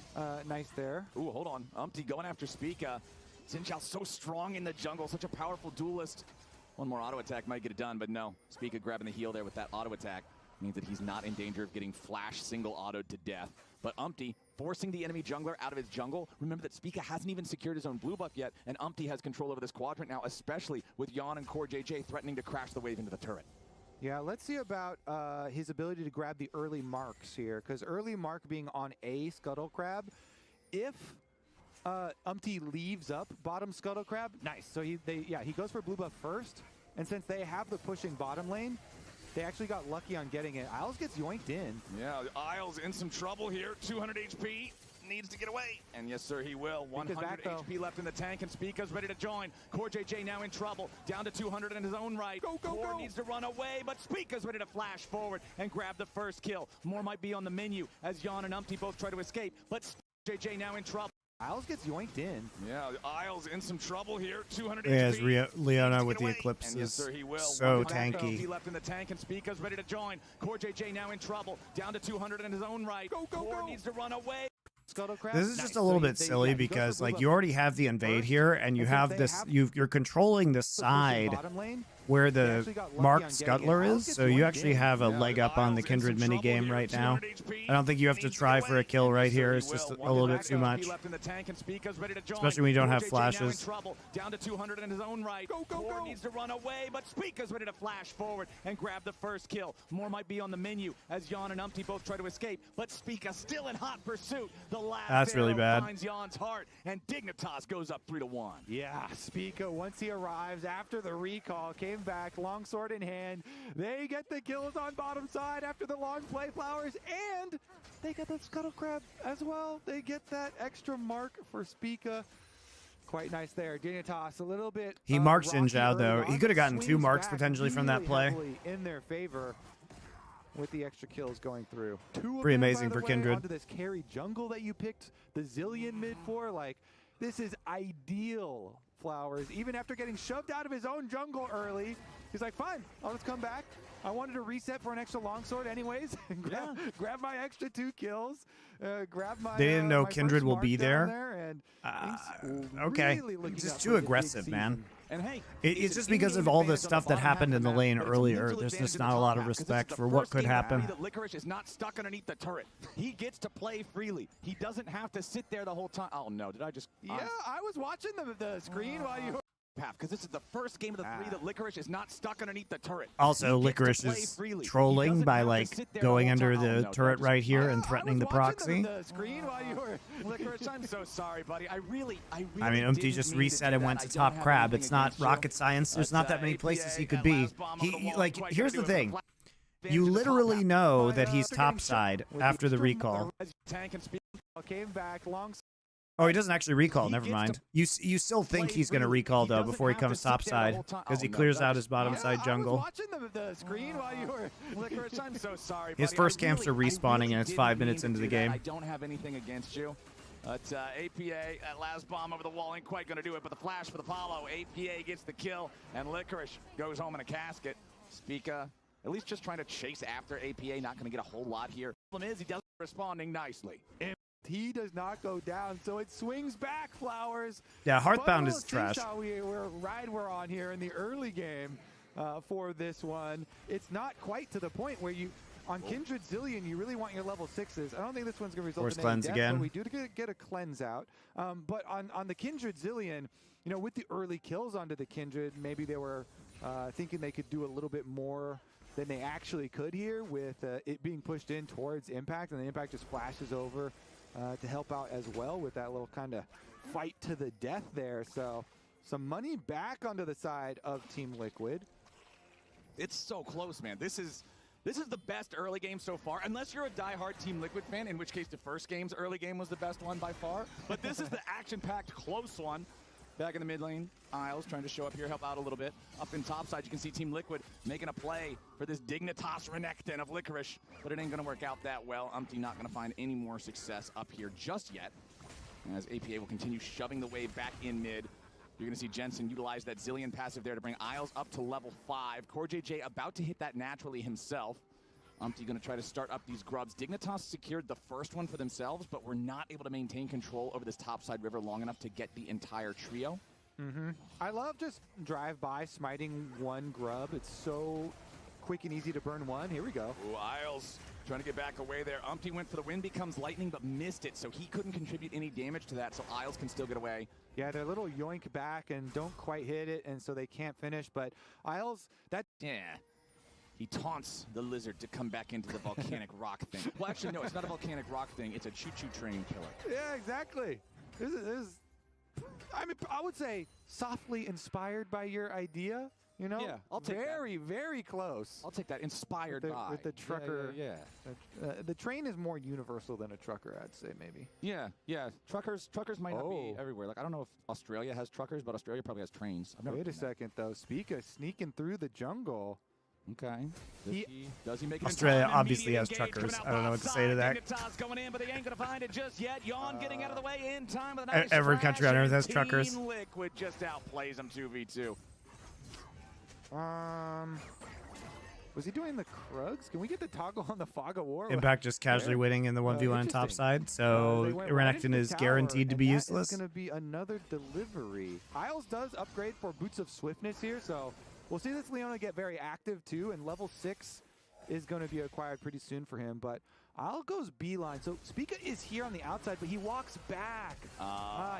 Nice there. Ooh, hold on. Umpty going after Spica. Xin Zhao so strong in the jungle, such a powerful duelist. One more auto attack might get it done, but no. Spica grabbing the heal there with that auto attack means that he's not in danger of getting flash single autoed to death. But Umpty forcing the enemy jungler out of his jungle. Remember that Spica hasn't even secured his own blue buff yet, and Umpty has control over this quadrant now, especially with Jan and Core JJ threatening to crash the wave into the turret. Yeah, let's see about his ability to grab the early marks here, because early mark being on a Scuttle Crab, if Umpty leaves up bottom Scuttle Crab, nice. So he goes for blue buff first, and since they have the pushing bottom lane, they actually got lucky on getting it. Isles gets yoinked in. Yeah, Isles in some trouble here. 200 HP, needs to get away. And yes, sir, he will. 100 HP left in the tank, and Spica's ready to join. Core JJ now in trouble, down to 200 in his own right. Core needs to run away, but Spica's ready to flash forward and grab the first kill. More might be on the menu as Jan and Umpty both try to escape, but JJ now in trouble. Isles gets yoinked in. Yeah, Isles in some trouble here. 200 HP. Leona with the Eclipse is so tanky. He left in the tank, and Spica's ready to join. Core JJ now in trouble, down to 200 in his own right. Core needs to run away. This is just a little bit silly because like you already have the invade here, and you have this. You're controlling the side where the marked scuttler is, so you actually have a leg up on the Kindred minigame right now. I don't think you have to try for a kill right here. It's just a little bit too much, especially when you don't have flashes. Down to 200 in his own right. Core needs to run away, but Spica's ready to flash forward and grab the first kill. More might be on the menu as Jan and Umpty both try to escape, but Spica still in hot pursuit. The last That's really bad. Finds Jan's heart, and Dignitas goes up 3-1. Yeah, Spica, once he arrives after the recall, came back, longsword in hand. They get the kills on bottom side after the long play flowers, and they get the Scuttle Crab as well. They get that extra mark for Spica. Quite nice there. Dignitas a little bit. He marks rocky Injao, early though. on, He could have gotten swings 2 marks back potentially from that really play. heavily in their favor with the extra kills going through. 2 of Pretty them, by amazing the for way, Kindred. onto this carry jungle that you picked the Zillion mid for. Like, this is ideal, Flowers. Even after getting shoved out of his own jungle early, he's like, fine, I'll just come back. I wanted to reset for an extra longsword anyways. And grab my extra 2 kills. Grab my. They didn't know my Kindred first will mark be down there. and Okay, really looking just up too for a big aggressive, man. season. And hey, It's just because of all the stuff that happened in the lane earlier. There's just not a lot of respect for what could happen. That Licorice is not stuck underneath the turret. He gets to play freely. He doesn't have to sit there the whole time. Oh no, did I just? Yeah, I was watching the screen while you were. Because this is the first game of the 3 that Licorice is not stuck underneath the turret. Also, Licorice is trolling by like going under the turret right here and threatening the proxy. The screen while you were. Licorice, I'm so sorry, buddy. I mean, Umti just reset and went to top crab. It's not rocket science. There's not that many places he could be. Like, here's the thing. You literally know that he's topside after the recall. Came back long. Oh, he doesn't actually recall. Never mind. You still think he's going to recall, though, before he comes topside, because he clears out his bottom side jungle. Watching the screen while you were. Licorice, I'm so sorry, His first camps are respawning, and it's 5 minutes into the game. I don't have anything against you. But APA, that last bomb over the wall ain't quite going to do it, but the flash for the follow. APA gets the kill, and Licorice goes home in a casket. Spica, at least just trying to chase after APA, not going to get a whole lot here. Problem is, he doesn't responding nicely. He does not go down, so it swings back, Flowers. Yeah, Hearthbound is trash. We're on here in the early game for this one. It's not quite to the point where you, on Kindred Zillion, you really want your level 6s. I don't think this one's going to result in any death, again. but we do get a cleanse out. But on the Kindred Zillion, you know, with the early kills onto the Kindred, maybe they were thinking they could do a little bit more than they actually could here with it being pushed in towards Impact, and the Impact just flashes over to help out as well with that little kind of fight to the death there. So some money back onto the side of Team Liquid. It's so close, man. This is the best early game so far, unless you're a diehard Team Liquid fan, in which case the first game's early game was the best one by far. But this is the action-packed close one. Back in the mid lane, Isles trying to show up here, help out a little bit. Up in topside, you can see Team Liquid making a play for this Dignitas Renekton of Licorice, but it ain't gonna work out that well. Umti not gonna find any more success up here just yet, as APA will continue shoving the wave back in mid. You're gonna see Jensen utilize that Zillion passive there to bring Isles up to level 5. Core JJ about to hit that naturally himself. Umti gonna try to start up these grubs. Dignitas secured the first one for themselves, but were not able to maintain control over this topside river long enough to get the entire trio. I love just drive-by smiting one grub. It's so quick and easy to burn one. Here we go. Ooh, Isles trying to get back away there. Umti went for the wind becomes lightning, but missed it, so he couldn't contribute any damage to that, so Isles can still get away. Yeah, they're a little yoink back and don't quite hit it, and so they can't finish, but Isles, that... Yeah. He taunts the lizard to come back into the volcanic rock thing. Well, actually, no, it's not a volcanic rock thing. It's a choo-choo train killer. Yeah, exactly. This is, I mean, I would say softly inspired by your idea. You know, yeah, I'll take very, very close. I'll take that. Inspired by with the trucker. Yeah. The train is more universal than a trucker, I'd say, maybe. Yeah. Truckers might not be everywhere. Like, I don't know if Australia has truckers, but Australia probably has trains. Wait a second, though. Spica sneaking through the jungle. Okay. Does he make it? Australia obviously has truckers. I don't know what to say to that. Going in, but they ain't gonna find it just yet. Yawn getting out of the way in time with a nice every country on earth has truckers. Team Liquid just outplays them 2v2. Was he doing the Krugs? Can we get the toggle on the Fog of War? Impact just casually winning in the 1v1 on top side, so Renekton is guaranteed to be useless. It's going to be another delivery. Isles does upgrade for Boots of Swiftness here, so we'll see this Leona get very active too, and level 6 is going to be acquired pretty soon for him, but Isle goes beeline. So Spica is here on the outside, but he walks back.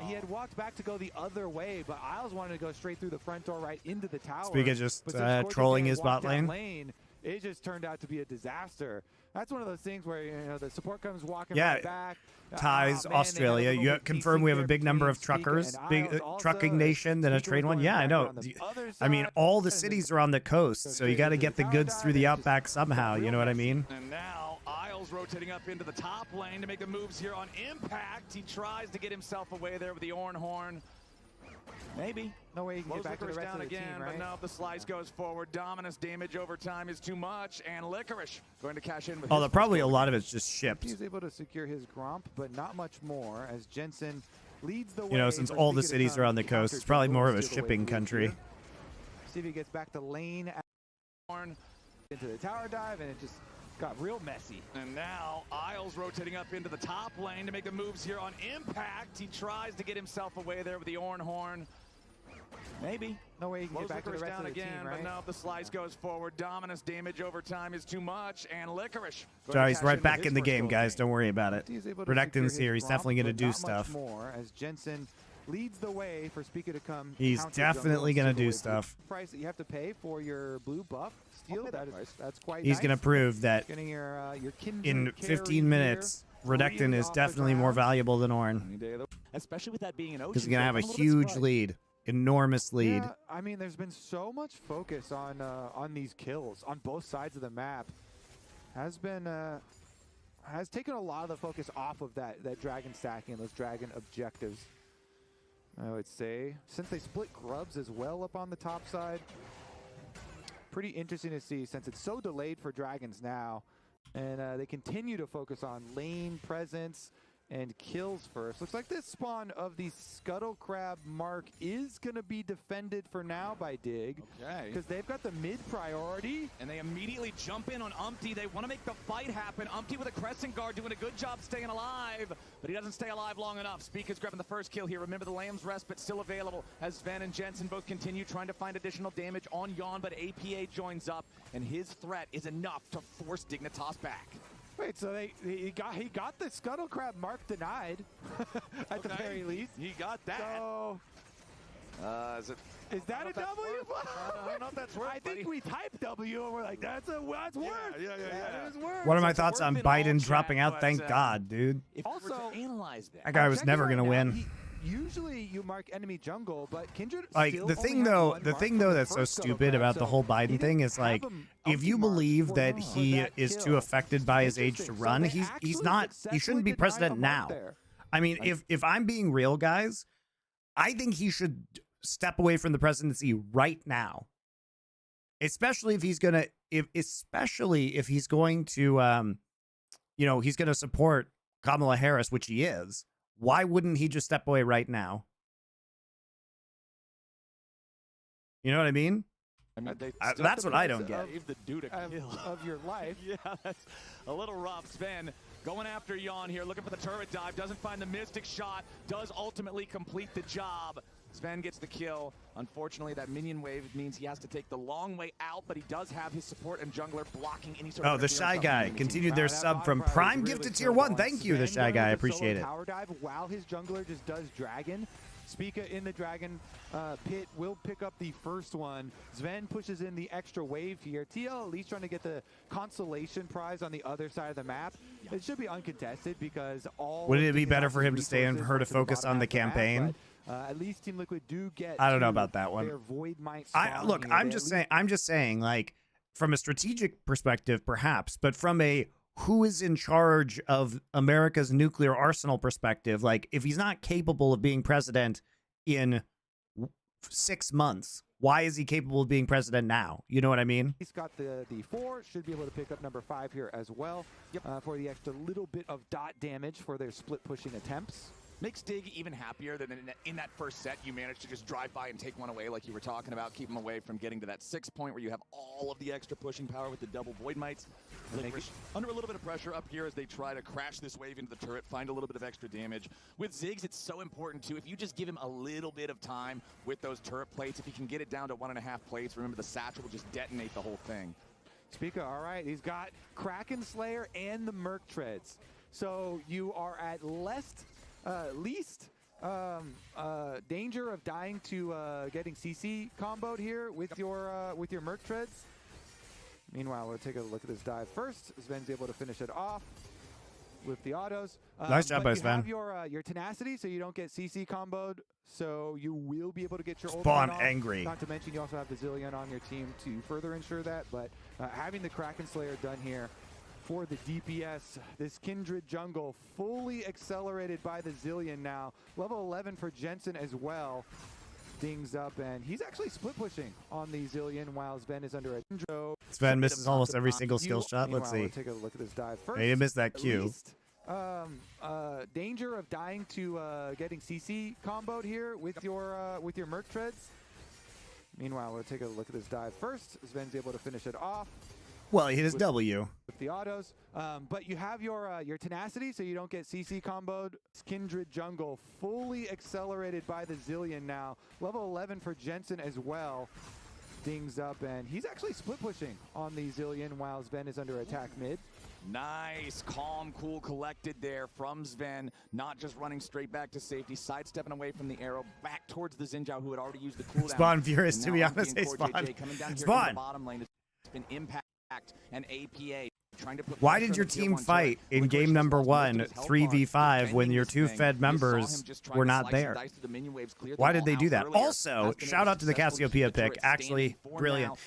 He had walked back to go the other way, but Isles wanted to go straight through the front door right into the tower. Spica just trolling his bot lane. It just turned out to be a disaster. That's one of those things where, you know, the support comes walking right back. Ties Australia. You confirm we have a big number of truckers, big trucking nation than a trade one. Yeah, I know. I mean, all the cities are on the coast, so you got to get the goods through the outback somehow. You know what I mean? And now Isles rotating up into the top lane to make the moves here on Impact. He tries to get himself away there with the Ornhorn. Maybe. No way you can get back to the rest down of the again, team, right? but no, the slice goes forward. Dominus damage over time is too much, and Licorice going to cash in with his probably a first lot of it's just shipped. He's able to secure his Gromp, but not much more as Jensen leads the way. You know, since all the cities are on the coast, it's probably more of a shipping country. See if he gets back to lane into the tower dive, and it just got real messy. And now Isles rotating up into the top lane to make the moves here on Impact. He tries to get himself away there with the Orn Horn. Maybe. No way you can get back to the rest down of the again, team, right? but no, the slice goes forward. Dominus damage over time is too much, and Licorice. So he's right back in the game, guys. Don't worry about it. Renekton's here. He's definitely going to do stuff. More as Jensen leads the way for Spica to come. He's definitely going to do stuff. Price that you have to pay for your blue buff steal. That's quite. He's going to prove that getting your in 15 minutes, Renekton is definitely more valuable than Ornn. Especially with that being an ocean. Because he's going to have a huge lead. Enormous lead. Yeah, I mean, there's been so much focus on these kills on both sides of the map. Has taken a lot of the focus off of that dragon stacking, those dragon objectives. I would say, since they split grubs as well up on the top side, pretty interesting to see since it's so delayed for dragons now, and they continue to focus on lane presence and kills first. Looks like this spawn of the Scuttle Crab mark is going to be defended for now by Dig. Okay. Because they've got the mid priority. And they immediately jump in on Umpty. They want to make the fight happen. Umpty with a Crescent Guard doing a good job staying alive, but he doesn't stay alive long enough. Spica's grabbing the first kill here. Remember, the Lamb's Respite still available as Sven and Jensen both continue trying to find additional damage on Yawn, but APA joins up, and his threat is enough to force Dignitas back. Wait, so he got the Scuttle Crab mark denied at the very least. He got that. So, is that a W? I don't know if that's worth. I think we typed W and we're like, that's worth. Yeah. That is worth. What are my thoughts on Biden dropping out? Thank God, dude. If also analyze that guy was never gonna win. Usually you mark enemy jungle, but Kindred like the thing though that's so stupid about the whole Biden thing is like, if you believe that he is too affected by his age to run, he's not. He shouldn't be president now. I mean, if I'm being real, guys, I think he should step away from the presidency right now. Especially if he's gonna, especially if he's going to, he's gonna support Kamala Harris, which he is. Why wouldn't he just step away right now? You know what I mean? That's what I don't get. The dude of your life. Yeah, that's a little rough. Sven going after Yawn here, looking for the turret dive. Doesn't find the Mystic shot. Does ultimately complete the job. Sven gets the kill. Unfortunately, that minion wave means he has to take the long way out, but he does have his support and jungler blocking any sort of... Oh, the Shy Guy continued their sub from Prime Gift to Tier 1. Thank you, the Shy Guy. I appreciate it. Power dive while his jungler just does dragon. Spica in the dragon pit will pick up the first one. Sven pushes in the extra wave here. TL at least trying to get the consolation prize on the other side of the map. It should be uncontested because all... Would it be better for him to stay and for her to focus on the campaign? At least Team Liquid do get... I don't know about that one. Look, I'm just saying, like, from a strategic perspective, perhaps, but from a who is in charge of America's nuclear arsenal perspective, like, if he's not capable of being president in 6 months, why is he capable of being president now? You know what I mean? He's got the 4, should be able to pick up number 5 here as well. Yep. For the extra little bit of dot damage for their split pushing attempts. Makes Dig even happier that in that first set you managed to just drive by and take one away like you were talking about, keep him away from getting to that 6 point where you have all of the extra pushing power with the double Void Mites. Under a little bit of pressure up here as they try to crash this wave into the turret, find a little bit of extra damage. With Ziggs, it's so important too. If you just give him a little bit of time with those turret plates, if he can get it down to 1.5 plates, remember the satchel will just detonate the whole thing. Spica, all right, he's got Kraken Slayer and the Merc Treads. So you are at least danger of dying to getting CC comboed here with your Merc Treads. Meanwhile, we'll take a look at this dive first. Sven's able to finish it off with the autos. Nice job by Sven. You have your tenacity, so you don't get CC comboed. So you will be able to get your Spawn off. angry. Not to mention you also have the Zillion on your team to further ensure that. But having the Kraken Slayer done here for the DPS, this Kindred jungle fully accelerated by the Zillion now. Level 11 for Jensen as well. Dings up, and he's actually split pushing on the Zillion while Sven is under a intro. Sven misses almost every single skill shot. Let's Meanwhile, see. we'll take a look at this dive first. He missed that At Q. least, danger of dying to getting CC comboed here with your Merc treads. Meanwhile, we'll take a look at this dive first. Sven's able to finish it off. Well, he hit his W. With the autos, but you have your tenacity, so you don't get CC comboed. Kindred jungle fully accelerated by the Zillion now. Level 11 for Jensen as well. Dings up, and he's actually split pushing on the Zillion while Sven is under attack mid. Nice, calm, cool, collected there from Sven. Not just running straight back to safety, sidestepping away from the arrow, back towards the Xinjiao who had already used the cooldown. Spawn furious, to be honest. Hey, Spawn. Spawn. Bottom lane has been impact and APA. Trying to put Why did your team fight in game number 1 3v5 when your two Fed members were not there? Why did they do that? Also, shout out to the Cassiopeia pick. Actually, brilliant.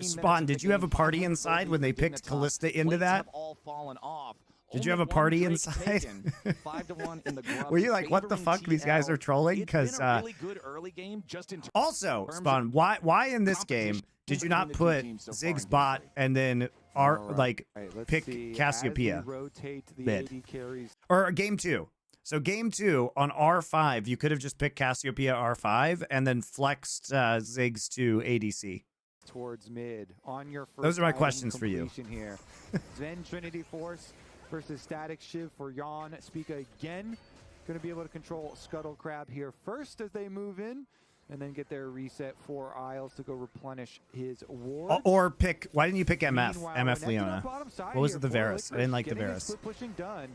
Spawn, did you have a party inside when they picked Callista into that? Did you have a party inside? Were you like, what the fuck? These guys are trolling? Because also, Spawn, why in this game did you not put Ziggs bot and then pick Cassiopeia mid? Or game 2. So game 2 on R5, you could have just picked Cassiopeia R5 and then flexed Ziggs to ADC. Towards mid on your first. Those are my questions for you. Here. Sven Trinity Force versus Static Shiv for Yawn. Spica again. Going to be able to control Scuttle Crab here first as they move in, and then get their reset for Isles to go replenish his ward. Or pick, why didn't you pick MF? Meanwhile, MF Leona. What was it, the Varus? I didn't like the Varus. Split pushing done.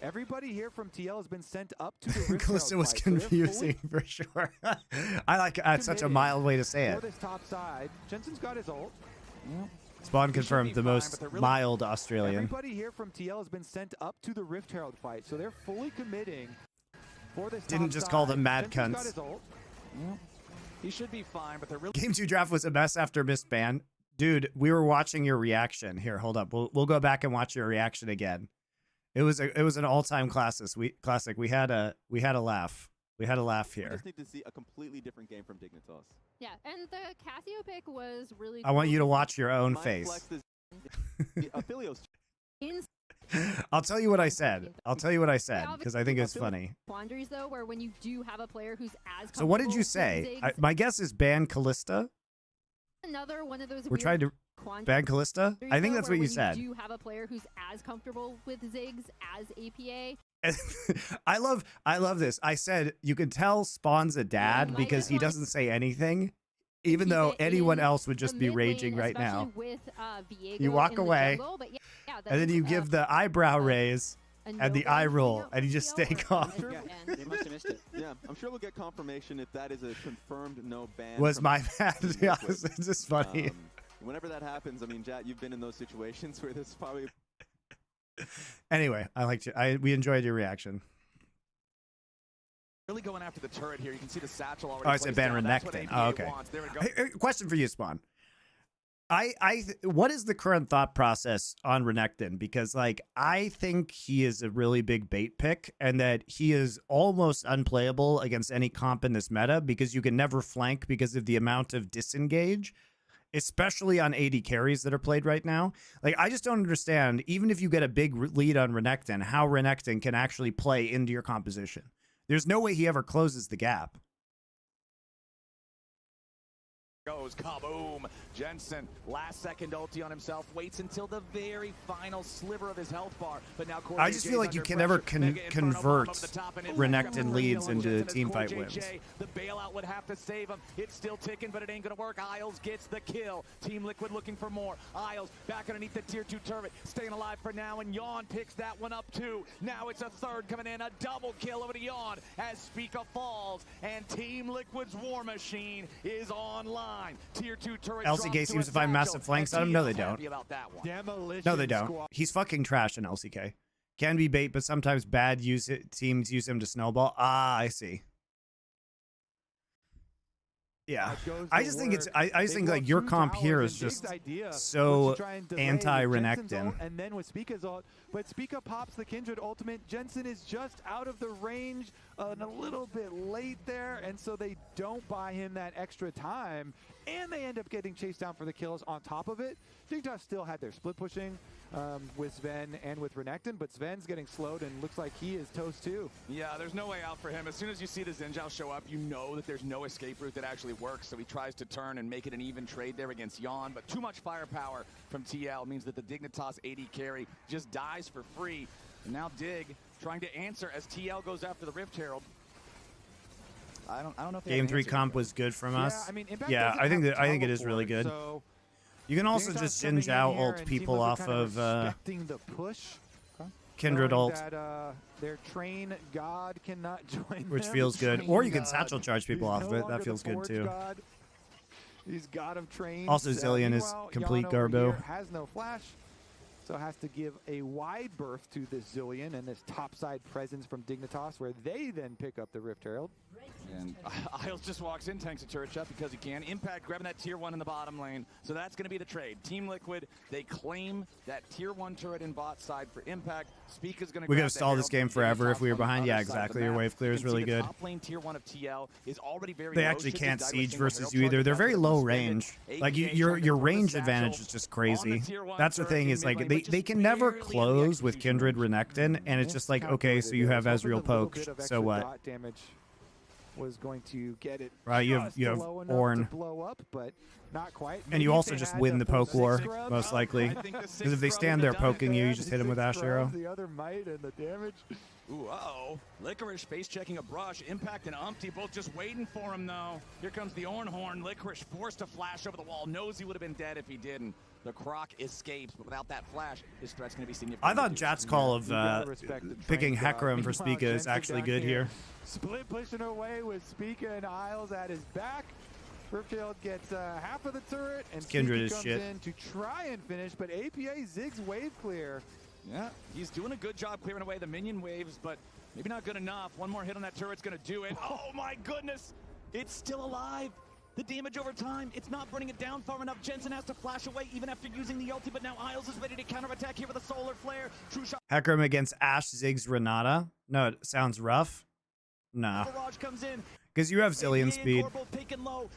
Everybody here from TL has been sent up to the Rift Calista was fight, confusing for sure. I like that's such a mild way to say it. For this top side, Jensen's got his ult. Spawn confirmed the most mild Australian. Everybody here from TL has been sent up to the Rift Herald fight, so they're fully committing for this. Didn't just call them mad cunts. He should be fine, but they're really. Game 2 draft was a mess after missed ban. Dude, we were watching your reaction. Here, hold up. We'll go back and watch your reaction again. It was an all-time classic. We had a laugh. We had a laugh here. We just need to see a completely different game from Dignitas. Yeah, and the Cassio pick was really I want you to watch your own face. I'll tell you what I said. I'll tell you what I said because I think it's funny. Quandaries though, where when you do have a player who's as So what did you say? My guess is ban Callista. Another one of those. We're trying to ban Callista. I think that's what you said. You do have a player who's as comfortable with Ziggs as APA. I love this. I said you could tell Spawn's a dad because he doesn't say anything, even though anyone else would just be raging right now. With, you walk away, jungle, and then you give the eyebrow raise and the eye roll, and you just stay calm. They must have missed it. Yeah, I'm sure we'll get confirmation if that is a confirmed no ban. Was my bad? Yeah, it's just funny. Whenever that happens, I mean, Jat, you've been in those situations where this is probably. Anyway, I liked you. We enjoyed your reaction. Really going after the turret here. You can see the satchel already. Oh, I said ban Renekton. Oh, okay. Hey, question for you, Spawn. What is the current thought process on Renekton? Because like I think he is a really big bait pick, and that he is almost unplayable against any comp in this meta because you can never flank because of the amount of disengage, especially on AD carries that are played right now. Like I just don't understand, even if you get a big lead on Renekton, how Renekton can actually play into your composition. There's no way he ever closes the gap. Goes kaboom. Jensen, last second ulti on himself, waits until the very final sliver of his health bar. But now I just feel like you can never convert Renekton leads into team fight wins. The bailout would have to save him. It's still ticking, but it ain't gonna work. Isles gets the kill. Team Liquid looking for more. Isles back underneath the tier 2 turret, staying alive for now, and Yawn picks that one up too. Now it's a third coming in, a double kill over to Yawn as Spica falls, and Team Liquid's war machine is online. Tier 2 turret. LCK seems to find massive flanks on him. No, they don't. No, they don't. He's fucking trash in LCK. Can be bait, but sometimes bad teams use him to snowball. Ah, I see. Yeah, goes I to just think it's. work. I just They think go like your 2 comp towers, here and is Dig's just idea was so to try and delay with anti-Renekton. Jensen's ult and then with Spica's ult, but Spica pops the Kindred ultimate. Jensen is just out of the range and a little bit late there, and so they don't buy him that extra time, and they end up getting chased down for the kills on top of it. Dignitas still had their split pushing with Sven and with Renekton, but Sven's getting slowed and looks like he is toast too. Yeah, there's no way out for him. As soon as you see the Zinjao show up, you know that there's no escape route that actually works, so he tries to turn and make it an even trade there against Yon, but too much firepower from TL means that the Dignitas AD carry just dies for free. And now Dig trying to answer as TL goes after the Rift Herald. I don't know if they have Game an 3 answer comp here. was good from us. I mean, Impact Yeah, doesn't I think have that I think it is really teleport, good. so You can also Dignitas just coming in Jinzhao here, ult and people Team Liquid off kind of respecting the push. Kindred knowing ult, that, their train god cannot join which them. feels good. Train Or you can god. satchel charge people He's off no of it. longer That feels the good forge too. God. He's god of trains. Also, Zillion is Meanwhile, complete Yan over garbo. here has no flash, so has to give a wide berth to this Zillion and this topside presence from Dignitas, where they then pick up the Rift Herald. And Isles just walks in, tanks a turret shot because he can. Impact grabbing that tier 1 in the bottom lane. So that's going to be the trade. Team Liquid, they claim that tier 1 turret in bot side for Impact. Spica's going to We could have stalled this game forever if we were behind. Yeah, exactly. Your wave clear is really good. Top lane tier 1 of TL is already very They low. actually Shifted can't died with siege single versus Herald you either. charge, They're that's very gonna low suspend it. range. APA Like your trying to range throw a advantage satchel is just on the crazy. tier 1 That's the turret thing in is like mid they lane, which they is can never barely on the close with execution Kindred range. Renekton, and it's just like okay, so you have Ezreal poke. So what? Damage was going to get it. Right, you have low enough Ornn. to blow up, but not quite. And you Maybe also if they just had win to the pull poke war, six scrubs. most likely. I think the Because if they six stand there scrubs are done. poking you, you just hit them with Six Ash Arrow. scrubs, the other might and the damage. Ooh, uh-oh. Licorice face checking a brush. Impact and Umpty both just waiting for him, though. Here comes the Ornn Horn. Licorice forced to flash over the wall. Knows he would have been dead if he didn't. The Croc escapes, but without that flash, his threat's going to be significant. I thought Jat's call of You gotta respect the picking train god. Hecarim for Meanwhile, Spica is Jensen actually down good here. Split pushing away with Spica and Isles at his back. Riftfield gets half of the turret, and Kindred Spica is comes shit. in to try and finish, but APA zigs wave clear. Yeah, he's doing a good job clearing away the minion waves, but maybe not good enough. One more hit on that turret's going to do it. Oh my goodness! It's still alive. The damage over time, it's not burning it down far enough. Jensen has to flash away even after using the ulti, but now Isles is ready to counterattack here with a solar flare. True shot. Hecarim against Ash, Ziggs, Renata. No, it sounds rough. No. Barrage comes in. Because you have Zillion speed.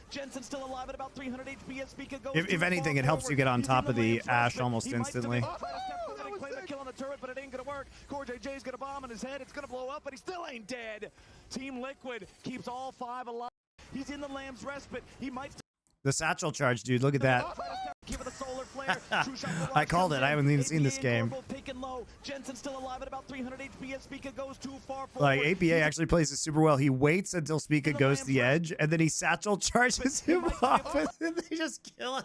Jensen still alive at about 300 HP as Spica goes If anything, it helps you get on top of the Ash almost instantly. Claim a kill on the turret, but it ain't gonna work. Core JJ's gonna bomb on his head. It's gonna blow up, but he still ain't dead. Team Liquid keeps all 5 alive. He's in the Lamb's respite. He might. The satchel charge, dude. Look at that. I called it. I haven't even seen this game. Jensen still alive at about 300 HP as Spica goes too far forward. Like, APA actually plays it super well. He waits until Spica goes to the edge, and then he satchel charges him off, and then they just kill him.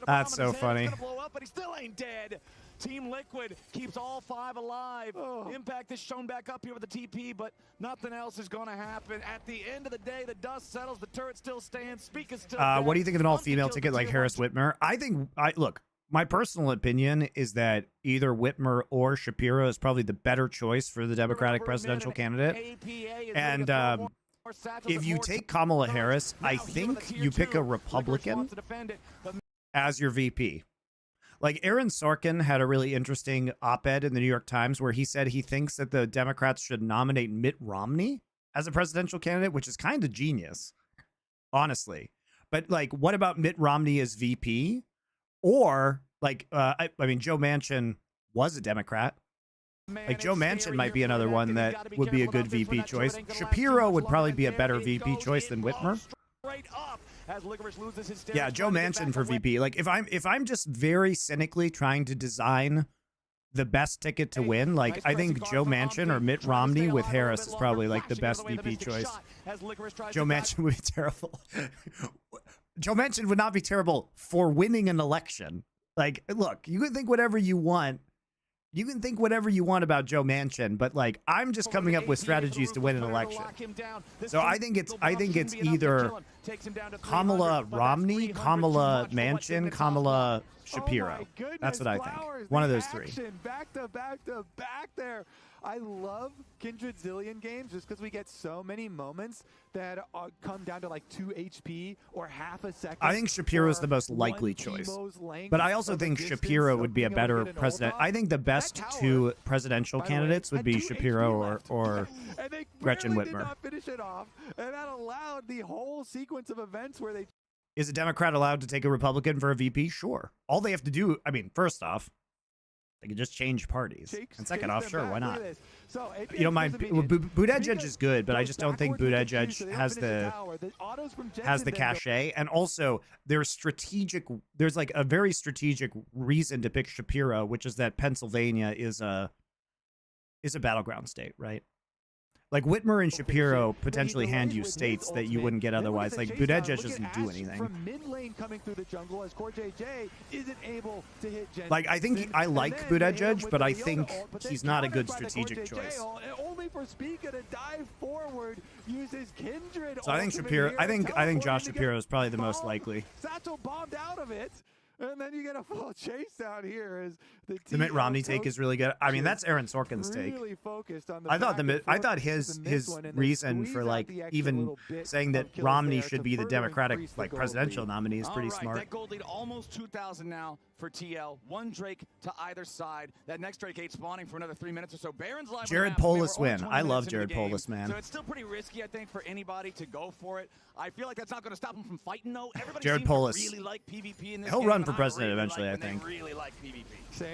That's so funny. But he still ain't dead. Team Liquid keeps all 5 alive. Impact is shown back up here with the TP, but nothing else is going to happen. At the end of the day, the dust settles. The turret still stands. Spica's still dead. What do you think of an Umpty all-female kills ticket the like tier Harris 1. Whitmer? Look, my personal opinion is that either Whitmer or Shapiro is probably the better choice for the Democratic presidential candidate. And if you take Kamala Harris, I think you pick a Republican as your VP. Like Aaron Sorkin had a really interesting op-ed in the New York Times where he said he thinks that the Democrats should nominate Mitt Romney as a presidential candidate, which is kind of genius, honestly. But like, what about Mitt Romney as VP? Or like, I mean, Joe Manchin was a Democrat. Like Joe Manchin might be another one that would be a good VP choice. Shapiro would probably be a better VP choice than Whitmer. Yeah, Joe Manchin for VP. Like if I'm just very cynically trying to design the best ticket to win, like I think Joe Manchin or Mitt Romney with Harris is probably like the best VP choice. Joe Manchin would be terrible. Joe Manchin would not be terrible for winning an election. Like, look, you can think whatever you want. You can think whatever you want about Joe Manchin, but like I'm just coming up with strategies to win an election. So I think it's either Kamala Romney, Kamala Manchin, Kamala Shapiro. That's what I think. One of those three. Back to back to back there. I love Kindred Zillion games just because we get so many moments that come down to like 2 HP or half a second. I think Shapiro is the most likely choice. But I also think Shapiro would be a better president. I think the best two presidential candidates would be Shapiro or Gretchen Whitmer. Not finish it off, and that allowed the whole sequence of events where they... Is a Democrat allowed to take a Republican for a VP? Sure. All they have to do, I mean, first off, they can just change parties. And second off, sure, why not? You don't mind. Buttigieg is good, but I just don't think Buttigieg has the cachet. And also, there's like a very strategic reason to pick Shapiro, which is that Pennsylvania is a battleground state, right? Like Whitmer and Shapiro potentially hand you states that you wouldn't get otherwise. Like Buttigieg doesn't do anything. From mid lane coming through the jungle as CoreJJ isn't able to hit Jensen. Like I think I like Buttigieg, but I think he's not a good strategic choice. Only for Spica to dive forward, uses Kindred. So I think Shapiro. I think Josh Shapiro is probably the most likely. Satchel bombed out of it. And then you get a full chase down here as the Mitt Romney take is really good. I mean, that's Aaron Sorkin's take. Really focused on I thought his reason for like even saying that Romney should be the Democratic like presidential nominee is pretty smart. That gold lead almost 2,000 now for TL. One Drake to either side. That next Drake 8 spawning for another 3 minutes or so. Baron's live. Jared Polis win. I love Jared Polis, man. So it's still pretty risky, I think, for anybody to go for it. I feel like that's not going to stop him from fighting, though. Everybody Jared Polis. Really like PvP in this He'll game, run for president eventually, I think. Really like PvP. Same.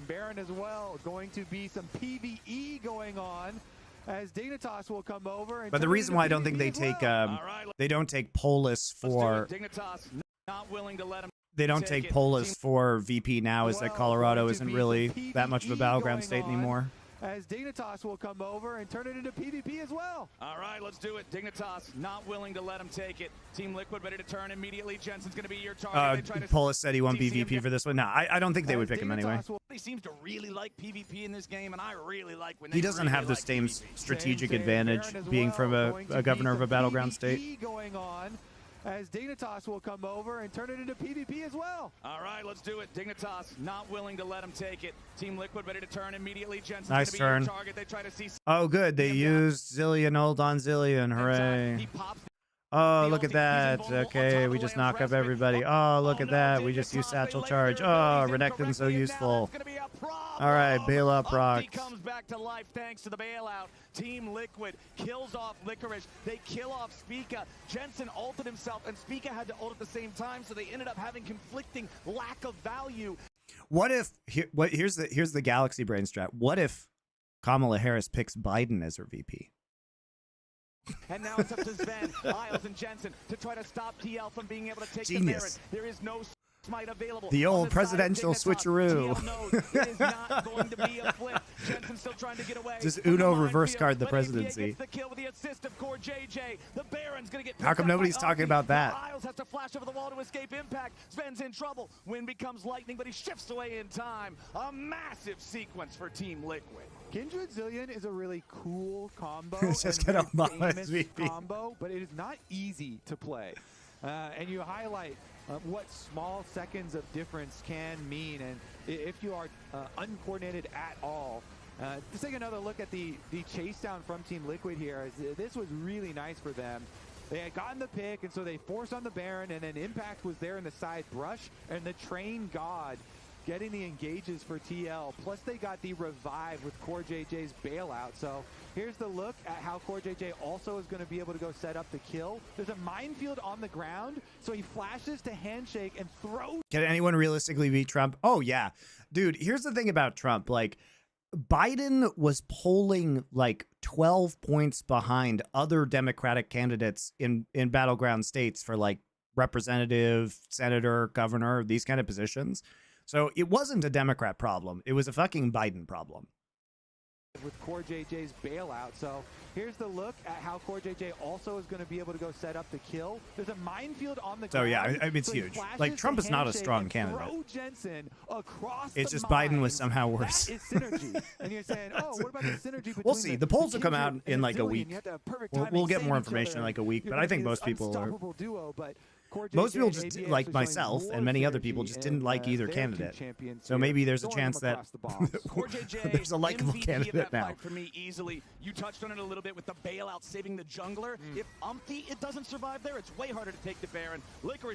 Baron as well. Going to be some PvE going on as Dignitas will come over. And but the reason why I don't think they take they don't take Polis for Dignitas not willing to let him. They don't take Polis for VP now is that Colorado isn't really that much of a battleground state anymore. As Dignitas will come over and turn it into PvP as well. All right, let's do it. Dignitas not willing to let him take it. Team Liquid ready to turn immediately. Jensen's going to be your target. Polis said he won't be VP for this one. No, I don't think they would pick him anyway. He seems to really like PvP in this game, and I really like when he doesn't have the same strategic advantage being from a governor of a battleground state. Going on. As Dignitas will come over and turn it into PvP as well. All right, let's do it. Dignitas not willing to let him take it. Team Liquid ready to turn immediately. Jensen's nice turn. Target. They try to see. Oh, good. They used Zillion ult on Zillion. Hooray. Oh, look at that. Okay, we just knock up everybody. Oh, look at that. We just use Satchel Charge. Oh, Renekton's so useful. All right, bail up Brock. He comes back to life thanks to the bailout. Team Liquid kills off Licorice. They kill off Spica. Jensen ulted himself, and Spica had to ult at the same time, so they ended up having conflicting lack of value. What if here's the Galaxy Brain strat. What if Kamala Harris picks Biden as her VP? And now it's up to Sven, Isles, and Jensen to try to stop TL from being able to take the Baron. There is no smite available. The old presidential switcheroo. It is not going to be a flip. Jensen's still trying to get away. Just Uno reverse card the presidency. The kill with the assist of CoreJJ. The Baron's going to get. How come nobody's talking about that? Isles has to flash over the wall to escape impact. Sven's in trouble. Wind becomes lightning, but he shifts away in time. A massive sequence for Team Liquid. Kindred Zillion is a really cool combo. It's just gonna famous combo, but it is not easy to play. And you highlight what small seconds of difference can mean, and if you are uncoordinated at all. Let's take another look at the chase down from Team Liquid here. This was really nice for them. They had gotten the pick, and so they forced on the Baron, and then Impact was there in the side brush, and the Train God getting the engages for TL. Plus they got the revive with CoreJJ's bailout. So here's the look at how CoreJJ also is going to be able to go set up the kill. There's a minefield on the ground, so he flashes to handshake and throws. Can anyone realistically beat Trump? Oh yeah, dude. Here's the thing about Trump. Like, Biden was polling like 12 points behind other Democratic candidates in battleground states for like representative, senator, governor, these kind of positions. So it wasn't a Democrat problem. It was a fucking Biden problem. with Core JJ's bailout. So here's the look at how Core JJ also is going to be able to go set up the kill. There's a minefield on the ground. So yeah, I mean, it's so huge. Like Trump is not a strong candidate. It's just Biden was somehow worse. That is synergy. And you're saying, oh, what about the synergy between We'll see. The polls will come out in like a week. We'll get more information in like a week, but I think most people are. Most people just, like myself and many other people, just didn't like either candidate. So maybe there's a chance that there's a likable candidate now. For me, easily. You touched on it a little bit with the bailout saving the jungler. If it doesn't survive there, it's way harder to take the Baron.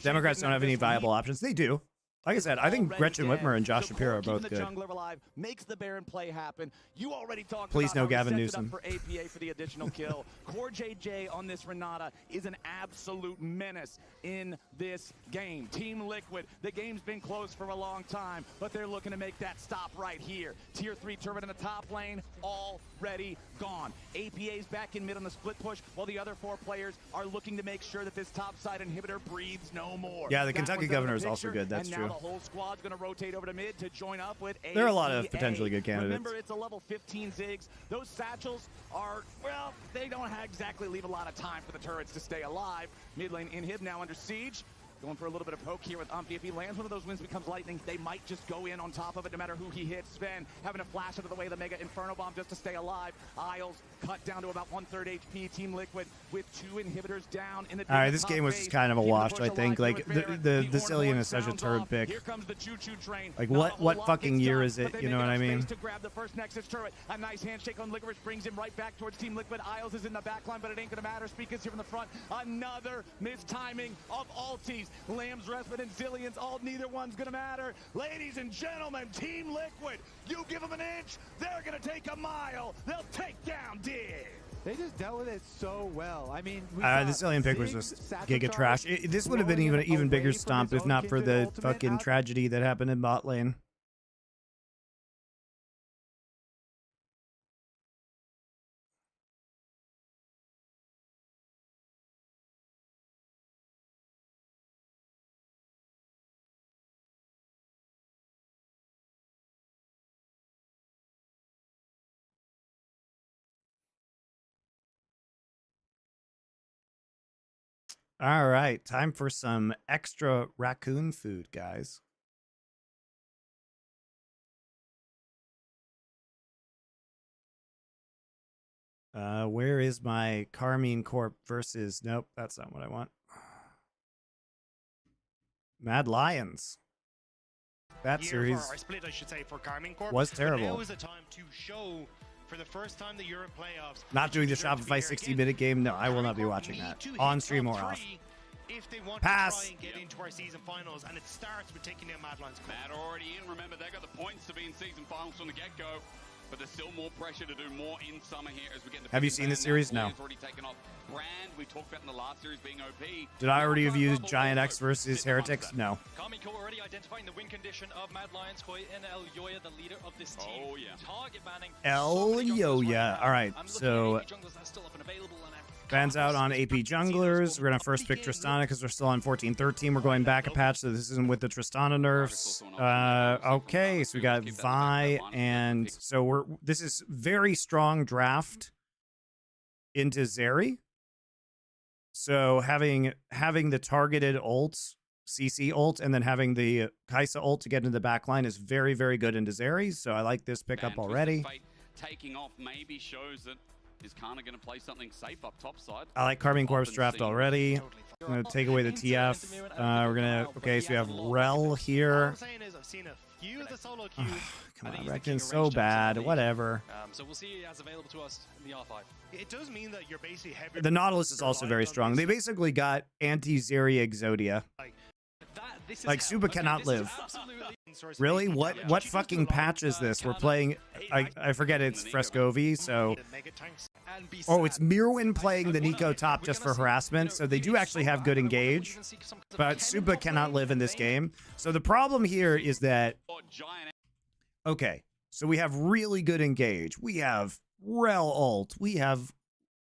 Democrats don't have any viable options. They do. Like I said, I think Gretchen Whitmer and Josh Shapiro are both good. Jungler alive makes the Baron play happen. You already talked Please about no how Gavin he sets it Newsom. up for APA for the additional kill. Core JJ on this Renata is an absolute menace in this game. Team Liquid, the game's been close for a long time, but they're looking to make that stop right here. Tier 3 turret in the top lane, already gone. APA's back in mid on the split push, while the other 4 players are looking to make sure that this top side inhibitor breathes no more. Yeah, the Kentucky governor is also good. That's true. The whole squad's going to rotate over to mid to join up with APA. There are a lot of potentially good candidates. Remember, it's a level 15 Ziggs. Those satchels are, well, they don't exactly leave a lot of time for the turrets to stay alive. Mid lane inhib now under siege. Going for a little bit of poke here with Umpty. If he lands one of those wins becomes lightning, they might just go in on top of it no matter who he hits. Sven having to flash out of the way of the Mega Inferno Bomb just to stay alive. Isles cut down to about 1/3 HP. Team Liquid with 2 inhibitors down in the All right, this game was just kind of a wash, I think. Like, the Zillion is such a turd pick. Here comes the choo-choo train. Like, what fucking year is it? You know what I mean? To grab the first Nexus turret. A nice handshake on Licorice brings him right back towards Team Liquid. Isles is in the back line, but it ain't going to matter. Speakers here from the front. Another mistiming of ultis. Lamb's Respite and Zillions, neither one's going to matter. Ladies and gentlemen, Team Liquid, you give them an inch, they're going to take a mile. They'll take down Dig. They just dealt with it so well. I mean, the Zillion pick was just giga trash. This would have been even bigger stomp if not for the fucking tragedy that happened in bot lane. All right, time for some extra raccoon food, guys. Where is my Carmine Corp versus... Nope, that's not what I want. Mad Lions. That series split, I should say, for Carmine Corp was terrible. Now is a time to show for the first time the Europe playoffs. Not doing the Shopify 60-minute game. No, I will not be watching that on stream or off. If they want Pass. to try and get into our season finals, and it starts with taking down Mad Lions. Mad already in. Remember, they got the points to be in season finals from the get-go, but there's still more pressure to do more in summer here as we get. Have you seen the series? No. Already taken off. Brand we talked about in the last series being OP. Did I already have used Giant X versus Heretics? No. Carmine Corp already identifying the win condition of Mad Lions. Koi and El Yoya, the leader of this team. Oh yeah. Target banning. El Yoya. All right, so fans out on AP junglers. We're gonna first pick Tristana because we're still on 14-13. We're going back a patch, so this isn't with the Tristana nerfs. Okay, so we got Vi, and so this is very strong draft into Zeri. So having the targeted ult, CC ult, and then having the Kaisa ult to get into the back line is very, very good into Zeri. So I like this pickup already. Taking off maybe shows that is Kana going to play something safe up top side. I like Carmine Corp's draft already. I'm going to take away the TF. We're going to... Okay, so we have Rel here. All I'm saying is I've seen a few of the solo queues. Come on, Reckon's so bad. Whatever. So we'll see as available to us in the R5. It does mean that you're basically heavy. The Nautilus is also very strong. They basically got anti-Zeri Exodia. Like, Suba cannot live. Really? What fucking patch is this? We're playing... I forget it's Frescovi, so... Oh, it's Mirwin playing the Nico top just for harassment, so they do actually have good engage, but Suba cannot live in this game. So the problem here is that... Okay, so we have really good engage. We have Rel ult. We have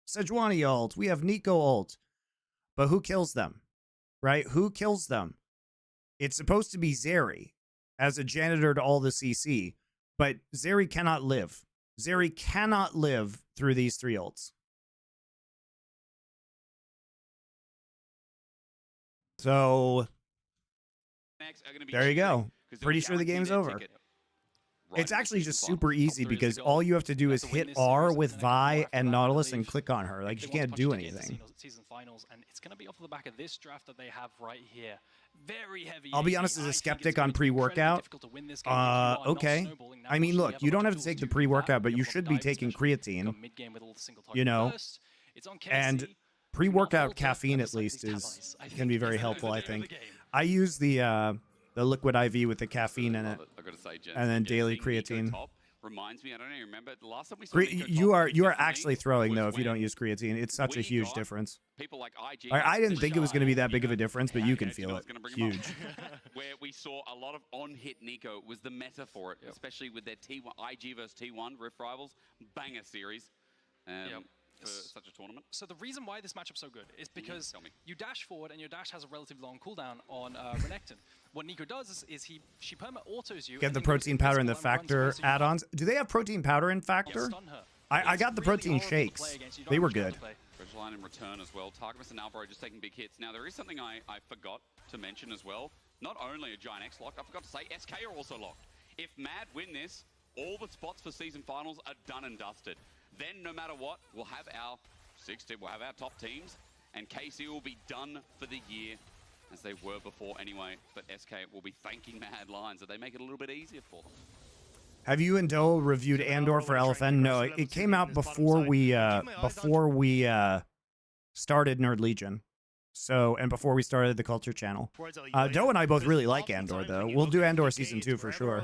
Sejuani ult. We have Nico ult. But who kills them? Right? Who kills them? It's supposed to be Zeri as a janitor to all the CC, but Zeri cannot live. Zeri cannot live through these 3 ults. So there you go. Pretty sure the game's over. It's actually just super easy because all you have to do is hit R with Vi and Nautilus and click on her. Like, you can't do anything. Season finals, and it's going to be off the back of this draft that they have right here. Very heavy. I'll be honest, as a skeptic on pre-workout, okay. I mean, look, you don't have to take the pre-workout, but you should be taking creatine, you know, and pre-workout caffeine at least can be very helpful, I think. I use the liquid IV with the caffeine in it, and then daily creatine. Reminds me, I don't even remember the last time we saw you are actually throwing though if you don't use creatine. It's such a huge difference. People like IG. I didn't think it was going to be that big of a difference, but you can feel it. Huge. Where we saw a lot of on-hit Nico was the meta for it, especially with their T1 IG versus T1 Rift Rivals banger series. For such a tournament. So the reason why this matchup's so good is because you dash forward and your dash has a relatively long cooldown on Renekton. What Nico does is she perma-autos you. Get the protein powder and the factor add-ons. Do they have protein powder in factor? I got the protein shakes. They were good. Line in return as well. Targamas and Alvaro just taking big hits. Now there is something I forgot to mention as well. Not only a Giant X locked, I forgot to say SK are also locked. If Mad win this, all the spots for season finals are done and dusted. Then, no matter what, we'll have our top teams, and KC will be done for the year, as they were before anyway. But SK will be thanking Mad Lions that they make it a little bit easier for them. Have you and Doe reviewed Andor for LFN? No, it came out before we started Nerd Legion. So, and before we started the Culture Channel. Doe and I both really like Andor, though. We'll do Andor Season 2 for sure.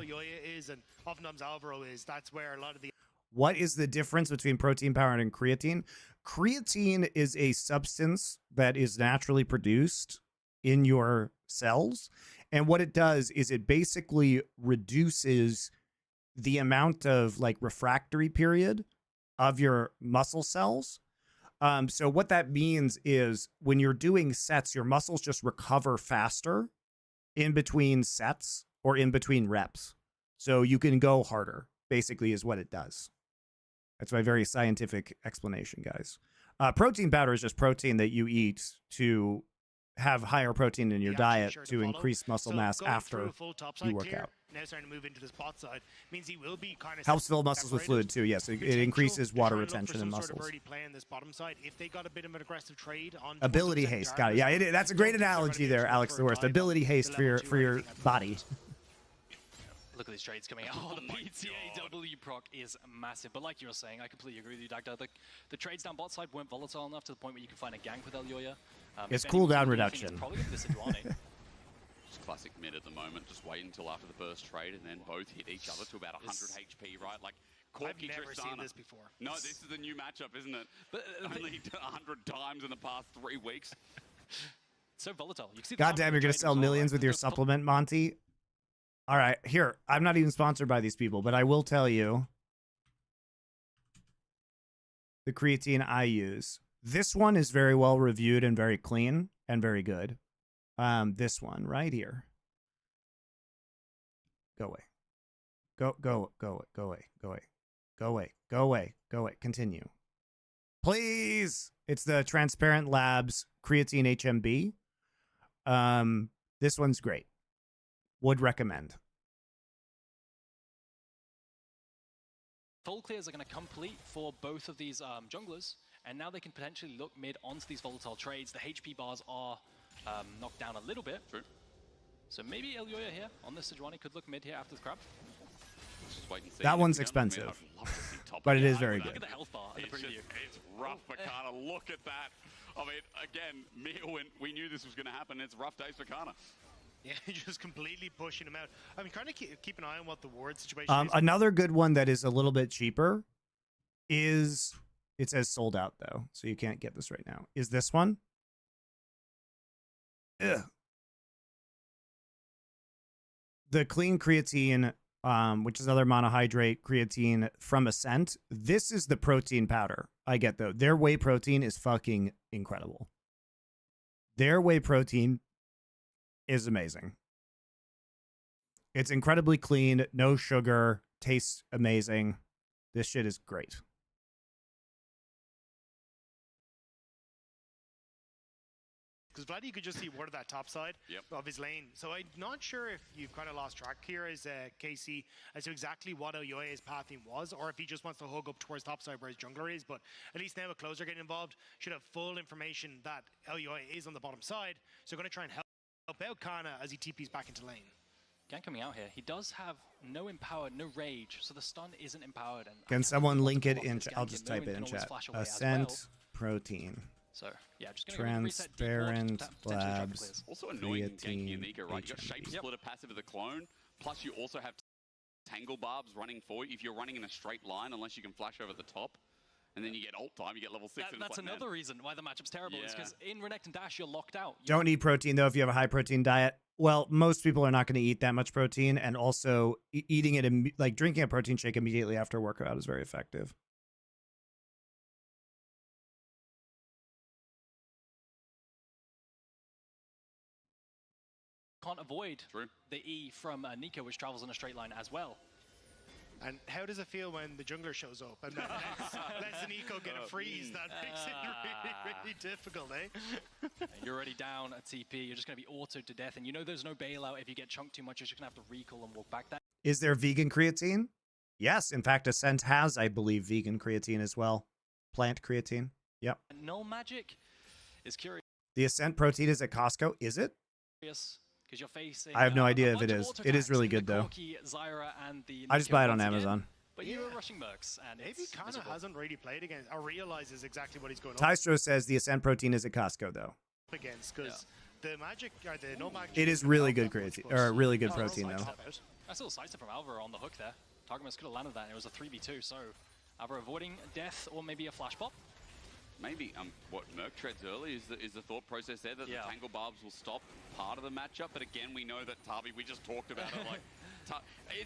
What is the difference between protein powder and creatine? Creatine is a substance that is naturally produced in your cells. And what it does is it basically reduces the amount of like refractory period of your muscle cells. So what that means is when you're doing sets, your muscles just recover faster in between sets or in between reps. So you can go harder, basically, is what it does. That's my very scientific explanation, guys. Protein powder is just protein that you eat to have higher protein in your diet to increase muscle mass after you work out. Now starting to move into the spot side means he will be kind of helps fill muscles with fluid too. Yes, it increases water retention in muscles. Already playing this bottom side. If they got a bit of an aggressive trade on ability haste, got it. Yeah, that's a great analogy there, Alex. The worst ability haste for your body. Look at these trades coming out. Oh, the PTAW proc is massive. But like you were saying, I completely agree with you, Dagda. The trades down bot side weren't volatile enough to the point where you can find a gank with Elyoya. It's cooldown reduction. Probably going to disadvantage. Just classic mid at the moment. Just wait until after the first trade and then both hit each other to about 100 HP, right? Like, I've never seen this before. No, this is a new matchup, isn't it? But only 100 times in the past 3 weeks. So volatile. You can see God damn, you're going to sell millions with your supplement, Monty. All right, here. I'm not even sponsored by these people, but I will tell you the creatine I use. This one is very well reviewed and very clean and very good. This one right here. Go away. Go away. Go away. Continue. Please. It's the Transparent Labs Creatine HMB. This one's great. Would recommend. Full clears are going to complete for both of these junglers, and now they can potentially look mid onto these volatile trades. The HP bars are knocked down a little bit. True. So maybe Elyoya here on this Sejuani could look mid here after the crab. Just wait and see. That one's expensive, but it is very good. Look at the health bar and the preview. It's rough for Kana. Look at that. I mean, again, we knew this was going to happen. It's rough days for Kana. Yeah, just completely pushing him out. I mean, kind of keep an eye on what the ward situation is. Another good one that is a little bit cheaper is, it says sold out though, so you can't get this right now, is this one. Ugh. The clean creatine, which is another monohydrate creatine from Ascent. This is the protein powder I get though. Their whey protein is fucking incredible. Their whey protein is amazing. It's incredibly clean, no sugar, tastes amazing. This shit is great. Because Vladdy could just see word of that top side of his lane. So I'm not sure if you've kind of lost track here as KC as to exactly what Elyoya's pathing was, or if he just wants to hug up towards top side where his jungler is. But at least now with Closer getting involved, should have full information that Elyoya is on the bottom side. So going to try and help out Kana as he TPs back into lane. Gang coming out here. He does have no empowered, no rage, so the stun isn't empowered. And Can someone link it in? I'll just type it in chat. Ascent protein. So yeah, just gonna transparent labs. Also annoying ganking Nika, right? You got shape splitter passive of the clone, plus you also have tangle barbs running for you if you're running in a straight line, unless you can flash over the top. And then you get ult time, you get level 6. That's another reason why the matchup's terrible, is because in Renekton Dash, you're locked out. Don't eat protein, though, if you have a high protein diet. Well, most people are not going to eat that much protein, and also eating it, like drinking a protein shake immediately after a workout is very effective. Can't avoid the E from Nika, which travels in a straight line as well. And how does it feel when the jungler shows up and then lets the Nico get a freeze? That makes it really, really difficult, eh? You're already down a TP. You're just going to be autoed to death. And you know there's no bailout. If you get chunked too much, you're just going to have to recall and walk back. Is there vegan creatine? Yes. In fact, Ascent has, I believe, vegan creatine as well. Plant creatine. Yep. Null Magic is curious. The Ascent protein is at Costco. Is it? Because you're facing, I have no idea if it is. It is really good, though. I just buy it on Amazon. But you were rushing Mercs, and maybe Kana hasn't really played against or realizes exactly what he's going on. Tystro says the Ascent protein is at Costco, though. Against, because the magic or the no magic. It is really good creatine, or really good protein, though. I saw a sidestep from Alvaro on the hook there. Targamas could have landed that, and it was a 3v2. So Alvaro avoiding death or maybe a flash pop. Maybe what Merc treads early is the thought process there that the tangle barbs will stop part of the matchup, but again we know that Tabi, we just talked about it, like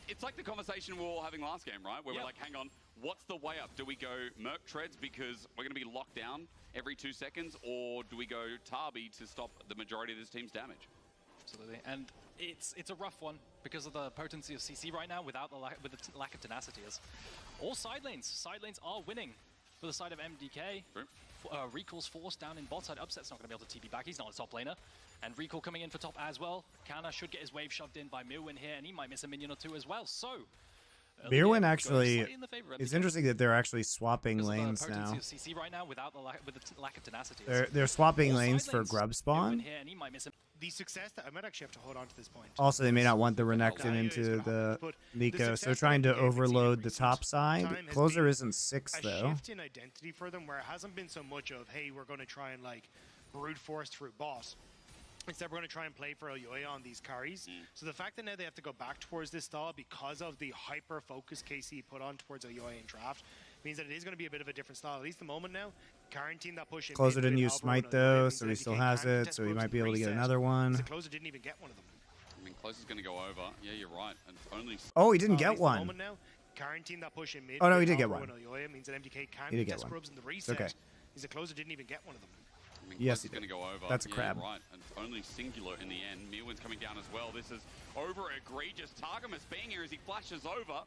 it's like the conversation we were all having last game, right? Where we're like, hang on, what's the way up? Do we go Merc treads because we're going to be locked down every 2 seconds, or do we go Tabi to stop the majority of this team's damage? Absolutely, and it's a rough one because of the potency of CC right now without the lack of tenacity. As all side lanes are winning. For the side of MDK, Recall's forced down in bot side. Upset's not going to be able to TP back. He's not a top laner. And Recall coming in for top as well. Kana should get his wave shoved in by Mirwin here, and he might miss a minion or two as well. So, Mirwin actually, it's interesting that they're actually swapping lanes now. CC right now without the lack of tenacity. They're swapping lanes for grub spawn. The success that I might actually have to hold on to this point. Also, they may not want the Renekton into the Nico, so they're trying to overload the top side. Closer isn't 6, though. A shift in identity for them where it hasn't been so much of, hey, we're going to try and like brute force through boss. Instead, we're going to try and play for Elyoya on these carries. So the fact that now they have to go back towards this style because of the hyper-focus KC put on towards Elyoya in draft means that it is going to be a bit of a different style. At least the moment now, guaranteeing that push in. Closer didn't use Smite, though, so he still has it, so he might be able to get another one. Closer didn't even get one of them. I mean, Closer's going to go over. Yeah, you're right. And it's only... Oh, he didn't get one. Now, guaranteeing that push in mid. Oh, no, he did get one. Elyoya means that MDK can get scrubs in the reset. Okay. He's a Closer didn't even get one of them. I mean, yes, he's going to go over. That's a crab. Right, and it's only singular in the end. Mirwin's coming down as well. This is over egregious. Targamas being here as he flashes over.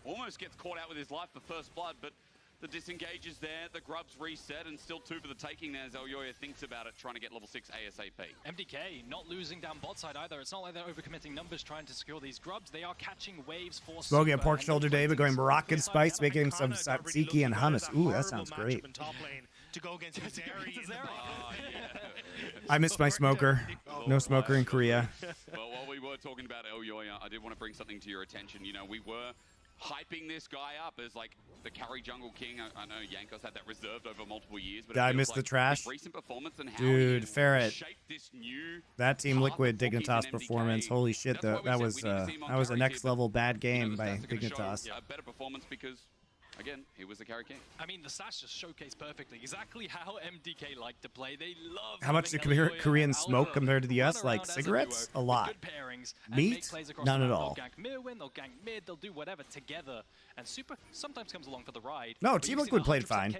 Almost gets caught out with his life for first blood, but the disengage is there. The grub's reset, and still 2 for the taking there as Elyoya thinks about it, trying to get level 6 ASAP. MDK not losing down bot side either. It's not like they're overcommitting numbers trying to secure these grubs. They are catching waves for Smoking a pork shoulder day, but going Moroccan spice, making some tzatziki and hummus. Ooh, that sounds great. To go against I miss my smoker. No smoker in Korea. Well, while we were talking about Elyoya, I did want to bring something to your attention. You know, we were hyping this guy up as like the carry jungle king. I know Yankos had that reserved over multiple years, but I missed the trash. Recent performance and how dude, Ferret. This new that Team Liquid Dignitas performance. Holy shit, that was a next level bad game by Dignitas. A better performance because, again, he was the carry king. I mean, the stats just showcase perfectly exactly how MDK like to play. They love. How much do Koreans smoke compared to the US? Like cigarettes? A lot. Meat? None at all. They'll gank Mirwin, they'll gank mid, they'll do whatever together. And Super sometimes comes along for the ride. No, Team Liquid played fine.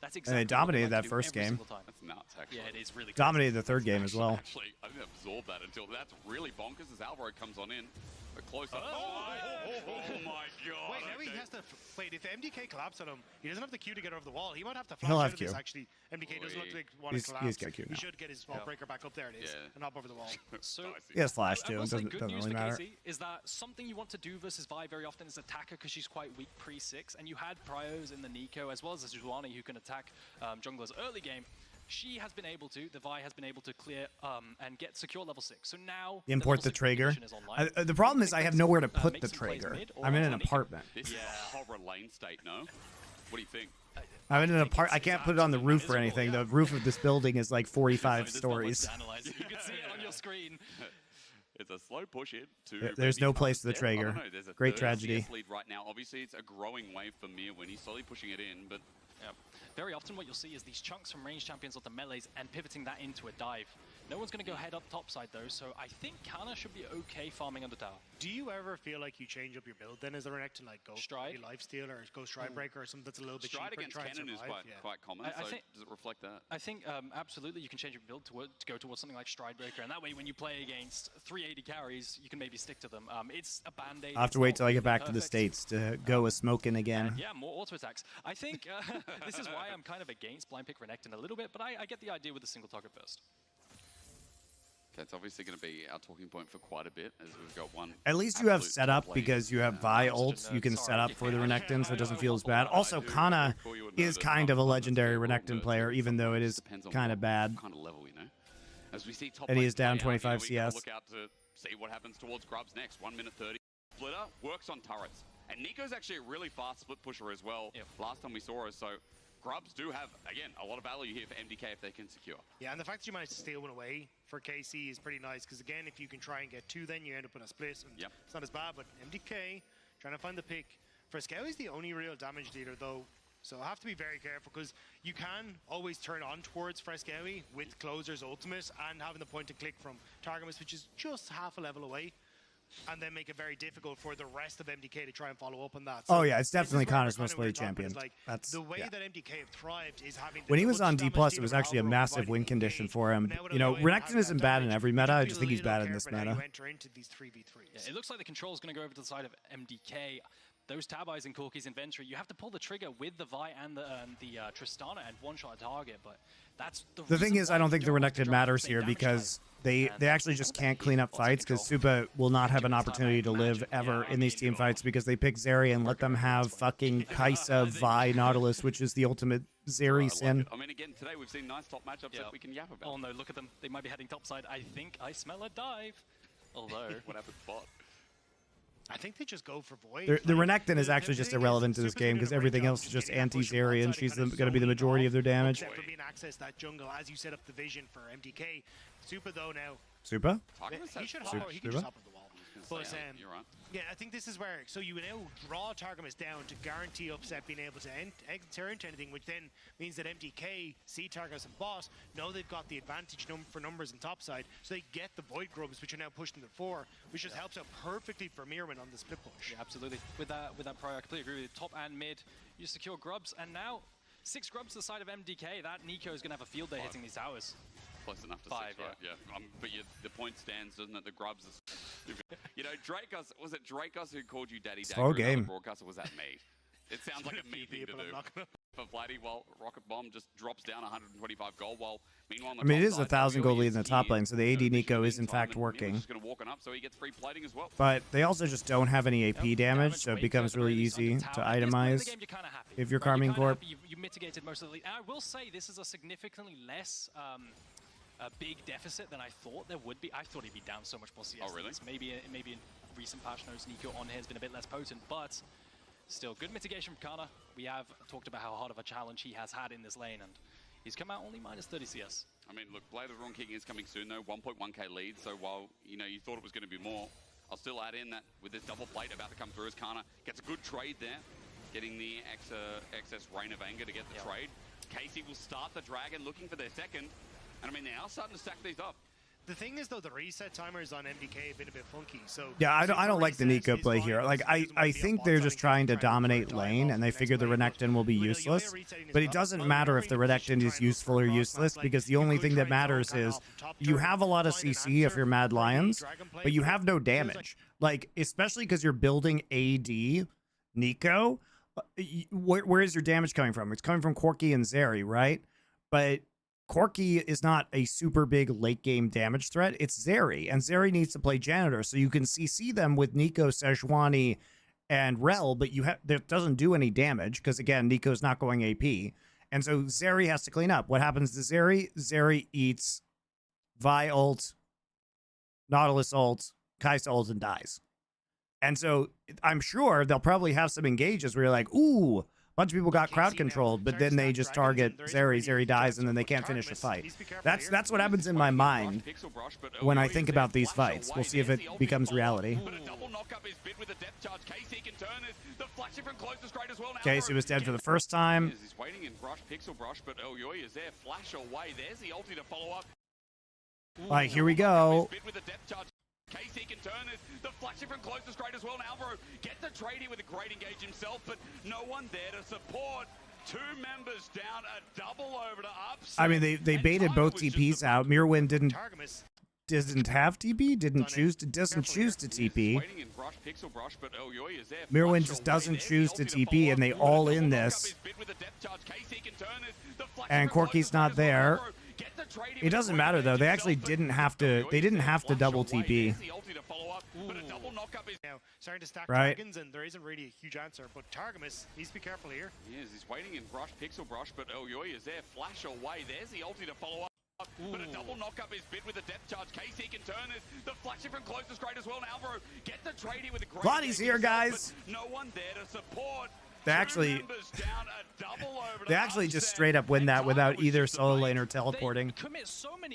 That's exactly and they dominated that first game. That's nuts, actually. Yeah, it is really dominated the third game as well. Actually, I didn't absorb that until that's really bonkers as Alvaro comes on in. A close-up. Oh my god. Wait, now he has to... Wait, if MDK collapse on him, he doesn't have the Q to get over the wall. He might have to flash He'll out have of this, Q. actually. MDK doesn't look like want to collapse. He's got Q now. He should get his wall breaker back up. There it is. And hop over the wall. So, He has flash I too. will It say doesn't good really news for matter. Casey is that something you want to do versus Vi very often is attack her because she's quite weak pre-6, and you had Pryos in the Nico as well as the Zhuani who can attack junglers early game. She has been able to, the Vi has been able to clear and get secure level 6. So now Import the Traeger. The problem is I have nowhere to put the Traeger. I'm in an apartment. This is a horror lane state, no? What do you think? I'm in an apartment. I can't put it on the roof or anything. The roof of this building is like 45 stories. You can see it on your screen. It's a slow push in to There's no place for the Traeger. There's a Great third tragedy. CS lead right now. Obviously, it's a growing wave for Mir when he's slowly pushing it in, but yeah. Very often what you'll see is these chunks from range champions of the melees and pivoting that into a dive. No one's going to go head up top side though, so I think Kana should be okay farming under tower. Do you ever feel like you change up your build then as a Renekton, like go Stride? Lifesteal or go Stride Breaker or something that's a little bit Stride cheaper against to try and Cannon is survive? quite common, I so think, does it reflect that? I think absolutely you can change your build to go towards something like Stride Breaker, and that way when you play against 380 carries, you can maybe stick to them. It's a band-aid. I'll have to wait till I get back to the States to go with smoking again. Yeah, more auto attacks. I think this is why I'm kind of against blind pick Renekton a little bit, but I get the idea with the single target burst. That's obviously going to be our talking point for quite a bit, as we've got one. At least you have setup because you have Vi ults. You can set up for the Renekton, so it doesn't feel as bad. Also, Kana is kind of a legendary Renekton player, even though it is kind of bad. Kind of level, you know. As we see top And he is lane down play out, 25 we gotta CS. Look out to see what happens towards Grubs next. 1 minute 30. Splitter works on turrets, and Nico's actually a really fast split pusher as well. Last time we saw her, so Grubs do have, again, a lot of value here for MDK if they can secure. Yeah, and the fact that you managed to steal one away for KC is pretty nice, because again, if you can try and get two, then you end up in a split, and it's not as bad, but MDK trying to find the pick. Fresco is the only real damage dealer, though, so I have to be very careful, because you can always turn on towards Frescowi with Closer's ultimate and having the point and click from Targamas, which is just half a level away, and then make it very difficult for the rest of MDK to try and follow up on that. So Oh yeah, it's definitely Connor's most played champion. like, That's the way yeah. that MDK have thrived is having When he was on D+, it was actually a massive win condition for him. You know, Renekton isn't bad in every meta. I just think he's bad in this meta. Yeah, it looks like the control is going to go over to the side of MDK. Those tab eyes in Corki's inventory, you have to pull the trigger with the Vi and the Tristana and one-shot a target, but that's The thing is, I don't think the Renekton matters here because they actually just can't clean up fights because Supa will not have an opportunity to live ever in these team fights because they pick Zeri and let them have fucking Kaisa, Vi, Nautilus, which is the ultimate Zeri sin. I mean, again, today we've seen nice top matchups that we can yap about. Oh no, look at them. They might be heading topside. I think I smell a dive. Although, what happened, bot? I think they just go for Void. The Renekton is actually just irrelevant to this game because everything else is just anti-Zeri and she's going to be the majority of their damage. Except for being access that jungle as you set up the vision for MDK. Supa though now. Supa? He should hop over. He can just hop on the wall. But You're right. yeah, I think this is where, so you now draw Targamas down to guarantee Upset being able to enter into anything, which then means that MDK see Targamas and Boss, know they've got the advantage for numbers in topside, so they get the Void Grubs, which are now pushed into 4, which just helps out perfectly for Mirman on the split push. Yeah, absolutely. With that prior, I completely agree with you. Top and mid, you secure Grubs, and now 6 Grubs to the side of MDK. That Nico is going to have a field day hitting these towers. Close enough to 5, 6, right? Yeah. But the point stands, doesn't it? The Grubs is... You know, Dracos, was it Dracos who called you Daddy Slow Dagger game. on the broadcast, or was that me? It sounds like a me thing to do. For Vladdy, while Rocket Bomb just drops down 125 gold, while meanwhile... I mean, it is a 1,000 gold lead in the top lane, so the AD Nico is in fact working. Just going to walk on up, so he gets free plating as well. But they also just don't have any AP damage, so it becomes really easy to itemize if you're Carmine Corp. You mitigated most of the lead. And I will say this is a significantly less a big deficit than I thought there would be. I thought he'd be down so much more CS. Oh, really? Maybe in recent patch notes, Nico on here has been a bit less potent, but still, good mitigation from Kana. We have talked about how hard of a challenge he has had in this lane, and he's come out only minus 30 CS. I mean, look, Blade of the Wrong King is coming soon, though. 1.1k lead, so while, you know, you thought it was going to be more, I'll still add in that with this double plate about to come through as Kana gets a good trade there, getting the excess Rain of Anger to get the trade. Casey will start the Dragon looking for their second. And I mean, they are starting to stack these up. The thing is, though, the reset timers on MDK have been a bit funky. So yeah, I don't like the Nico play here. Like I think they're just trying to dominate lane, and they figure the Renekton will be useless. But it doesn't matter if the Renekton is useful or useless, because the only thing that matters is you have a lot of CC if you're Mad Lions, but you have no damage. Like, especially because you're building AD Nico. Where is your damage coming from? It's coming from Corki and Zeri, right? But Corki is not a super big late game damage threat. It's Zeri, and Zeri needs to play janitor, so you can CC them with Nico, Sejuani, and Rel, but that doesn't do any damage because, again, Nico's not going AP, and so Zeri has to clean up. What happens to Zeri? Zeri eats Vi ult, Nautilus ult, Kai'Sa ult, and dies. And so I'm sure they'll probably have some engages where you're like, ooh, bunch of people got crowd controlled, but then they just target Zeri. Zeri dies, and then they can't finish the fight. That's what happens in my mind when I think about these fights. We'll see if it becomes reality. Casey was dead for the first time. He's waiting in brush, pixel brush, but Elyoy is there. Flash away. There's the ulti to follow up. All right, here we go. KC can turn this. The flashing from close is great as well. And Alvaro gets the trade here with a great engage himself, but no one there to support. Two members down, a double over to upset. I mean, they baited both TPs out. Mirwin didn't have TP, doesn't choose to TP. Mirwin just doesn't choose to TP, and they all in this. And Corki's not there. It doesn't matter though. They actually didn't have to. They didn't have to double TP. Now starting to stack right. dragons, and there isn't really a huge answer. But Targamas needs to be careful here. He is. He's waiting in brush, pixel brush, but Elyoy is there. Flash away. There's the ulti to follow up. But a double knockup is bid with a depth charge. KC can turn this. The flashing from close is great as well. And Alvaro gets the trade here with a great. Vladi's here, guys. No one there to support. They actually just straight up win that without either solo lane or teleporting.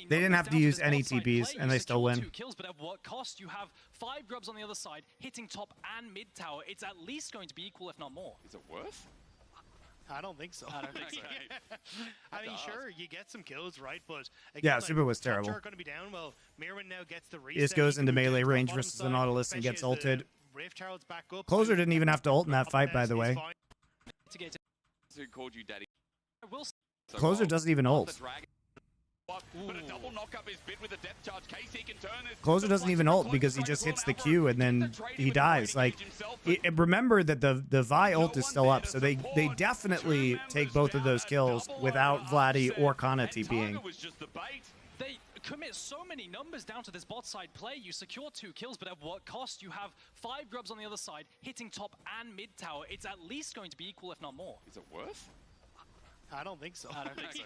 They didn't have to use any TPs, and they still win. Kills, but at what cost? You have 5 grubs on the other side, hitting top and mid tower. It's at least going to be equal, if not more. Is it worth? I don't think so. I don't think so. I mean, sure, you get some kills, right? But again, yeah, Super was terrible. Going to be down. Well, Mirwin now gets the reset. This goes into melee range versus the Nautilus and gets ulted. Closer didn't even have to ult in that fight, by the way. Who called you daddy? Closer doesn't even ult. Closer doesn't even ult because he just hits the Q and then he dies. Like, remember that the Vi ult is still up, so they definitely take both of those kills without Vladdy or Kana TPing. They commit so many numbers down to this bot side play. You secure 2 kills, but at what cost? You have 5 grubs on the other side, hitting top and mid tower. It's at least going to be equal, if not more. Is it worth? I don't think so. I don't think so.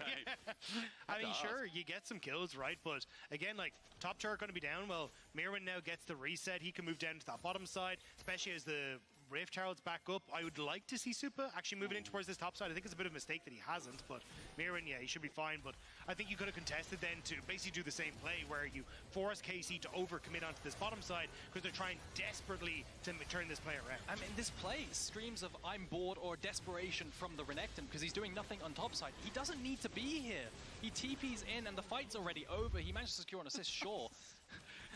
I mean, sure, you get some kills, right? But again, like, top turret going to be down. Well, Mirwin now gets the reset. He can move down to that bottom side, especially as the Rift Herald's back up. I would like to see Supa actually moving in towards this top side. I think it's a bit of a mistake that he hasn't, but Mirwin, yeah, he should be fine. But I think you could have contested then to basically do the same play where you force KC to overcommit onto this bottom side because they're trying desperately to turn this play around. I mean, this play screams of I'm bored or desperation from the Renekton because he's doing nothing on top side. He doesn't need to be here. He TP's in and the fight's already over. He managed to secure an assist, sure.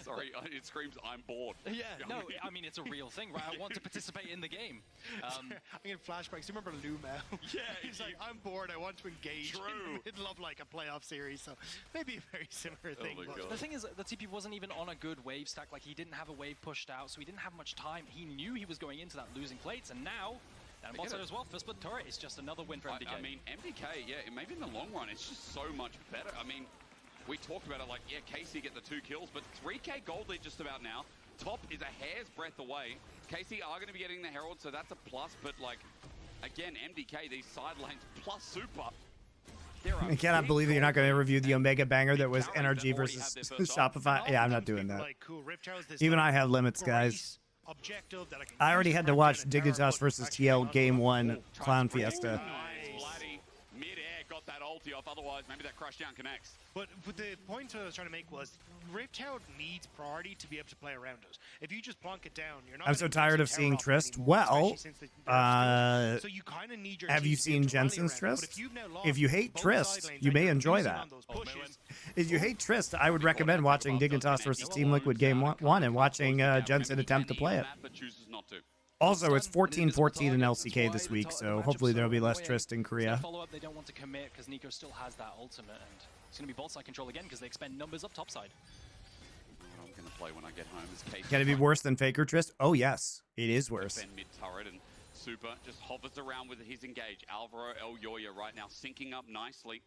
Sorry, it screams I'm bored. Yeah, no, I mean, it's a real thing, right? I want to participate in the game. I'm getting flashbacks. Do you remember Luma? Yeah. He's like, I'm bored. I want to engage in the middle of like a playoff series. So maybe a very similar thing. The thing is, the TP wasn't even on a good wave stack. Like, he didn't have a wave pushed out, so he didn't have much time. He knew he was going into that losing plates, and now... And bot side as well, first blood turret is just another win for MDK. I mean, MDK, yeah, maybe in the long run, it's just so much better. I mean, we talked about it like, yeah, KC get the 2 kills, but 3k gold lead just about now. Top is a hair's breadth away. KC are going to be getting the Herald, so that's a plus, but like, again, MDK, these side lanes plus Super. I cannot believe that you're not going to review the Omega banger that was NRG versus Shopify. Yeah, I'm not doing that. Even I have limits, guys. I already had to watch Dignitas versus TL Game 1 Clown Fiesta. Mid-air got that ulti off, otherwise maybe that crush down connects. But the point I was trying to make was Rift Herald needs priority to be able to play around us. If you just plonk it down, you're not. I'm so tired of seeing Trist. Well, so you kind of need your have you seen Jensen's Trist? If you hate Trist, you may enjoy that. If you hate Trist, I would recommend watching Dignitas versus Team Liquid Game 1 and watching Jensen attempt to play it. Also, it's 14-14 in LCK this week, so hopefully there'll be less Trist in Korea. Follow up, they don't want to commit because Nico still has that ultimate, and it's going to be bot side control again because they expend numbers up top side. What I'm going to play when I get home is Casey. Can it be worse than Faker Trist? Oh yes, it is worse. Defend mid turret, and Super just hovers around with his engage. Alvaro Elyoya right now syncing up nicely.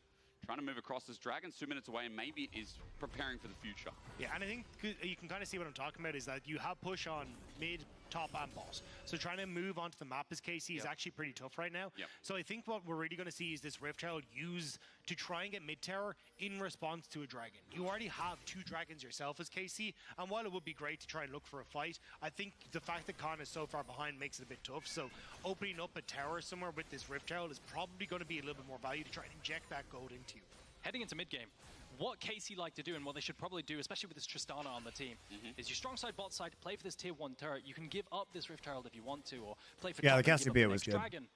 Trying to move across this dragon, 2 minutes away, and maybe is preparing for the future. Yeah, and I think you can kind of see what I'm talking about is that you have push on mid, top, and boss. So trying to move onto the map as KC is actually pretty tough right now. So I think what we're really going to see is this Rift Herald used to try and get mid tower in response to a dragon. You already have 2 dragons yourself as KC, and while it would be great to try and look for a fight, I think the fact that Khan is so far behind makes it a bit tough. So opening up a tower somewhere with this Rift Herald is probably going to be a little bit more value to try and inject that gold into you. Heading into mid-game, what KC like to do, and what they should probably do, especially with this Tristana on the team, is you strong side, bot side, play for this tier 1 turret. You can give up this Rift Herald if you want to, or play for yeah, top the and give up Cassiopeia the was next good. dragon.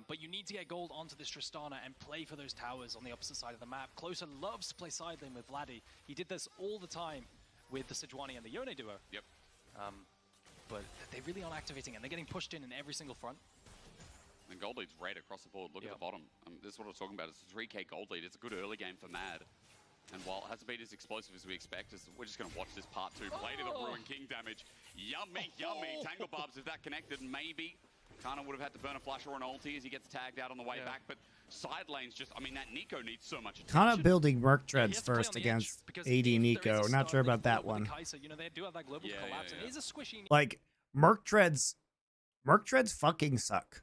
But you need to get gold onto this Tristana and play for those towers on the opposite side of the map. Closer loves to play side lane with Vladdy. He did this all the time with the Sejuani and the Yone duo. Yep. But they really aren't activating, and they're getting pushed in every single front. And gold lead's red across the board. Look at the bottom. This is what I was talking about. It's a 3k gold lead. It's a good early game for Mad. And while it hasn't been as explosive as we expect, we're just going to watch this part 2 play to the Ruin King damage. Yummy, yummy. Tangle Barbs, is that connected? Maybe. Kana would have had to burn a flash or an ulti as he gets tagged out on the way back. But side lane's just, I mean, that Nico needs so much attention. Kana building Merc Treads first against AD Nico. Not sure about that one. You know, they do have that global collapse, and it is a squishy. Like, Merc Treads fucking suck.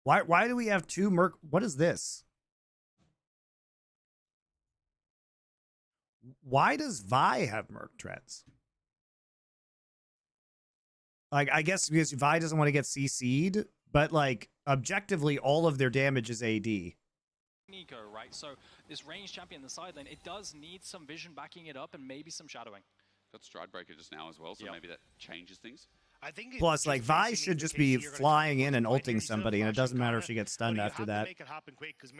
Why do we have 2 Merc? What is this? Why does Vi have Merc Treads? Like, I guess because Vi doesn't want to get CC'd, but like objectively, all of their damage is AD. Nico, right? So this range champion in the side lane, it does need some vision backing it up and maybe some shadowing. Got Stride Breaker just now as well, so maybe that changes things. I think plus, like, Vi should just be flying in and ulting somebody, and it doesn't matter if she gets stunned after that,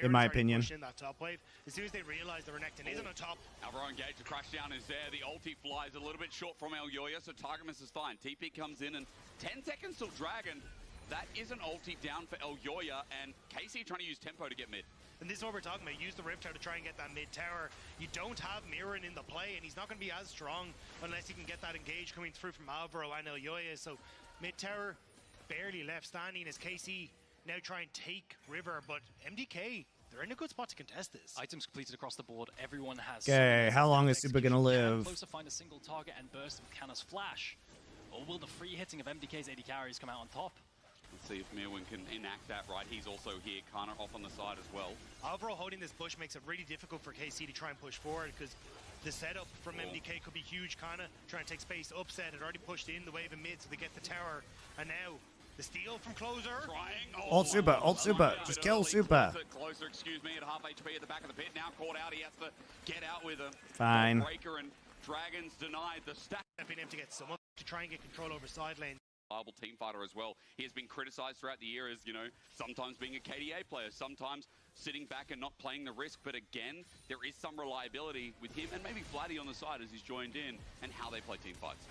in my opinion. As soon as they realize the Renekton isn't on top. Alvaro engaged, the crash down is there. The ulti flies a little bit short from Elyoya, so Targamas is fine. TP comes in, and 10 seconds till Dragon. That is an ulti down for Elyoya, and KC trying to use tempo to get mid. And this is what we're talking about. Use the Rift Tower to try and get that mid tower. You don't have Mirren in the play, and he's not going to be as strong unless he can get that engage coming through from Alvaro and Elyoya. So mid tower barely left standing as KC now try and take River, but MDK, they're in a good spot to contest this. Items completed across the board. Everyone has. Okay, how long is Super gonna live? Close to find a single target and burst with Kana's flash. Or will the free hitting of MDK's 80 carries come out on top? Let's see if Mirwin can enact that right. He's also here. Kana off on the side as well. Alvaro holding this bush makes it really difficult for KC to try and push forward because the setup from MDK could be huge. Kana trying to take space, upset. It already pushed in the wave of mid, so they get the tower. And now the steal from Closer. Ult Super, just kill Super. Closer, excuse me, at half HP at the back of the pit. Now caught out. He has to get out with a fine. Breaker, and Dragons denied the stack. Being able to get someone to try and get control over side lane. Reliable team fighter as well. He has been criticized throughout the year as, you know, sometimes being a KDA player, sometimes sitting back and not playing the risk. But again, there is some reliability with him and maybe Vladdy on the side as he's joined in and how they play team fights.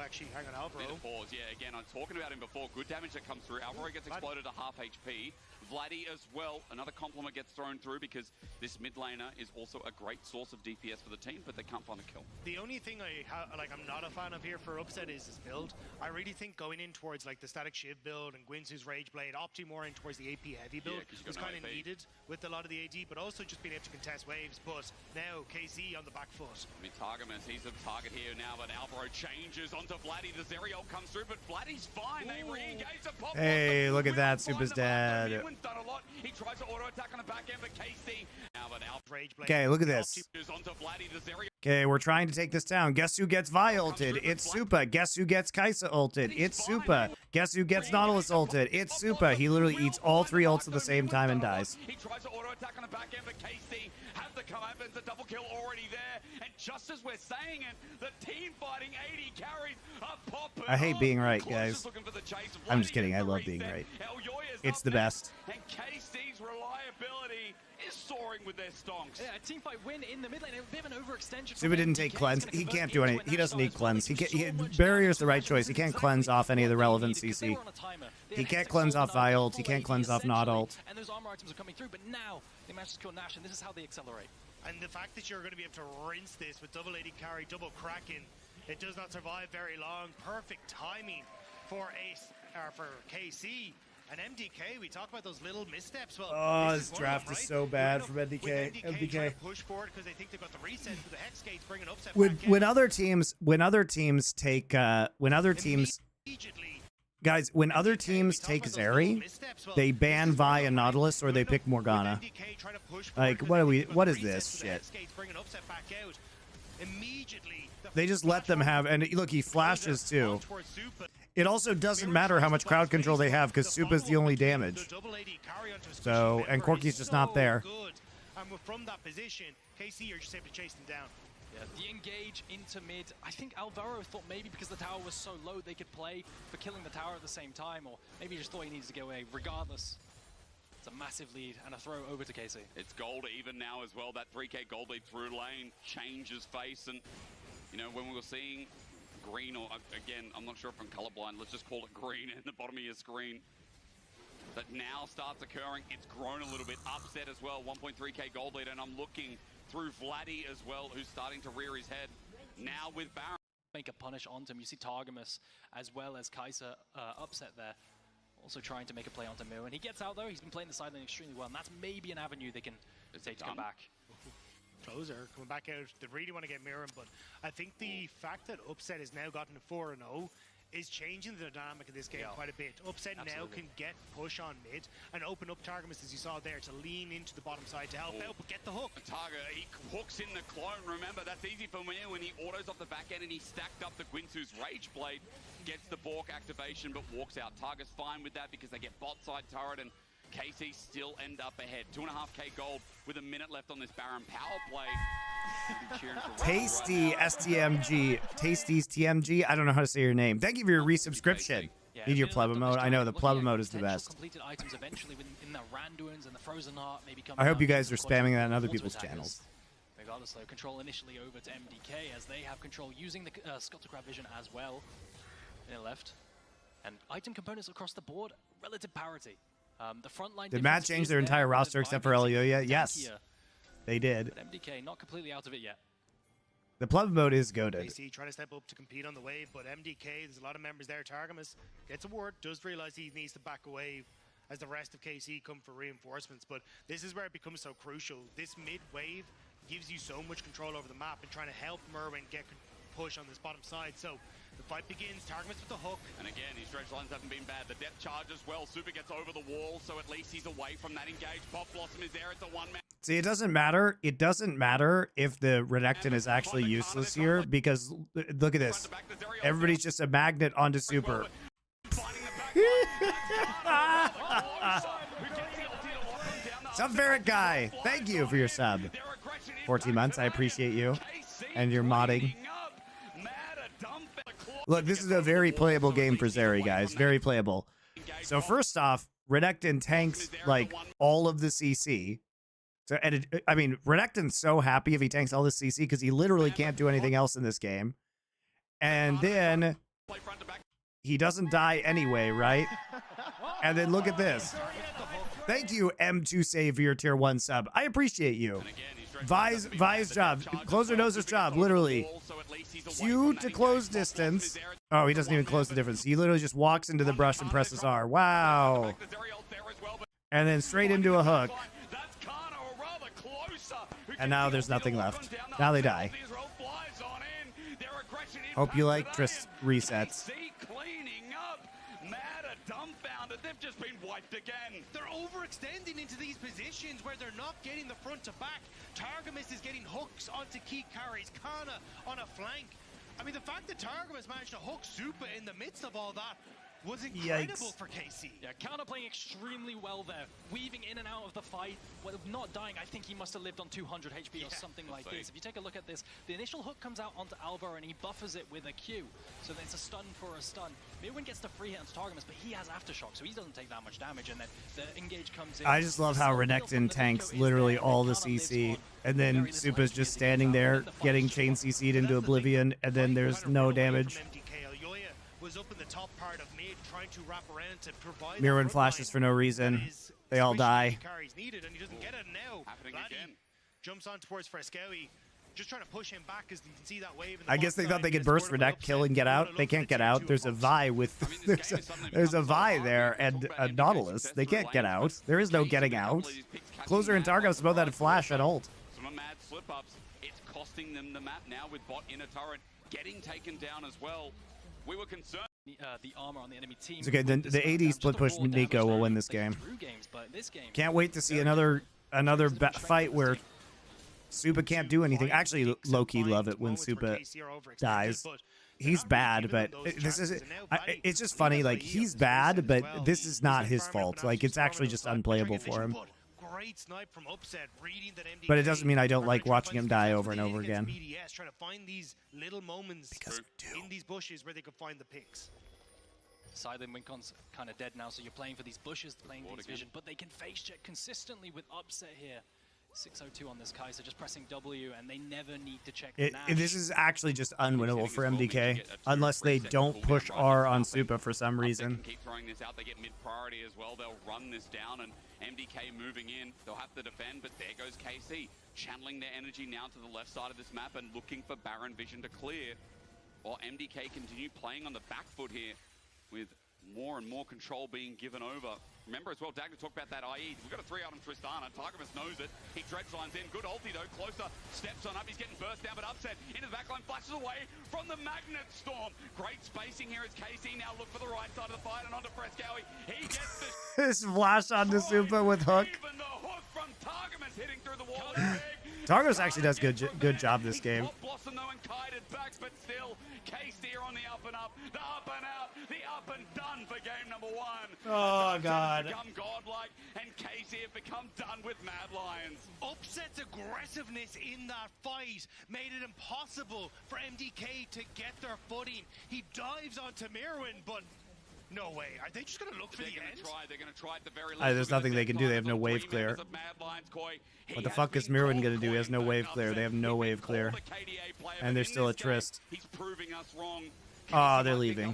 Actually, hang on, Alvaro. Pause. Yeah, again, I was talking about him before. Good damage that comes through. Alvaro gets exploded to half HP. Vladdy as well. Another compliment gets thrown through because this mid laner is also a great source of DPS for the team, but they can't find a kill. The only thing I'm not a fan of here for Upset is his build. I really think going in towards like the Static Shiv build and Gwynsu's Rage Blade, opting more in towards the AP heavy build was kind of needed with a lot of the AD, but also just being able to contest waves. But now KZ on the back foot. I mean, Targamas, he's a target here now, but Alvaro changes onto Vladdy. The Zerial comes through, but Vladdy's fine. They re-engage the pop. Hey, look at that, Super's dad. Done a lot. He tries to auto attack on the back end, but KC. Okay, look at this. Okay, we're trying to take this down. Guess who gets Vi ulted? It's Supa. Guess who gets Kaisa ulted? It's Supa. Guess who gets Nautilus ulted? It's Supa. He literally eats all 3 ults at the same time and dies. He tries to auto attack on the back end, but KC has the comeuppance, the double kill already there. And just as we're saying it, the team fighting 80 carries are popping. I hate being right, guys. I'm just kidding. I love being right. It's the best. And KC's reliability is soaring with their stonks. Yeah, a teamfight win in the mid lane. A bit of an overextension. Super didn't take cleanse. He can't do anything. He doesn't need cleanse. Barrier's the right choice. He can't cleanse off any of the relevant CC. He can't cleanse off Vi ult. He can't cleanse off not ult. And those armor items are coming through, but now they managed to kill Nash, and this is how they accelerate. And the fact that you're going to be able to rinse this with double AD carry, double Kraken, it does not survive very long. Perfect timing for KC. And MDK, we talk about those little missteps. Well, oh, this draft is so bad from MDK. MDK push forward because they think they've got the reset to the hex gates, bringing upset. When other teams take guys, when other teams take Zeri, they ban Vi and Nautilus or they pick Morgana. Like, what is this shit? They just let them have, and look, he flashes too. It also doesn't matter how much crowd control they have because Supa's the only damage. So, and Corki's just not there. And from that position, KC are just able to chase them down. Yeah, the engage into mid. I think Alvaro thought maybe because the tower was so low they could play for killing the tower at the same time, or maybe he just thought he needed to get away. Regardless, it's a massive lead and a throw over to KC. It's gold even now as well. That 3k gold lead through lane changes face, and you know, when we were seeing green, or again, I'm not sure if I'm colorblind, let's just call it green in the bottom of your screen, that now starts occurring. It's grown a little bit. Upset as well, 1.3k gold lead, and I'm looking through Vladdy as well, who's starting to rear his head now with Baron. Make a punish onto him. You see Targamas as well as Kai'Sa upset there, also trying to make a play onto Mir. When he gets out though, he's been playing the side lane extremely well, and that's maybe an avenue they can take to come back. Closer, coming back out. They really want to get Mirren, but I think the fact that Upset has now gotten to 4-0 is changing the dynamic of this game quite a bit. Upset now can get push on mid and open up Targamas, as you saw there, to lean into the bottom side to help out, but get the hook. Targa, he hooks in the clone. Remember, that's easy for Mir when he autos off the back end and he stacked up the Guinsu's Rage Blade, gets the Bork activation, but walks out. Targa's fine with that because they get bot side turret, and KC still end up ahead. 2.5k gold with a minute left on this Baron power play. Tasty STMG. Tasty's TMG. I don't know how to say your name. Thank you for your resubscription. Need your pleb mode. I know the pleb mode is the best. Completed items eventually in the Randuins and the Frozen Heart maybe I hope you guys are spamming that on other people's channels. Regardless though, control initially over to MDK as they have control using the Scuttlecraft vision as well. In the left. And item components across the board, relative parity. The front line. Did Matt change their entire roster except for Elioya? Yes, they did. But MDK not completely out of it yet. The pleb mode is goated. KC trying to step up to compete on the wave, but MDK, there's a lot of members there. Targamas gets a word, does realize he needs to back away as the rest of KC come for reinforcements, but this is where it becomes so crucial. This mid wave gives you so much control over the map and trying to help Merwin get push on this bottom side. So the fight begins, Targamas with the hook. And again, his stretch lines haven't been bad. The depth charge as well. Super gets over the wall, so at least he's away from that engage. Pop Blossom is there. It's a one-man. See, it doesn't matter. It doesn't matter if the Renekton is actually useless here, because look at this. Everybody's just a magnet onto Super. Sub Ferret guy, thank you for your sub. 14 months, I appreciate you. And your modding. Look, this is a very playable game for Zeri, guys. Very playable. So first off, Renekton tanks like all of the CC. So, and I mean, Renekton's so happy if he tanks all the CC because he literally can't do anything else in this game. And then he doesn't die anyway, right? And then look at this. Thank you, M2 Save for your tier 1 sub. I appreciate you. Vi's job. Closer knows his job, literally. Q to close distance. Oh, he doesn't even close the difference. He literally just walks into the brush and presses R. Wow. And then straight into a hook. And now there's nothing left. Now they die. Hope you like Trist resets. They've just been wiped again. They're overextending into these positions where they're not getting the front to back. Targamas is getting hooks onto key carries. Kana on a flank. I mean, the fact that Targamas managed to hook Super in the midst of all that, was incredible Yikes. for KC. Yeah, counter playing extremely well there, weaving in and out of the fight, well, not dying. I think he must have lived on 200 HP or something like this. If you take a look at this, the initial hook comes out onto Alvar and he buffers it with a Q, so then it's a stun for a stun. Mirwin gets the free hit onto Targamas, but he has aftershock, so he doesn't take that much damage, and then the engage comes in. I just love how Renekton tanks literally all the CC, and then Supa's just standing there getting chain CC'd into oblivion, and then there's no damage. Mirwin flashes for no reason. They all die. Jumps on towards Frescowi, just trying to push him back as you can see that wave. I guess they thought they could burst Renek, kill, and get out. They can't get out. There's a Vi with there's a Vi there and a Nautilus. They can't get out. There is no getting out. Closer and Targos both had a flash at ult. Some mad slip-ups. It's costing them the map now with bot in a turret getting taken down as well. We were concerned. The armor on the enemy team. It's okay. Then the AD split push Nico will win this game. Can't wait to see another fight where Supa can't do anything. Actually, low-key love it when Supa dies. He's bad, but this is it's just funny. Like, he's bad, but this is not his fault. Like, it's actually just unplayable for him. But it doesn't mean I don't like watching him die over and over again. Trying to find these little moments in these bushes where they could find the picks. Silent Wincon's kind of dead now, so you're playing for these bushes, playing these vision, but they can face check consistently with upset here. 602 on this Kai'Sa, just pressing W, and they never need to check the Nash. This is actually just unwinnable for MDK, unless they don't push R on Supa for some reason. Keep throwing this out. They get mid priority as well. They'll run this down, and MDK moving in. They'll have to defend, but there goes KC, channeling their energy now to the left side of this map and looking for Baron vision to clear, while MDK continue playing on the back foot here with more and more control being given over. Remember as well, Dagger talked about that IE. We've got a 3 out on Tristana. Targamas knows it. He dreads lines in. Good ulti though. Closer. Steps on up. He's getting burst down, but upset. Into the backline. Flashes away from the Magnet Storm. Great spacing here as KC now look for the right side of the fight and onto Frescowi. He gets the This flash onto Supa with hook. Even the hook from Targamas hitting through the wall. Targos actually does good job this game. Blossom though and kited back, but still KC are on the up and up, the up and out, the up and done for game number 1. Oh God. Become godlike, and KC have become done with Mad Lions. Upset's aggressiveness in that fight made it impossible for MDK to get their footing. He dives onto Mirwin, but no way. Are they just going to look for the end? They're going to try at the very There's nothing they can do. They have no wave clear. What the fuck is Mirwin going to do? He has no wave clear. They have no wave clear. And they're still a Trist. He's proving us wrong. Oh, they're leaving.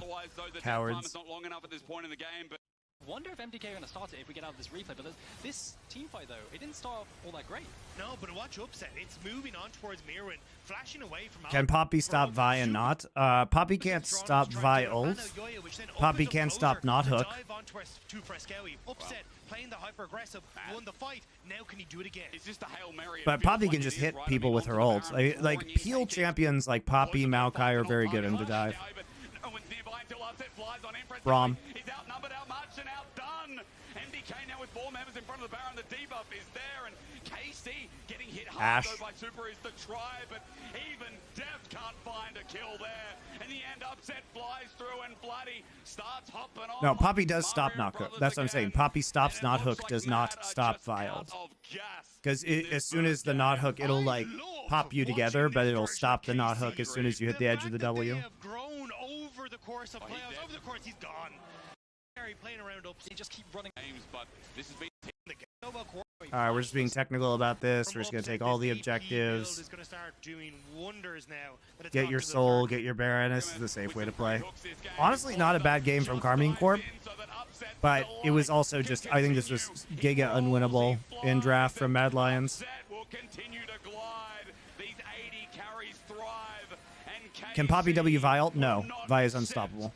Cowards. Not long enough at this point in the game, but wonder if MDK are going to start it if we get out of this replay, but this team fight though, it didn't start off all that great. No, but watch Upset. It's moving on towards Mirwin, flashing away from Can Poppy stop Vi and not? Poppy can't stop Vi ult. Poppy can stop not hook. Upset playing the hyper aggressive, won the fight. Now can he do it again? It's just a Hail Mary. But Poppy can just hit people with her ult. Like peel champions like Poppy, Maokai are very good into dive. Rom. He's outnumbered, outmatched, and outdone. MDK now with 4 members in front of the Baron. The debuff is there, and KC getting hit hard though by Super is the try, but even Death can't find a kill there. In the end, Upset flies through, and Bloody starts hopping on. No, Poppy does stop not hook. That's what I'm saying. Poppy stops not hook, does not stop Vi ult. Because as soon as the not hook, it'll like pop you together, but it'll stop the not hook as soon as you hit the edge of the W. Over the course of playoffs, over the course, he's gone. Playing around up, he just keep running games, but this has been Alright, we're just being technical about this. We're just going to take all the objectives. Get your soul, get your Baron. This is the safe way to play. Honestly, not a bad game from Karmine Corp. But it was also just, I think this was giga unwinnable in draft from Mad Lions. Can Poppy W Vi ult? No. Vi is unstoppable.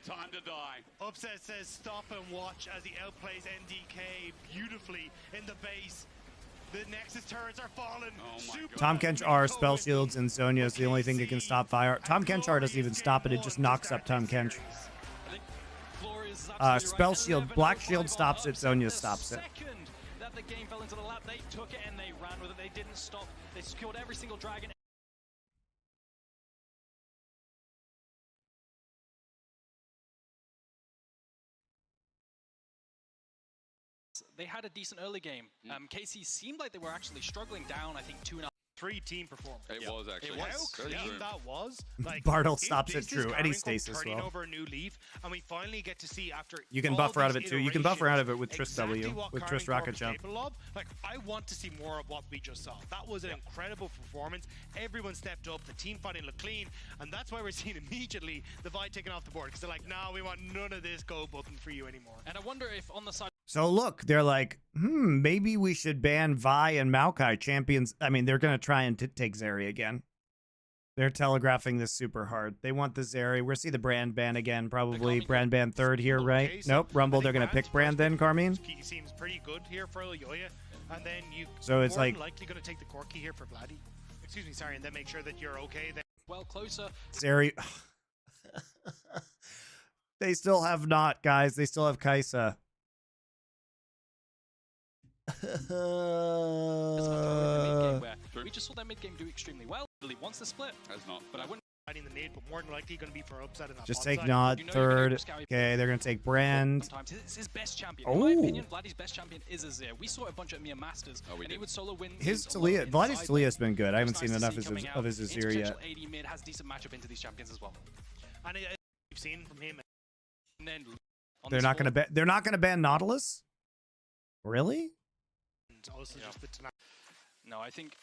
Time to die. Upset says stop and watch as he outplays MDK beautifully in the base. The Nexus turrets are falling. Tom Kench spell shields, and Zonya is the only thing that can stop fire. Tom Kench doesn't even stop it, it just knocks up Tom Kench. Spell shield, Black Shield stops it, Zonya stops it. That the game fell into the lap, they took it and they ran with it. They didn't stop. They secured every single dragon. they had a decent early game. KC seemed like they were actually struggling down, I think, 2.5. 3-team performance. It was actually. How clean that was. Like, Bartle stops this it true. is Any Carrion Cup stasis turning will. over a new leaf, and we finally get to see after You can all buffer out of these it too. You can buffer out of it with Triss exactly W, what with Carrion Triss Corp Rocket is Jump. capable of. Like, I want to see more of what we just saw. That was an incredible performance. Everyone stepped up. The team fighting looked clean, and that's why we're seeing immediately the Vi taken off the board, because they're like, no, we want none of this go button for you anymore. And I wonder if on the side. So look, they're like, maybe we should ban Vi and Maokai champions. I mean, they're going to try and take Zeri again. They're telegraphing this super hard. They want the Zeri. We'll see the Brand ban again, probably. Brand ban third here, right? Nope, Rumble, they're going to pick Brand then, Carmine? He seems pretty good here for Yoya. And then you So it's more like than likely going to take the Corki here for Vladdy. Excuse me, sorry, and then make sure that you're okay. Then well closer. Zeri. They still have not, guys. They still have Kaisa. We just saw their mid game do extremely well. Once the split, That's not. But I wouldn't. in the mid, but more than likely going to be for upset in that Just bot take side. Nod You know third. you're gonna Okay, they're going to take Brand. Sometimes it's his best champion. In my opinion, Vladdy's best champion is Azir. We saw a bunch of Mia Masters, and he would solo win. His Talia, Vladdy's Talia has been good. I haven't seen enough of his Azir yet. AD mid has decent matchup into these champions as well. And we've seen from him. And then They're not going to they're not going to ban Nautilus? Really? Also just the no, I think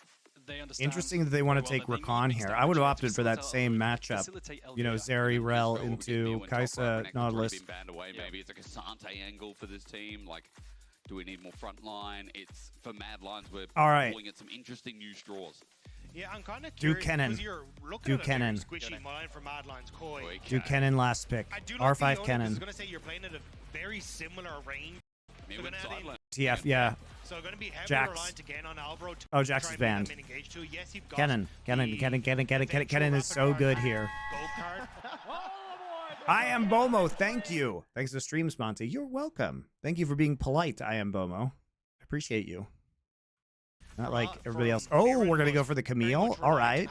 they understand. Interesting that they want to take Rakan here. I would have opted for that same matchup. You know, Zeri, Rel into Kaisa, Nautilus. Banned away. Maybe it's like a Sante angle for this team. Like, do we need more front line? It's for Mad Lions. We're pulling at some interesting new straws. Yeah, I'm kind of Do curious Kennen. because you're looking at a very Kennen. squishy line for Mad Lions Koi. Do Kennen last pick. I do R5 like the I was Kennen. going to say you're playing at a very similar range. So gonna have in- TF, yeah. So going to be heavily Jax. reliant again on Alvaro. Oh, Jax is banned. Yes, you've got Kennen is so good here. I am Bomo, thank you. Thanks to Stream Sponte. You're welcome. Thank you for being polite, I am Bomo. I appreciate you. Not like everybody else. Oh, we're going to go for the Camille? All right.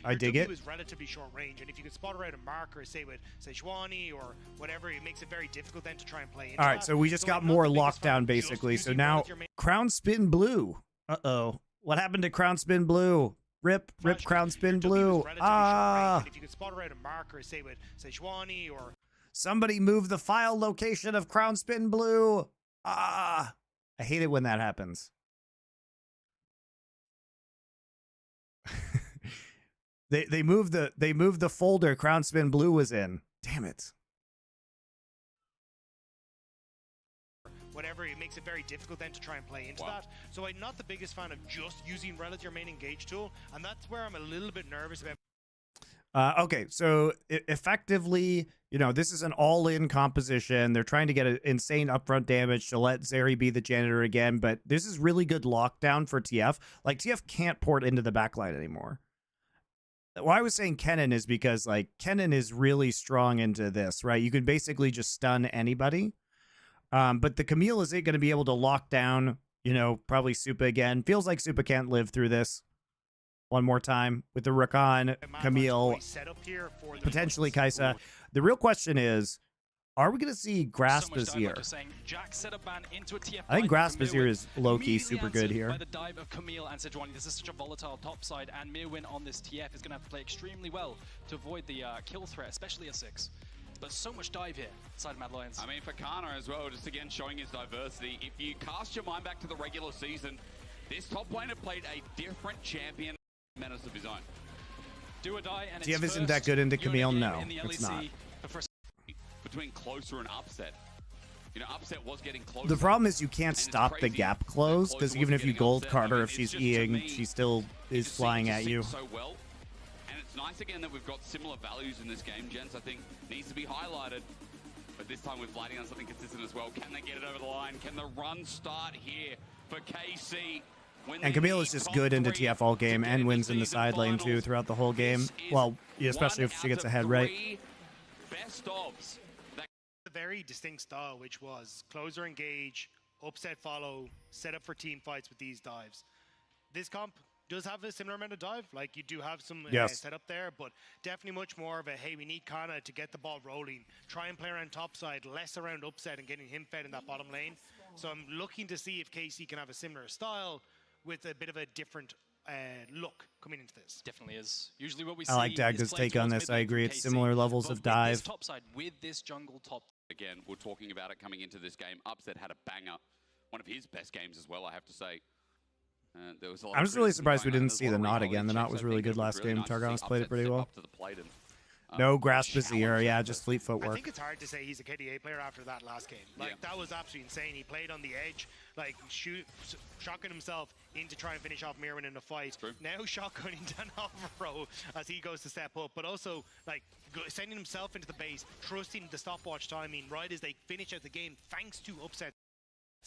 I dig it. Was relatively short range, and if you could spot around a marker, say with Sejuani or whatever, it makes it very difficult then to try and play into All right, that. so we just got more lockdown, basically. So now, Crown Spin Blue. Uh-oh. What happened to Crown Spin Blue? Rip Crown Spin Blue. Ah. If you could spot around a marker, say with Sejuani or... Somebody move the file location of Crown Spin Blue. Ah. I hate it when that happens. They moved the folder Crown Spin Blue was in. Damn it. Whatever, it makes it very difficult then to try and play into that. So I'm not the biggest fan of just using Rel as your main engage tool, and that's where I'm a little bit nervous about. Okay, so effectively, you know, this is an all-in composition. They're trying to get an insane upfront damage to let Zeri be the janitor again, but this is really good lockdown for TF. Like, TF can't port into the backline anymore. Why I was saying Kennen is because, like, Kennen is really strong into this, right? You can basically just stun anybody. But the Camille is going to be able to lock down, you know, probably Supa again. Feels like Supa can't live through this. One more time with the Rakan, Camille, potentially Kaisa. The real question is, are we going to see Grasp Azir? I think Grasp Azir is low-key super good here. By the dive of Camille and Sejuani, this is such a volatile top side, and Mirwin on this TF is going to have to play extremely well to avoid the kill threat, especially a 6. But so much dive here, side of Mad Lions. I mean, for Kana as well, just again showing his diversity. If you cast your mind back to the regular season, this top laner played a different champion menace of his own. Do or die, and TF isn't that good into Camille? No, it's not. Between closer and upset. You know, upset was getting closer. The problem is you can't stop the gap close, because even if you gold card her, if she's Eing, she still is flying at you. So well. And it's nice again that we've got similar values in this game, gents. I think needs to be highlighted. But this time we're flying on something consistent as well. Can they get it over the line? Can the run start here for KC? And Camille is just good into TF all game and wins in the side lane too throughout the whole game. Well, especially if she gets ahead, right? Best ofs. A very distinct style, which was closer engage, upset follow, set up for team fights with these dives. This comp does have a similar amount of dive, like you do have some setup there, but definitely much more of a, hey, we need Kana to get the ball rolling, try and play around top side, less around upset and getting him fed in that bottom lane. So I'm looking to see if KC can have a similar style with a bit of a different look coming into this. Definitely is. Usually what we see I like Dagda's take on this. I agree. It's similar levels of dive. Top side with this jungle top. Again, we're talking about it coming into this game. Upset had a banger. One of his best games as well, I have to say. There was a lot I'm of just really criticism surprised we going on. didn't There's see a the lot of knot reality again. The knot checks, was I really think, good and it last was really game. nice to see Targamas played it Upset pretty step well. up to the plate and, No grasp is the challenge yeah, that just fleet I footwork. think it's hard to say he's a KDA player after that last game. Like, that was absolutely insane. He played on the edge, like, shotgun himself in to try and finish off Mirwin in the fight. Now shotgunning down Alvaro as he goes to step up, but also, like, sending himself into the base, trusting the stopwatch timing right as they finish out the game, thanks to Upset's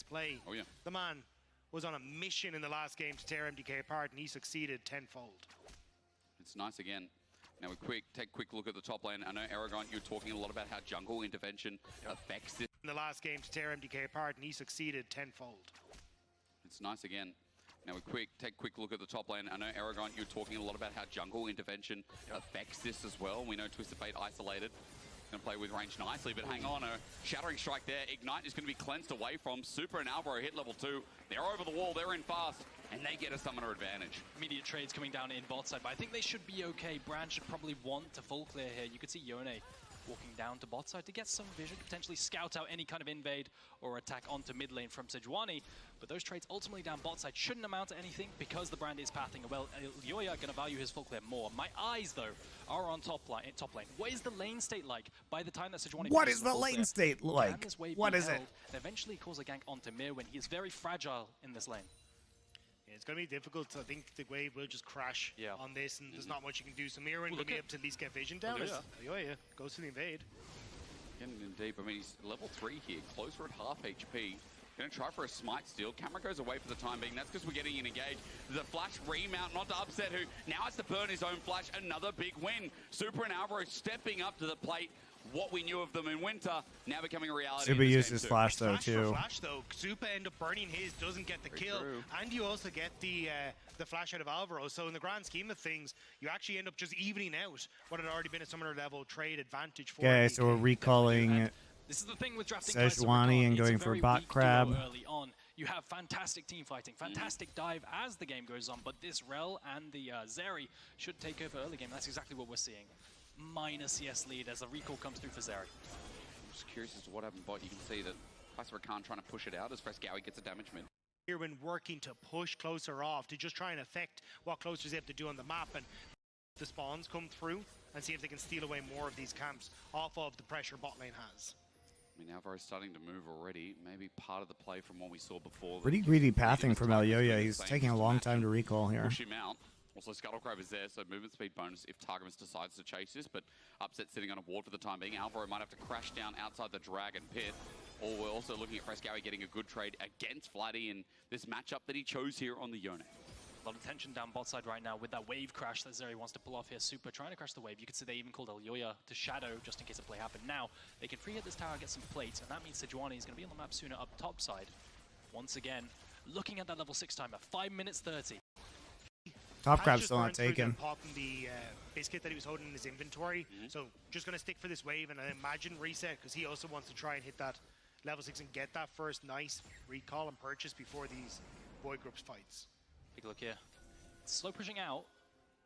play. Oh, yeah. The man was on a mission in the last game to tear MDK apart, and he succeeded tenfold. It's nice again. Now we take a quick look at the top lane. I know, Aragon, you're talking a lot about how jungle intervention affects this. In the last game to tear MDK apart, and he succeeded tenfold. It's nice again. Now we take a quick look at the top lane. I know, Aragon, you're talking a lot about how jungle intervention affects this as well. We know Twisted Fate isolated. Going to play with range nicely, but hang on, a shattering strike there. Ignite is going to be cleansed away from. Super and Alvaro hit level 2. They're over the wall, they're in fast, and they get a summoner advantage. Immediate trades coming down in bot side, but I think they should be okay. Brand should probably want to full clear here. You could see Yone walking down to bot side to get some vision, potentially scout out any kind of invade or attack onto mid lane from Sejuani. But those trades ultimately down bot side shouldn't amount to anything because the Brand is pathing well. Yoya going to value his full clear more. My eyes, though, are on top lane. What is the lane state like by the time that Sejuani... What is the lane state like? What is it? And eventually cause a gank onto Mirwin. He is very fragile in this lane. It's going to be difficult. I think the wave will just crash on this, and there's not much you can do. So Mirwin will be able to at least get vision down. Yoya goes to the invade. Getting in deep. I mean, he's level 3 here, closer at half HP. Going to try for a smite steal. Camera goes away for the time being. That's because we're getting in engaged. There's a flash remount, not to Upset, who now has to burn his own flash. Another big win. Super and Alvaro stepping up to the plate. What we knew of them in winter, now becoming a reality. Super used his flash though too. Flash though, Super end up burning his, doesn't get the kill, and you also get the flash out of Alvaro. So in the grand scheme of things, you actually end up just evening out what had already been a summoner level trade advantage for. Okay, so we're recalling This is the thing with drafting Sejuani and going for bot crab. Early on. You have fantastic team fighting, fantastic dive as the game goes on, but this Rel and the Zeri should take over early game. That's exactly what we're seeing. Minor CS lead as the recall comes through for Zeri. I'm just curious as to what happened, bot. You can see that Khan trying to push it out as Frescowi gets a damage mid. Here when working to push Closer off to just try and affect what Closer's able to do on the map, and the spawns come through and see if they can steal away more of these camps off of the pressure bot lane has. I mean, Alvaro's starting to move already. Maybe part of the play from what we saw before. Pretty greedy pathing from Elyoya. He's taking a long time to recall here. Push him out. Also, Scuttlecrab is there, so movement speed bonus if Targamas decides to chase this, but Upset sitting on a ward for the time being. Alvaro might have to crash down outside the Dragon Pit. Or we're also looking at Frescowi getting a good trade against Vladdy in this matchup that he chose here on the Yone. A lot of tension down bot side right now with that wave crash that Zeri wants to pull off here. Super trying to crash the wave. You could see they even called Elyoya to shadow just in case a play happened. Now, they can free hit this tower and get some plates, and that means Sejuani is going to be on the map sooner up top side. Once again, looking at that level 6 timer, 5 minutes 30. Top crab's still not taken. Popping the biscuit that he was holding in his inventory. So just going to stick for this wave and I imagine reset because he also wants to try and hit that level 6 and get that first nice recall and purchase before these Void Groups fights. Take a look here. Slow pushing out.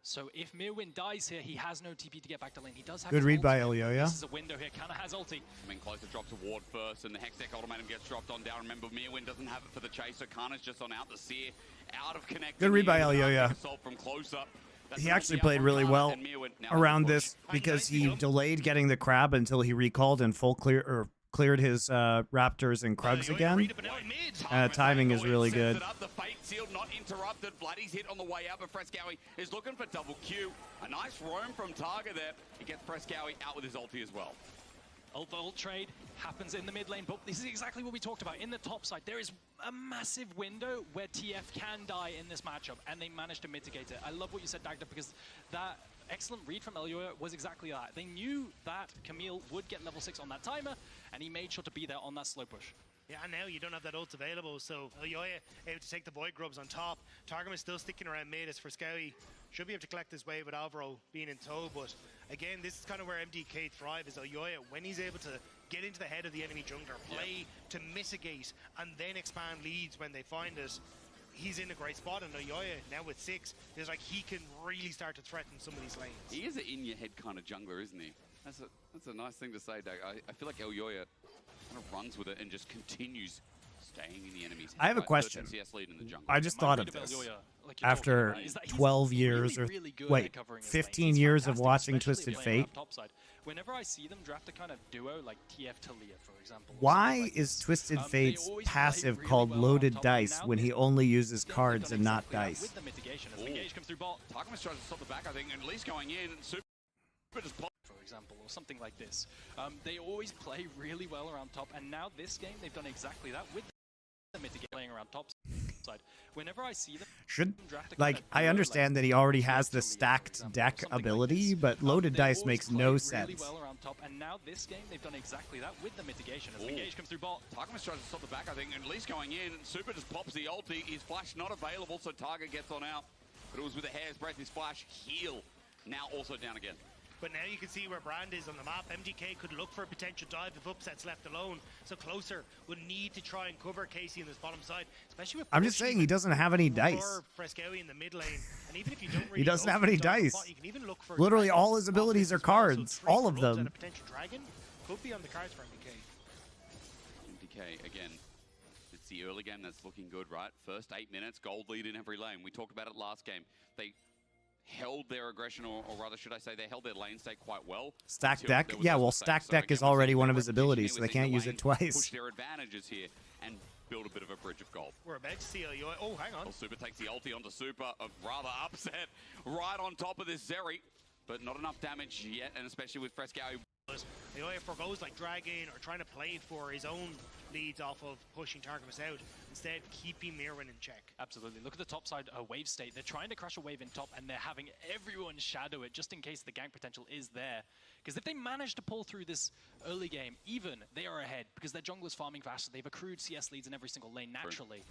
So if Mirwin dies here, he has no TP to get back to lane. He does have good read by Elyoya. This is a window here. Kana has ulti. Coming closer, drops a ward first, and the Hextech ultimatum gets dropped on down. Remember, Mirwin doesn't have it for the chase, so Kana's just on out the seer, out of connect. Good read by Elyoya. From close up. He actually played really well around this because he delayed getting the crab until he recalled and full clear or cleared his Raptors and Krugs again. Timing is really good. The fate seal not interrupted. Vladdy's hit on the way out, but Frescowi is looking for double Q. A nice roam from Targa there. He gets Frescowi out with his ulti as well. Ult trade happens in the mid lane, but this is exactly what we talked about. In the top side, there is a massive window where TF can die in this matchup, and they managed to mitigate it. I love what you said, Dagda, because that excellent read from Elyoya was exactly that. They knew that Camille would get level 6 on that timer, and he made sure to be there on that slow push. Yeah, and now you don't have that ult available, so Elyoya able to take the Void Grubs on top. Targum is still sticking around mid as Frescowi should be able to collect this wave with Alvaro being in tow, but again, this is kind of where MDK thrive, is Elyoya, when he's able to get into the head of the enemy jungler, play to mitigate, and then expand leads when they find it. He's in a great spot, and Oyoya now with 6, is like he can really start to threaten some of these lanes. He is an in-your-head kind of jungler, isn't he? That's a nice thing to say, Doug. I feel like Oyoya kind of runs with it and just continues staying in the enemy's head. I have a question. CS lead in the jungle. I just thought of this. After 12 years or wait, 15 years of watching Twisted Fate, whenever I see them draft a kind of duo like TF Talia, for example. why is Twisted Fate's passive called Loaded Dice when he only uses cards and not dice? With the mitigation as Engage comes through bot. Targamas tries to stop the back, I think, and at least going in. Super just pop. For example, or something like this. They always play really well around top, and now this game they've done exactly that with the mitigation playing around top side. Whenever I see them, I understand that he already has the stacked deck ability, but Loaded Dice makes no sense. Really well around top, and now this game they've done exactly that with the mitigation as Engage comes through bot. Targamas tries to stop the back, I think, and at least going in. Super just pops the ulti. His flash not available, so Targa gets on out. But it was with a hair's breadth. His flash heal. Now also down again. But now you can see where Brand is on the map. MDK could look for a potential dive if Upset's left alone. So Closer would need to try and cover Casey in this bottom side, especially with. I'm just saying he doesn't have any dice. Frescoe in the mid lane, and even if you don't really he doesn't have any dice. Spot, you can even look for literally all his abilities are cards, all of them. And a potential dragon could be on the cards for MDK. MDK again. It's the early game that's looking good, right? First 8 minutes, gold lead in every lane. We talked about it last game. They held their aggression, or rather, should I say, they held their lane state quite well. Stack deck? Yeah, well, stack deck is already one of his abilities, so they can't use it twice. Push their advantages here and build a bit of a bridge of gold. We're about to see Oyoya. Oh, hang on. Well, Super takes the ulti onto Super, rather upset, right on top of this Zeri, but not enough damage yet, and especially with Frescoe. Oyoya forgoes like dragging or trying to play for his own leads off of pushing Targamas out, instead keeping Mirwin in check. Absolutely. Look at the top side wave state. They're trying to crush a wave in top, and they're having everyone shadow it just in case the gank potential is there. Because if they manage to pull through this early game, even they are ahead because their jungler's farming faster. They've accrued CS leads in every single lane naturally.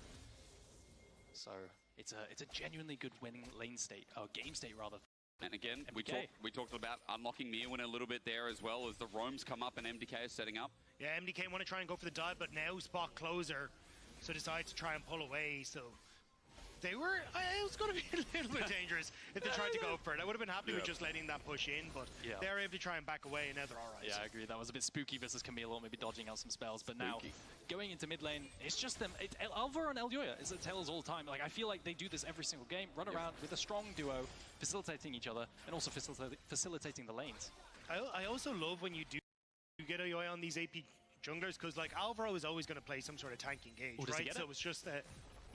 So it's a genuinely good winning lane state, or game state rather. And again, we talked about unlocking Mirwin a little bit there as well as the roams come up and MDK is setting up. Yeah, MDK want to try and go for the dive, but now spot Closer, so decides to try and pull away. So they were, it was going to be a little bit dangerous if they tried to go for it. I would have been happy with just letting that push in, but they're able to try and back away, and now they're all right. Yeah, I agree. That was a bit spooky versus Camille, or maybe dodging out some spells. But now, going into mid lane, it's just them. Alvaro and Elyoya is a tails all the time. Like, I feel like they do this every single game, run around with a strong duo, facilitating each other, and also facilitating the lanes. I also love when you do get Oyoya on these AP junglers, because like Alvaro is always going to play some sort of tanking engage, right? So it's just that.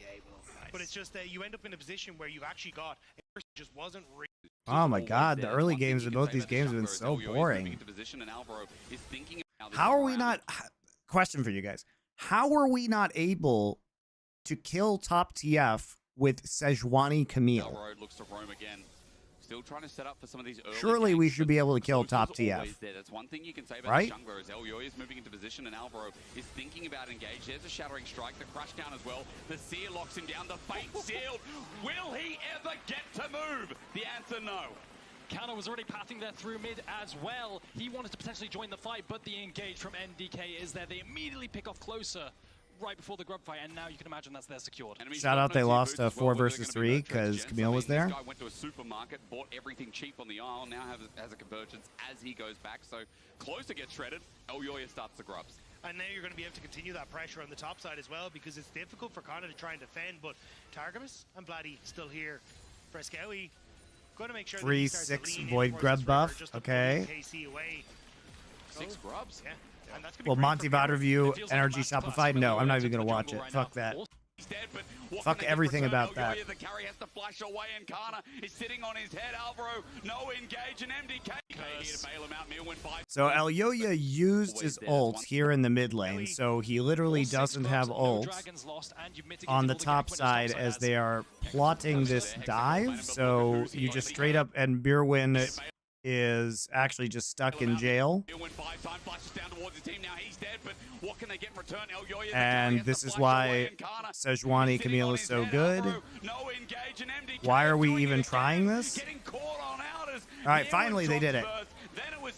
Yeah, he will. Nice. But it's just that you end up in a position where you've actually got a person just wasn't really. Oh my God, the early games of both these games have been so boring. How are we not? Question for you guys: how are we not able to kill top TF with Sejuani Camille? Looks to roam again. Still trying to set up for some of these early Surely we should be able to kill top TF. That's one thing you can say about right? the jungler is Elyoya is moving into position and Alvaro is thinking about engage. There's a shattering strike, the crush down as well. The seer locks him down, the fate sealed. Will he ever get to move? The answer, no. Kana was already pathing there through mid as well. He wanted to potentially join the fight, but the engage from MDK is there. They immediately pick off Closer right before the grub fight, and now you can imagine that's there secured. Shout out, they lost a 4 versus 3 because Camille was there. This guy went to a supermarket, bought everything cheap on the aisle, now has a convergence as he goes back. So Closer gets shredded, Elyoya starts the grubs. And now you're going to be able to continue that pressure on the top side as well, because it's difficult for Kana to try and defend, but Targamas and Bloody still here. Frescoe going to make sure 3-6 void grub buff. Okay. KC away. 6 grubs. Yeah. Well, Monty VOD review, Energy Shopify. No, I'm not even going to watch it. Fuck that. Fuck everything about that. The carry has to flash away, and Kana is sitting on his head. Alvaro, no engage, and MDK here to bail him out. Mirwin 5. So Elyoya used his ult here in the mid lane, so he literally doesn't have ult on the top side as they are plotting this dive. So you just straight up, and Mirwin is actually just stuck in jail. And this is why Sejuani Camille is so good. Why are we even trying this? Alright, finally they did it.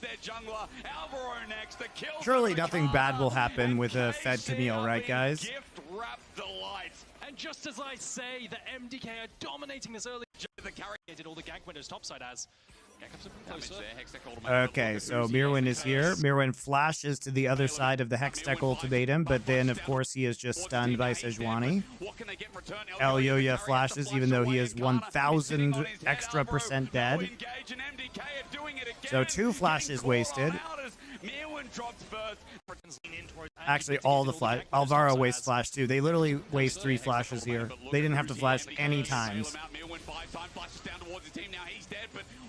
their jungler. Alvaro next. The kill. Surely nothing bad will happen with a fed Camille, right, guys? Gift wrap delights. And just as I say, the MDK are dominating this early. The carry did all the gank windows topside as. Okay, so Mirwin is here. Mirwin flashes to the other side of the Hextech ultimatum, but then, of course, he is just stunned by Sejuani. Elyoya flashes, even though he is 1,000 extra % dead. So 2 flashes wasted. Actually, all the flash. Alvaro wastes flash too. They literally waste 3 flashes here. They didn't have to flash any times.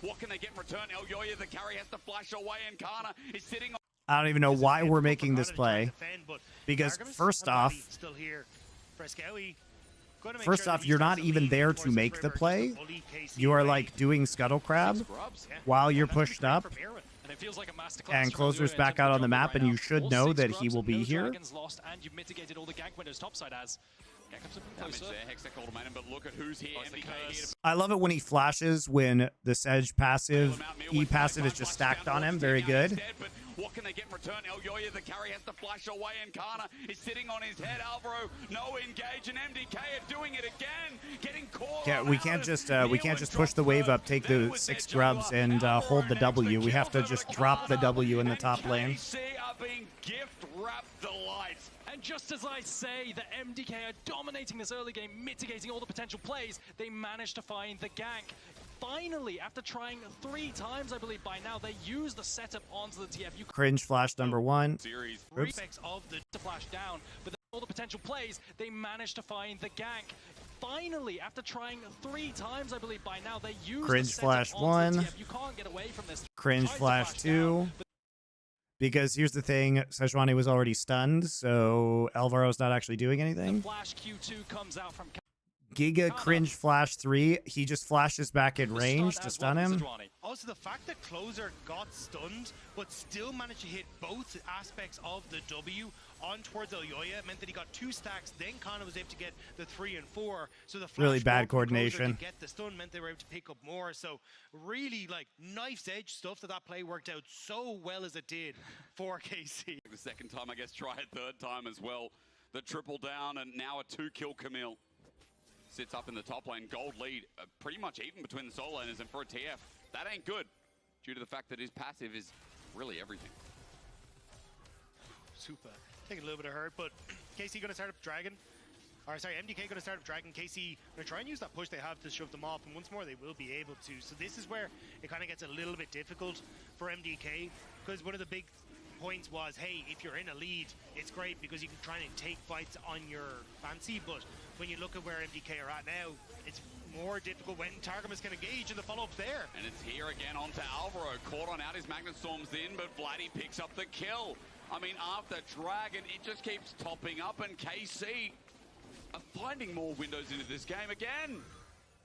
What can they get in return? Elyoya, the carry, has to flash away, and Kana is sitting on. I don't even know why we're making this play. Because first off, you're not even there to make the play. You are like doing Scuttle Crab while you're pushed up. And Closer's back out on the map, and you should know that he will be here. I love it when he flashes when the Sedge passive, E passive is just stacked on him. Very good. What can they get in return? Elyoya, the carry, has to flash away, and Kana is sitting on his head. Alvaro, no engage, and MDK are doing it again, getting caught. Yeah, we can't just push the wave up, take the 6 grubs, and hold the W. We have to just drop the W in the top lane. And just as I say, the MDK are dominating this early game, mitigating all the potential plays. They managed to find the gank. Finally, after trying 3 times, I believe by now, they use the setup onto the TF. Cringe flash number 1. Oops. Of the flash down, but all the potential plays, they managed to find the gank. Finally, after trying 3 times, I believe by now, they use Cringe flash 1. You can't get away from this. Cringe flash 2. Because here's the thing, Sejuani was already stunned, so Alvaro's not actually doing anything. The flash Q2 comes out from Giga cringe flash 3. He just flashes back in range to stun him. Also, the fact that Closer got stunned, but still managed to hit both aspects of the W on towards Elyoya meant that he got 2 stacks. Then Kana was able to get the 3 and 4. So the really bad coordination. To get the stun meant they were able to pick up more. So really, like, knife's edge stuff that play worked out so well as it did for KC. The second time, I guess, try it third time as well. The triple down, and now a 2-kill Camille. Sits up in the top lane. Gold lead, pretty much even between the solo laners, and for a TF, that ain't good, due to the fact that his passive is really everything. Super. Taking a little bit of hurt, but KC going to start up Dragon. Or sorry, MDK going to start up Dragon. KC going to try and use that push they have to shove them off, and once more they will be able to. So this is where it kind of gets a little bit difficult for MDK, because one of the big points was, hey, if you're in a lead, it's great because you can try and take fights on your fancy, but when you look at where MDK are at now, it's more difficult when Targamas can engage and the follow-up's there. And it's here again onto Alvaro, caught on out, his Magnet Storm's in, but Vladdy picks up the kill. I mean, after Dragon, it just keeps topping up, and KC are finding more windows into this game again.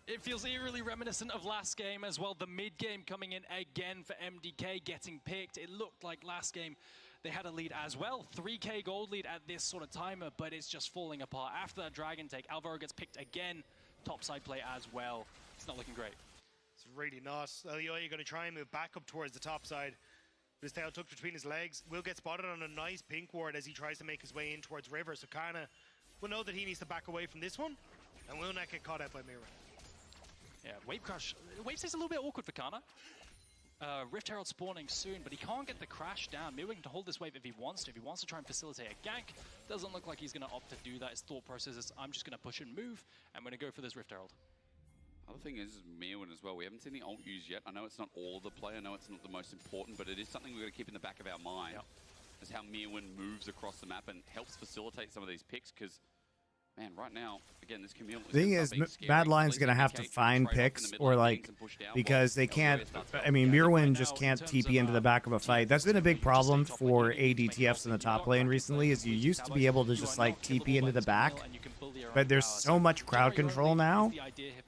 It feels eerily reminiscent of last game as well. The mid game coming in again for MDK, getting picked. It looked like last game they had a lead as well. 3k gold lead at this sort of timer, but it's just falling apart. After that Dragon take, Alvaro gets picked again. Topside play as well. It's not looking great. It's really not. Elyoya going to try and move back up towards the top side. But his tail tucked between his legs. Will get spotted on a nice pink ward as he tries to make his way in towards River. So Kana will know that he needs to back away from this one, and will not get caught out by Mirror. Yeah, Wave Crash. Wave stays a little bit awkward for Kana. Rift Herald spawning soon, but he can't get the crash down. Mirwin can hold this wave if he wants to. If he wants to try and facilitate a gank, doesn't look like he's going to opt to do that. His thought process is, I'm just going to push and move. I'm going to go for this Rift Herald. Other thing is Mirwin as well. We haven't seen the ult used yet. I know it's not all of the play. I know it's not the most important, but it is something we've got to keep in the back of our mind. Yep. Is how Mirwin moves across the map and helps facilitate some of these picks, because man, right now, again, this Camille the thing is, Bad Line's going to have to find picks, or like, because they can't, I mean, Mirwin just can't TP into the back of a fight. That's been a big problem for ADTFs in the top lane recently, is you used to be able to just like TP into the back, but there's so much crowd control now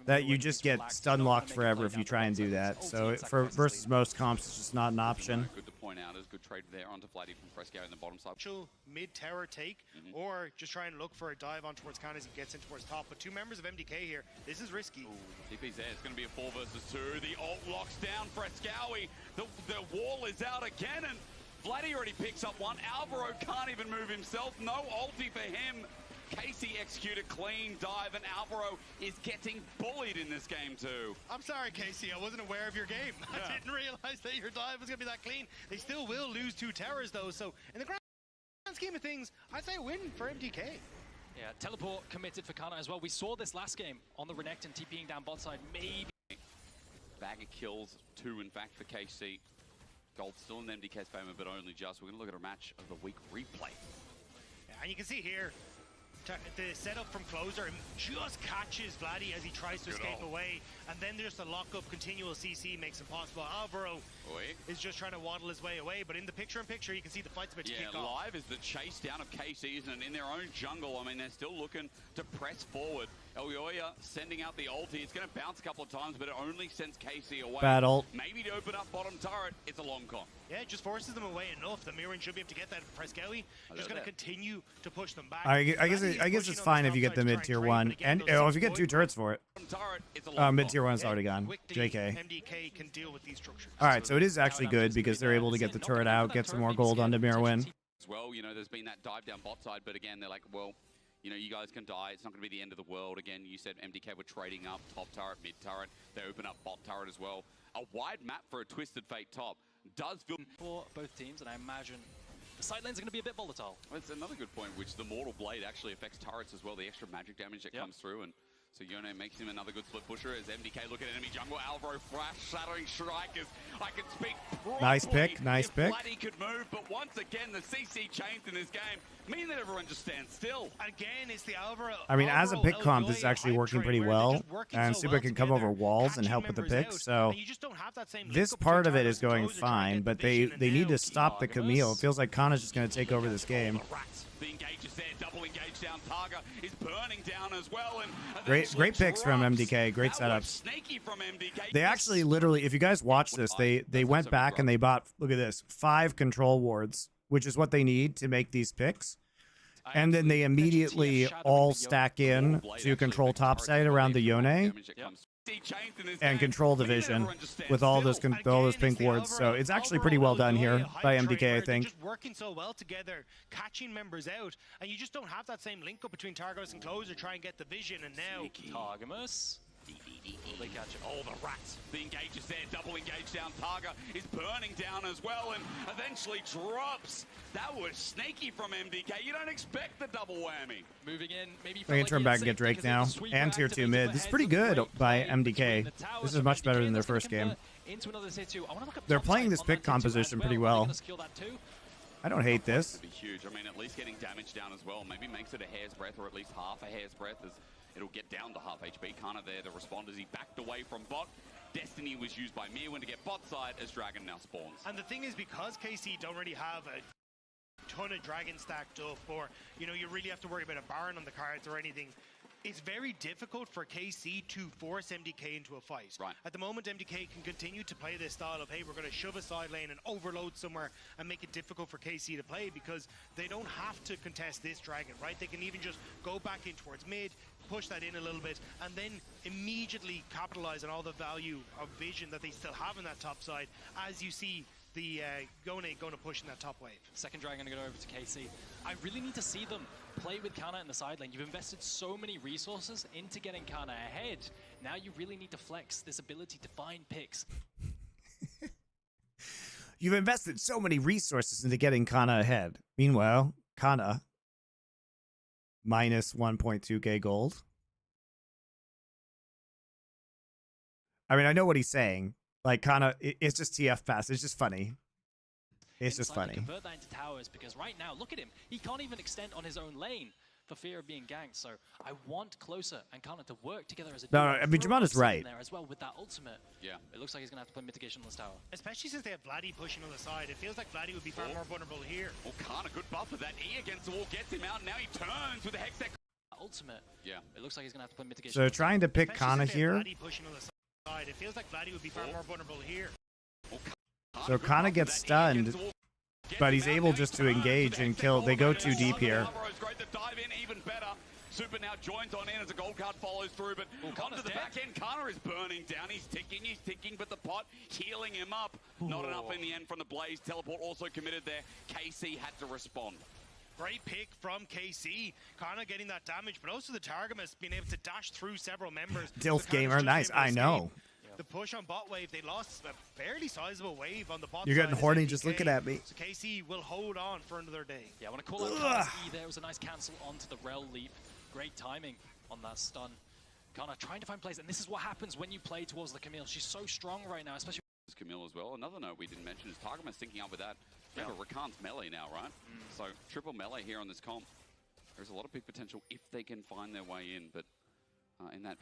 that you just get stun locked forever if you try and do that. So for versus most comps, it's just not an option. Good to point point out, is good trade there onto Vladdy from Fresco in the bottom side. Mid-tower take, or just try and look for a dive on towards Khan as he gets in towards top. But two members of MDK here, this is risky. TP's there, it's going to be a 4 versus 2. The ult locks down Frescowi. The wall is out again, and Vladdy already picks up one. Alvaro can't even move himself. No ulti for him. Casey execute a clean dive, and Alvaro is getting bullied in this game too. I'm sorry, Casey. I wasn't aware of your game. I didn't realize that your dive was going to be that clean. They still will lose 2 towers, though. So in the grand scheme of things, I'd say a win for MDK. Yeah, teleport committed for Kana as well. We saw this last game on the Renekton TPing down bot side. Maybe. Bag of kills, 2 in fact for KC. Gold still in MDK's favor, but only just. We're going to look at a match of the week replay. Yeah, and you can see here, the setup from Closer just catches Vladdy as he tries to escape away, and then just a lock-up continual CC makes it possible. Alvaro is just trying to waddle his way away, but in the picture-in-picture, you can see the fight's about to kick off. Live is the chase down of KC, isn't it? In their own jungle, I mean, they're still looking to press forward. Elyoya sending out the ulti. It's going to bounce a couple of times, but it only sends KC away. Bad ult. Maybe to open up bottom turret, it's a long con. Yeah, it just forces them away enough. The Mirren should be able to get that Frescowi. Just going to continue to push them back. I guess it's fine if you get the mid-tier 1. And if you get 2 turrets for it. Mid-tier 1's already gone. JK. MDK can deal with these structures. Alright, so it is actually good because they're able to get the turret out, get some more gold onto Mirwin. As well, you know, there's been that dive down bot side, but again, they're like, well, you know, you guys can die. It's not going to be the end of the world. Again, you said MDK were trading up top turret, mid turret. They open up bot turret as well. A wide map for a Twisted Fate top does feel for both teams, and I imagine the side lanes are going to be a bit volatile. Well, it's another good point, which the Mortal Blade actually affects turrets as well. The extra magic damage that comes through, and so Yone makes him another good split pusher as MDK look at enemy jungle. Alvaro flash, shattering strikers. I can speak properly. Nice pick, nice pick. Vladdy could move, but once again, the CC chains in this game mean that everyone just stands still. Again, it's the Alvaro. I mean, as a pick comp, this is actually working pretty well. And Super can come over walls and help with the picks. So this part of it is going fine, but they need to stop the Camille. It feels like Kana's just going to take over this game. The engage is there, double engage down. Targa is burning down as well. And Great picks from MDK. Great setups. Sneaky from MDK. They actually literally, if you guys watch this, they went back and they bought, look at this, 5 control wards, which is what they need to make these picks. And then they immediately all stack in to control topside around the Yone and control the vision with all those pink wards. So it's actually pretty well done here by MDK, I think. Just working so well together, catching members out, and you just don't have that same link up between Targos and Closer. Try and get the vision, and now Targamus. They catch it. Oh, the rats. The engage is there. Double engage down. Targa is burning down as well and eventually drops. That was sneaky from MDK. You don't expect the double whammy. Moving in, maybe. We can turn back and get Drake now. And tier 2 mid. This is pretty good by MDK. This is much better than their first game. They're playing this pick composition pretty well. I don't hate this. It'd be huge. I mean, at least getting damage down as well. Maybe makes it a hair's breadth or at least half a hair's breadth as it'll get down to half HP. Kana there to respond as he backed away from bot. Destiny was used by Mirwin to get bot side as Dragon now spawns. And the thing is, because KC don't really have a ton of Dragon stacked up, or, you know, you really have to worry about a Baron on the cards or anything, it's very difficult for KC to force MDK into a fight. Right. At the moment, MDK can continue to play this style of, hey, we're going to shove a side lane and overload somewhere and make it difficult for KC to play because they don't have to contest this Dragon, right? They can even just go back in towards mid, push that in a little bit, and then immediately capitalize on all the value of vision that they still have in that top side as you see the going to push in that top wave. Second Dragon going to go over to KC. I really need to see them play with Kana in the side lane. You've invested so many resources into getting Kana ahead. Now you really need to flex this ability to find picks. You've invested so many resources into getting Kana ahead. Meanwhile, Kana minus 1.2k gold. I mean, I know what he's saying. Like, Kana, it's just TF pass. It's just funny. It's just funny. Convert that into towers because right now, look at him. He can't even extend on his own lane for fear of being ganked. So I want Closer and Kana to work together as a duo. No, I mean, Jamal is right. There as well with that ultimate. Yeah. It looks like he's going to have to play mitigation on this tower. Especially since they have Vladdy pushing on the side. It feels like Vladdy would be far more vulnerable here. Well, Kana, good buff with that E against the wall, gets him out. Now he turns with the Hex Deck. Ultimate. Yeah. It looks like he's going to have to play mitigation. So trying to pick Kana here. Vladdy pushing on the side. It feels like Vladdy would be far more vulnerable here. Well, So Kana gets stunned, but he's able just to engage and kill. They go too deep here. Super now joins on in as a gold card follows through, but onto the back end, Kana is burning down. He's ticking, but the pot healing him up. Not enough in the end from the Blaze. Teleport also committed there. KC had to respond. Great pick from KC. Kana getting that damage, but also the Targamas being able to dash through several members. Dilf so gamer, nice. I know. The push on bot wave, they lost a fairly sizable wave on the bot You're getting side horny as just MDK. looking at me. So KC will hold on for another day. Yeah, I want to call out Kana's E there. It was a nice cancel onto the Rel leap. Great timing on that stun. Kana trying to find plays, and this is what happens when you play towards the Camille. She's so strong right now, especially Camille as well. Another note we didn't mention is Targamas syncing up with that. Remember, Rakan's melee now, right? So triple melee here on this comp. There's a lot of big potential if they can find their way in, but in that,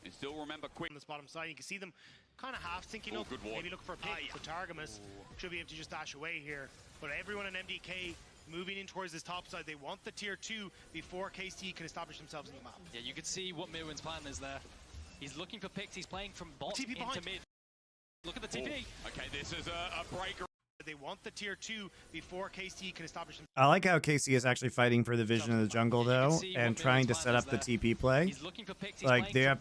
and still remember quick on this bottom side, you can see them kind of half syncing up. Maybe look for a pick. So Targamas should be able to just dash away here. But everyone in MDK moving in towards this top side, they want the tier 2 before KC can establish themselves in the map. Yeah, you can see what Mirwin's plan is there. He's looking for picks. He's playing from bot into mid. Look at the TP. Okay, this is a breaker. They want the tier 2 before KC can establish themselves. I like how KC is actually fighting for the vision of the jungle though, and trying to set up the TP play. Like they have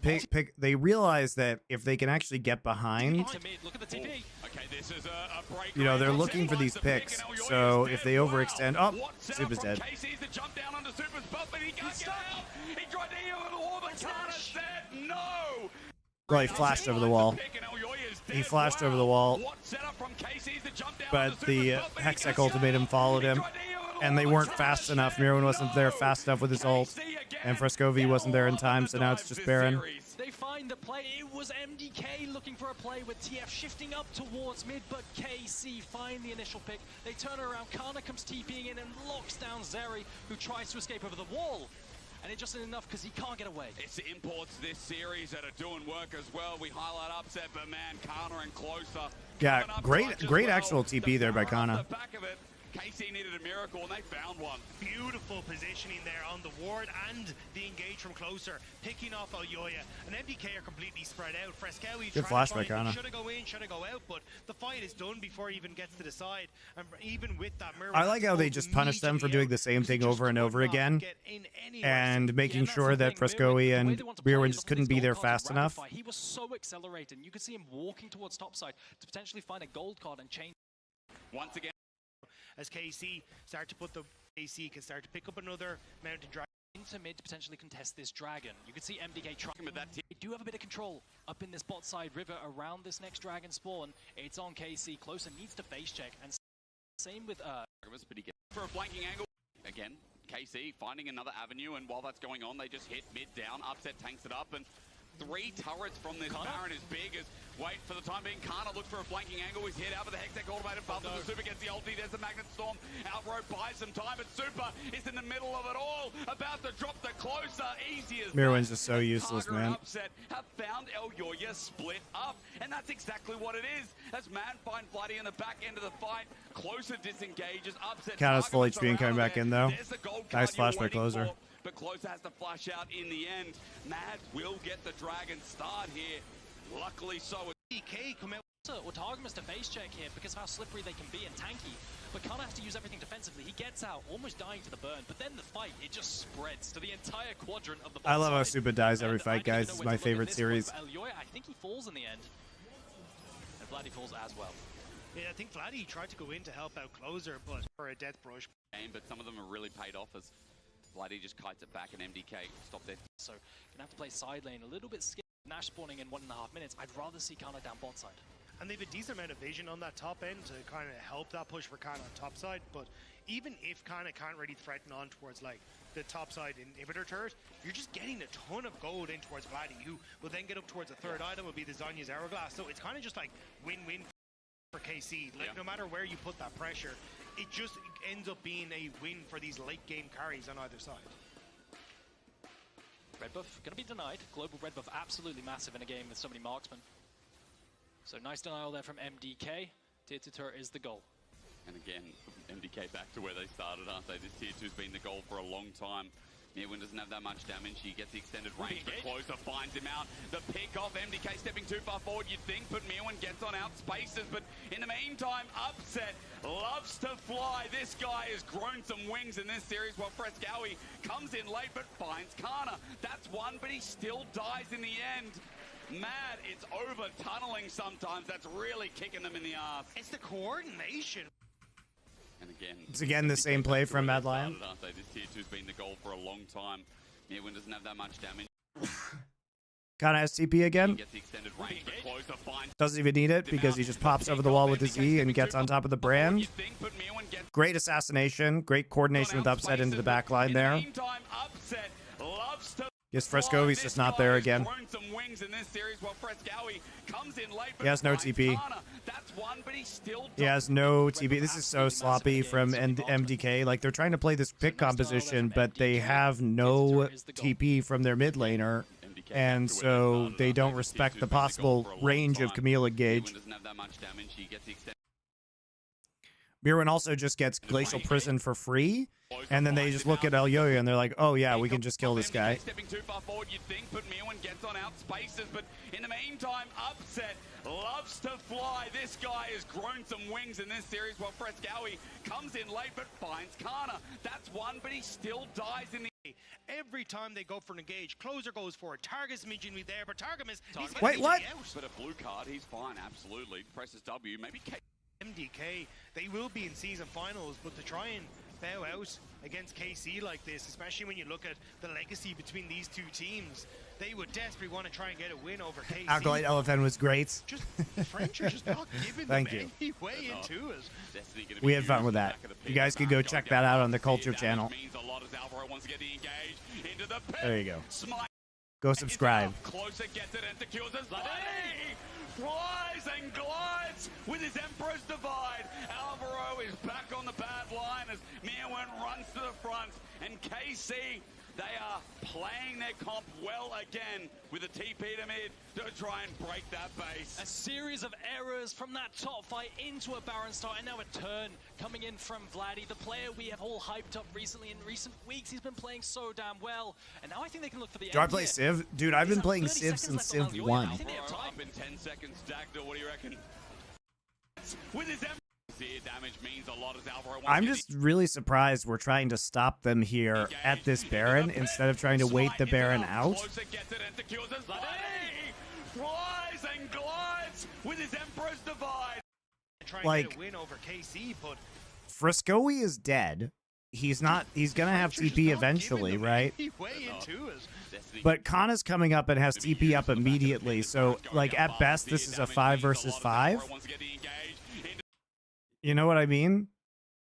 they realize that if they can actually get behind, Look at the TP. Okay, this is a breaker. you know, they're looking for these picks. So if they overextend, oh, Super's dead. KC's the jump down onto Super's butt, but he can't get out. He tried to heal the wall, but Kana said no. Well, he flashed over the wall. He flashed over the wall, but the Hextech ultimatum followed him, and they weren't fast enough. Mirwin wasn't there fast enough with his ult, and Frescovi wasn't there in time, so now it's just Baron. They find the play. It was MDK looking for a play with TF shifting up towards mid, but KC find the initial pick. They turn around. Kana comes TPing in and locks down Zeri, who tries to escape over the wall. And it just isn't enough because he can't get away. It's the imports this series that are doing work as well. We highlight upset, but man, Kana and closer. Yeah, great actual TP there by Kana. KC needed a miracle, and they found one. Beautiful positioning there on the ward and the engage from closer, picking off Alyoya. And MDK are completely spread out. Frescowi Good flash by Kana. Should have go in, should have go out, but the fight is done before he even gets to the side. And even with that, I like how they just punish them for doing the same thing over and over again, and making sure that Frescowi and Mirwin just couldn't be there fast enough. He was so accelerated. You could see him walking towards topside to potentially find a gold card and change. Once again, as KC start to put the KC can start to pick up another mountain dragon. Into mid to potentially contest this dragon. You can see MDK trying with that. They do have a bit of control up in this bot side river around this next dragon spawn. It's on KC. Closer needs to face check, and same with for a flanking angle. Again, KC finding another avenue, and while that's going on, they just hit mid down. Upset tanks it up, and 3 turrets from this Baron is big as wait for the time being. Kana looks for a flanking angle. He's hit out with the Hextech automated buff. The Super gets the ulti. There's the Magnet Storm. Outroad buys some time, but Super is in the middle of it all. About to drop the closer. Easy as Mirwin's just so useless, man. Upset have found Elyoya split up, and that's exactly what it is. As Man find Bloody in the back end of the fight. Closer disengages. Upset. Kana's full HP and coming back in though. Nice flash by closer. But Closer has to flash out in the end. Mad will get the dragon start here. Luckily so. DK come out. Or Targamas to face check here because of how slippery they can be and tanky. But Kana has to use everything defensively. He gets out, almost dying to the burn. But then the fight, it just spreads to the entire quadrant of the I love how Super dies every fight, guys. It's my favorite series. Elyoya, I think he falls in the end. And Vladdy falls as well. Yeah, I think Vladdy tried to go in to help out Closer, but for a death brush. But some of them are really paid off as Bloody just kites it back and MDK stopped it. So, gonna have to play side lane a little bit scared. Nash spawning in 1.5 minutes. I'd rather see Kana down bot side. And they have a decent amount of vision on that top end to kind of help that push for Kana on top side. But even if Kana can't really threaten on towards like the top side inhibitor turret, you're just getting a ton of gold in towards Vladdy, who will then get up towards the third item, will be the Zonya's Hourglass. So it's kind of just like win-win for KC. Like no matter where you put that pressure, it just ends up being a win for these late game carries on either side. Red buff gonna be denied. Global red buff absolutely massive in a game with so many marksmen. So nice denial there from MDK. Tier 2 turret is the goal. And again, MDK back to where they started, aren't they? This Tier 2's been the goal for a long time. Mirwin doesn't have that much damage. He gets the extended range, but closer finds him out. The pick off, MDK stepping too far forward, you'd think, but Mirwin gets on out spaces. But in the meantime, Upset loves to fly. This guy has grown some wings in this series, while Frescowi comes in late, but finds Kana. That's one, but he still dies in the end. Mad, it's over tunneling sometimes. That's really kicking them in the ass. It's the coordination. And again, it's again the same play from Mad Lion. This tier 2's been the goal for a long time. Mirwin doesn't have that much damage. Kana has TP again. Gets the extended range, but closer finds Doesn't even need it because he just pops over the wall with his E and gets on top of the brand. Great assassination. Great coordination with Upset into the back line there. Yes, Frescowi's just not there again. He has no TP. He has no TP. This is so sloppy from MDK. Like, they're trying to play this pick composition, but they have no TP from their mid laner. And so they don't respect the possible range of Camille engage. Mirwin also just gets Glacial Prison for free, and then they just look at Elyoya and they're like, oh yeah, we can just kill this guy. Stepping too far forward, you'd think, but Mirwin gets on out spaces. But in the meantime, Upset loves to fly. This guy has grown some wings in this series, while Frescowi comes in late but finds Kana. That's one, but he still dies in the... Every time they go for an engage, Closer goes for it. Target's immediately there, but Target is... Wait, what? But a blue card, he's fine, absolutely. Presses W, maybe K. MDK, they will be in season finals, but to try and bow out against KC like this, especially when you look at the legacy between these two teams, they would desperately want to try and get a win over KC. Alkaloid Elephant was great. Just French are just not giving Thank them you. any way into it. We had fun with that. You guys can go check that out on the Culture channel. There you go. Go subscribe. Closer gets it into Kills. Flies and glides with his Emperor's Divide. Alvaro is back on the bad line as Mirwin runs to the front. And KC, they are playing their comp well again with a TP to mid to try and break that base. A series of errors from that top fight into a Baron start, and now a turn coming in from Vladdy, the player we have all hyped up recently in recent weeks. He's been playing so damn well, and now I think they can look for the Do I play Civ? Dude, I've been playing Civ since Civ 1. Up in 10 seconds, Dagda, what do you reckon? With his damage means a lot as Alvaro. I'm just really surprised we're trying to stop them here at this Baron instead of trying to wait the Baron out. Flies and glides with his Emperor's Divide. Like, win over KC, but Frescowi is dead. He's not. He's gonna have TP eventually, right? But Kana's coming up and has TP up immediately. So, like, at best, this is a 5 versus 5. You know what I mean?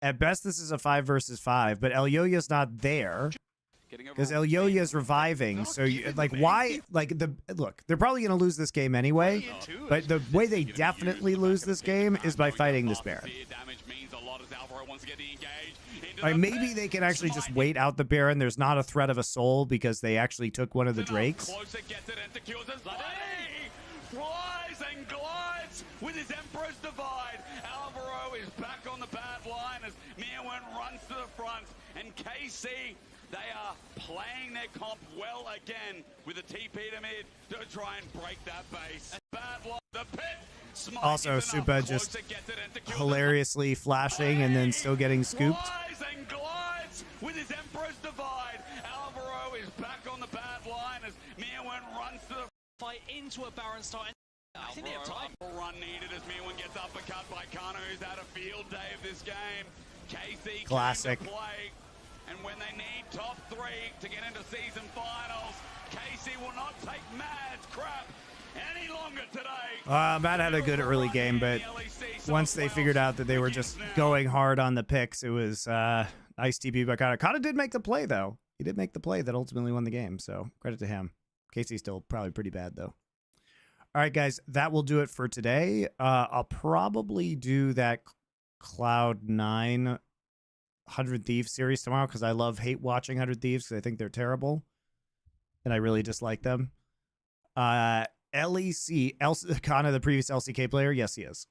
At best, this is a 5 versus 5. But Elyoya's not there because Elyoya is reviving. So, like, why? Like, look, they're probably gonna lose this game anyway. But the way they definitely lose this game is by fighting this Baron. Like, maybe they can actually just wait out the Baron. There's not a threat of a soul because they actually took one of the Drakes. Flies and glides with his Emperor's Divide. Alvaro is back on the bad line as Mirwin runs to the front. And KC, they are playing their comp well again with a TP to mid to try and break that base. Bad line, the pit. Also, Supa just hilariously flashing and then still getting scooped. Flies and glides with his Emperor's Divide. Alvaro is back on the bad line as Mirwin runs to the fight into a Baron start. I think they have time. Run needed as Mirwin gets uppercut by Kana, who's had a field day of this game. KC classic. Play, and when they need top 3 to get into season finals, KC will not take Mad's crap any longer today. Matt had a good early game, but once they figured out that they were just going hard on the picks, it was nice TP by Kana. Kana did make the play, though. He did make the play that ultimately won the game, so credit to him. KC's still probably pretty bad, though. All right, guys, that will do it for today. I'll probably do that Cloud9 100 Thieves series tomorrow because I hate watching 100 Thieves because I think they're terrible. And I really dislike them. LEC, Kana, the previous LCK player? Yes, he is.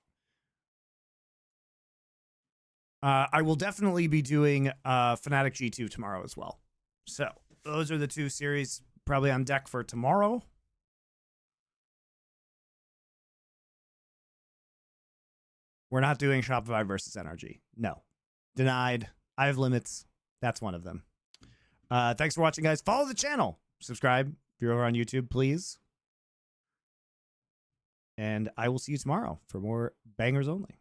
I will definitely be doing Fnatic G2 tomorrow as well. So, those are the two series probably on deck for tomorrow. We're not doing Shopify versus NRG. No. Denied. I have limits. That's one of them. Thanks for watching, guys. Follow the channel. Subscribe if you're over on YouTube, please. And I will see you tomorrow for more bangers only.